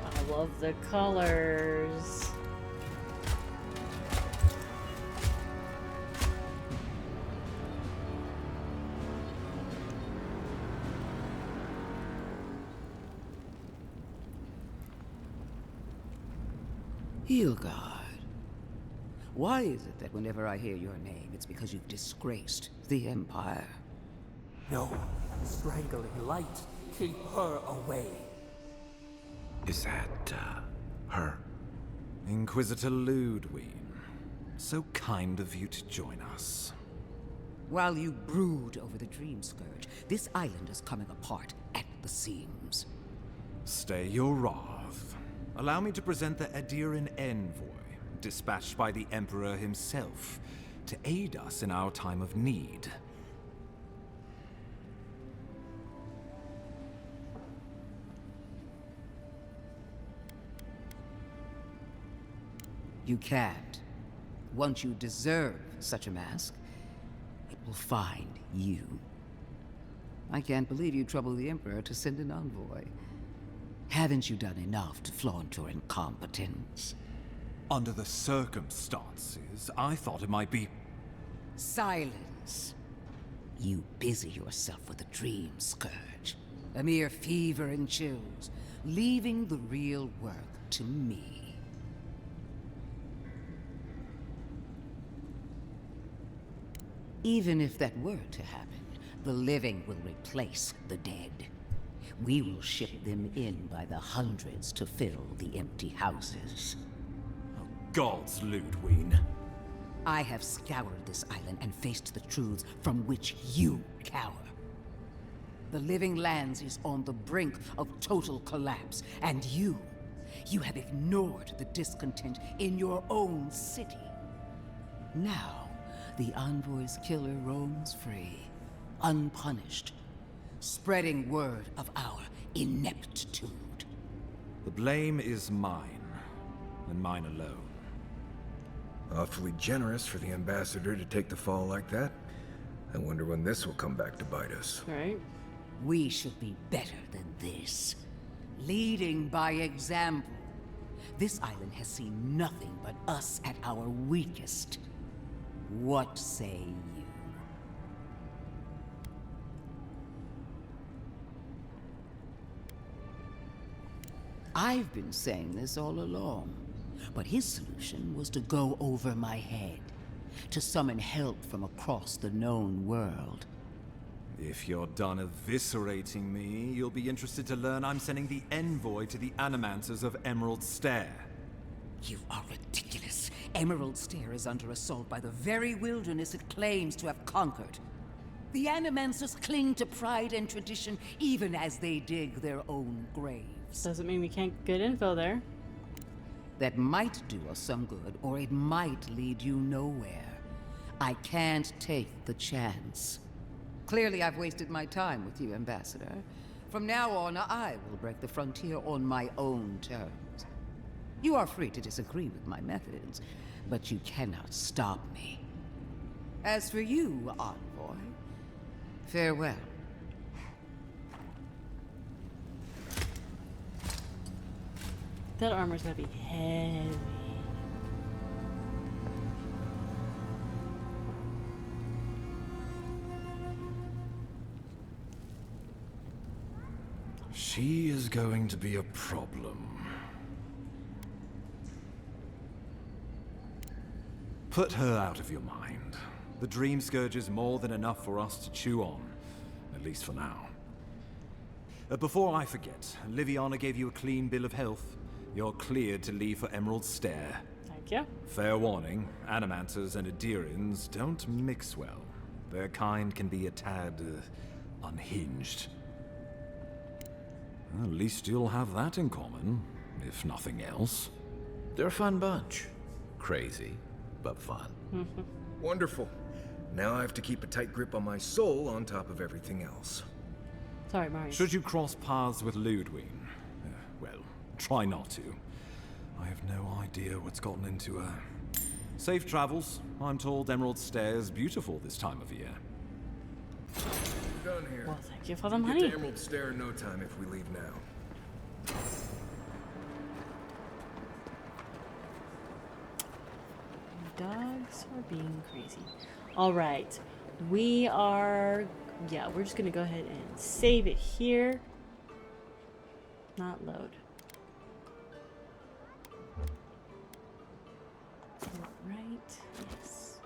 I love the colors. Heelguard. Why is it that whenever I hear your name, it's because you've disgraced the Empire? No, strangling light. Keep her away. Is that, her? Inquisitor Ludwig. So kind of you to join us. While you brood over the Dream Scourge, this island is coming apart at the seams. Stay your wrath. Allow me to present the Adiran Envoy, dispatched by the Emperor himself, to aid us in our time of need. You can't. Once you deserve such a mask, it will find you. I can't believe you troubled the Emperor to send an envoy. Haven't you done enough to flaunt your incompetence? Under the circumstances, I thought it might be... Silence. You busy yourself with the Dream Scourge. A mere fever and chills, leaving the real work to me. Even if that were to happen, the living will replace the dead. We will ship them in by the hundreds to fill the empty houses. Oh, gods, Ludwig. I have scoured this island and faced the truths from which you cower. The Living Lands is on the brink of total collapse, and you have ignored the discontent in your own city. Now, the Envoy's killer roams free, unpunished, spreading word of our ineptitude. The blame is mine, and mine alone. Awfully generous for the Ambassador to take the fall like that. I wonder when this will come back to bite us. Right. We should be better than this. Leading by example. This island has seen nothing but us at our weakest. What say you? I've been saying this all along, but his solution was to go over my head, to summon help from across the known world. If you're done eviscerating me, you'll be interested to learn I'm sending the envoy to the Animancers of Emerald Stair. You are ridiculous. Emerald Stair is under assault by the very wilderness it claims to have conquered. The Animancers cling to pride and tradition even as they dig their own graves. Doesn't mean we can't get info there. That might do us some good, or it might lead you nowhere. I can't take the chance. Clearly, I've wasted my time with you, Ambassador. From now on, I will break the frontier on my own terms. You are free to disagree with my methods, but you cannot stop me. As for you, Envoy, farewell. That armor's gonna be heavy. She is going to be a problem. Put her out of your mind. The Dream Scourge is more than enough for us to chew on, at least for now. Before I forget, Liviana gave you a clean bill of health. You're cleared to leave for Emerald Stair. Thank you. Fair warning, Animancers and Adirians don't mix well. Their kind can be a tad unhinged. At least you'll have that in common, if nothing else. They're a fun bunch. Crazy, but fun. Wonderful. Now I have to keep a tight grip on my soul on top of everything else. Sorry, Mario. Should you cross paths with Ludwig? Well, try not to. I have no idea what's gotten into her. Safe travels. I'm told Emerald Stair's beautiful this time of year. We're done here. Well, thank you for the We'll money. Get to Emerald Stair in no time if we leave now. Dogs are being crazy. All right, we are. Yeah, we're just gonna go ahead and save it here. Not load. Right. Yes.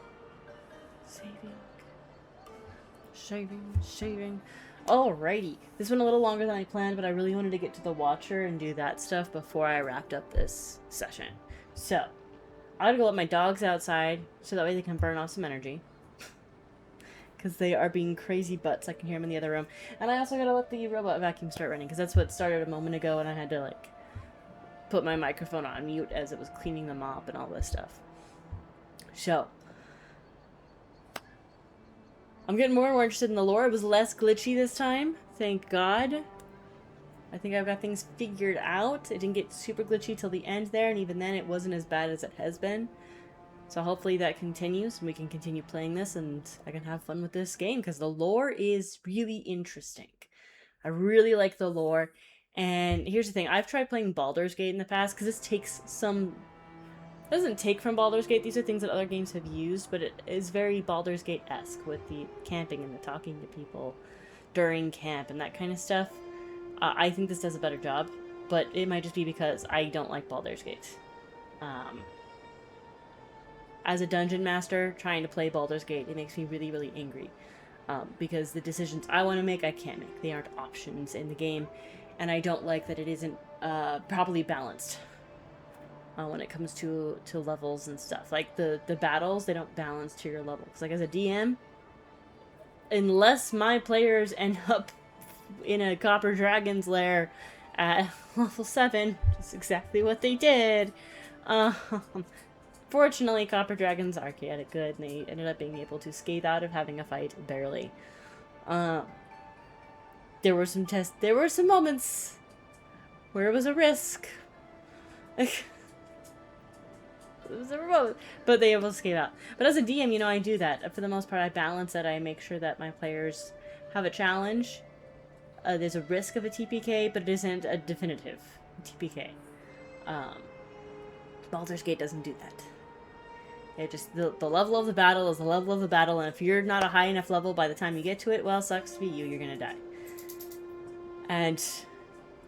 Saving. Shaving. Alrighty. This went a little longer than I planned, but I really wanted to get to the Watcher and do that stuff before I wrapped up this session. So, I gotta go let my dogs outside so that way they can burn off some energy. Because they are being crazy butts. I can hear them in the other room. And I also gotta let the robot vacuum start running because that's what started a moment ago and I had to, like, put my microphone on mute as it was cleaning the mop and all this stuff. So, I'm getting more and more interested in the lore. It was less glitchy this time. Thank God. I think I've got things figured out. It didn't get super glitchy till the end there, and even then it wasn't as bad as it has been. So hopefully that continues, and we can continue playing this, and I can have fun with this game, because the lore is really interesting. I really like the lore, and here's the thing. I've tried playing Baldur's Gate in the past, because this takes some... It doesn't take from Baldur's Gate. These are things that other games have used, but it is very Baldur's Gate-esque with the camping and the talking to people during camp and that kind of stuff. I think this does a better job, but it might just be because I don't like Baldur's Gate. As a dungeon master trying to play Baldur's Gate, it makes me really, really angry. Because the decisions I want to make, I can't make. They aren't options in the game, and I don't like that it isn't properly balanced when it comes to levels and stuff. Like, the battles, they don't balance to your level. Because, like, as a DM, unless my players end up in a Copper Dragon's lair at level 7, which is exactly what they did, Fortunately, Copper Dragons are chaotic good, and they ended up being able to skate out of having a fight barely. There were some moments where it was a risk. It was a moment, but they were able to skate out. But as a DM, you know, I do that. For the most part, I balance it. I make sure that my players have a challenge. There's a risk of a TPK, but it isn't a definitive TPK. Baldur's Gate doesn't do that. It just, the level of the battle is the level of the battle, and if you're not a high enough level by the time you get to it, well, sucks to be you, you're gonna die. And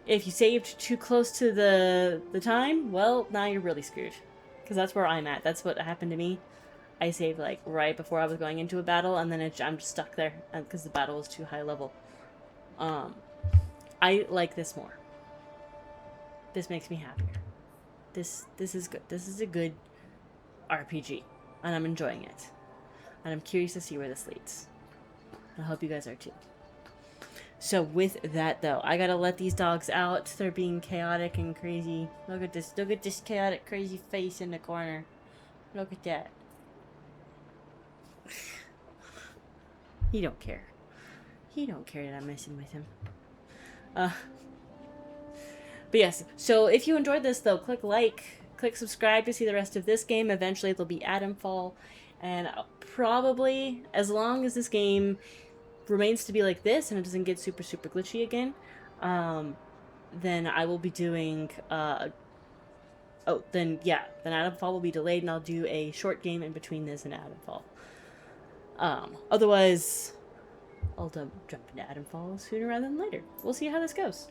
if you saved too close to the time, well, now you're really screwed. Because that's where I'm at. That's what happened to me. I saved, like, right before I was going into a battle, and then I'm just stuck there, because the battle was too high level. I like this more. This makes me happier. This is good. This is a good RPG, and I'm enjoying it. And I'm curious to see where this leads. I hope you guys are too. So with that, though, I gotta let these dogs out. They're being chaotic and crazy. Look at this chaotic, crazy face in the corner. Look at that. He don't care. He don't care that I'm messing with him. But yes, so if you enjoyed this, though, click like, click subscribe to see the rest of this game. Eventually, there'll be Adamfall, and probably, as long as this game remains to be like this and it doesn't get super glitchy again, then I will be doing, then Adamfall will be delayed, and I'll do a short game in between this and Adamfall. Otherwise, I'll jump into Adamfall sooner rather than later. We'll see how this goes.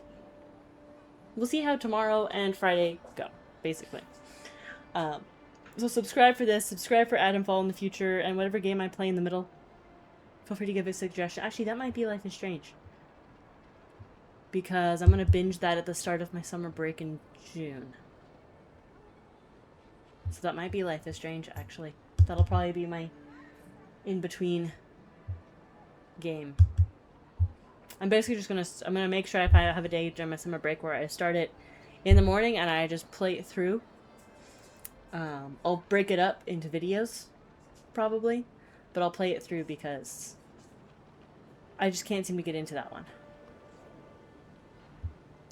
We'll see how tomorrow and Friday go, basically. So subscribe for this, subscribe for Adamfall in the future, and whatever game I play in the middle, feel free to give a suggestion. Actually, that might be Life is Strange, because I'm going to binge that at the start of my summer break in June. So that might be Life is Strange, actually. That'll probably be my in-between game. I'm basically just I'm gonna make sure I have a day during my summer break where I start it in the morning and I just play it through. I'll break it up into videos, probably, but I'll play it through because I just can't seem to get into that one.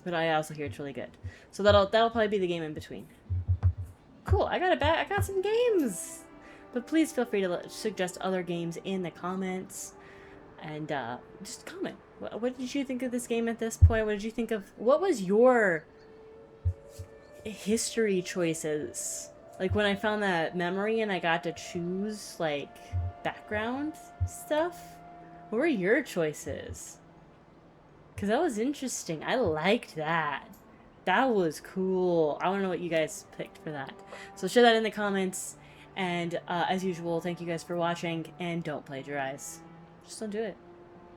But I also hear it's really good, so that'll probably be the game in between. Cool, I got some games, but please feel free to suggest other games in the comments, and just comment. What did you think of this game at this point? What did you think of... What was your history choices? Like, when I found that memory and I got to choose, like, background stuff? What were your choices? Because that was interesting. I liked that. That was cool. I want to know what you guys picked for that. So share that in the comments. And, as usual, thank you guys for watching. And don't plagiarize. Just don't do it.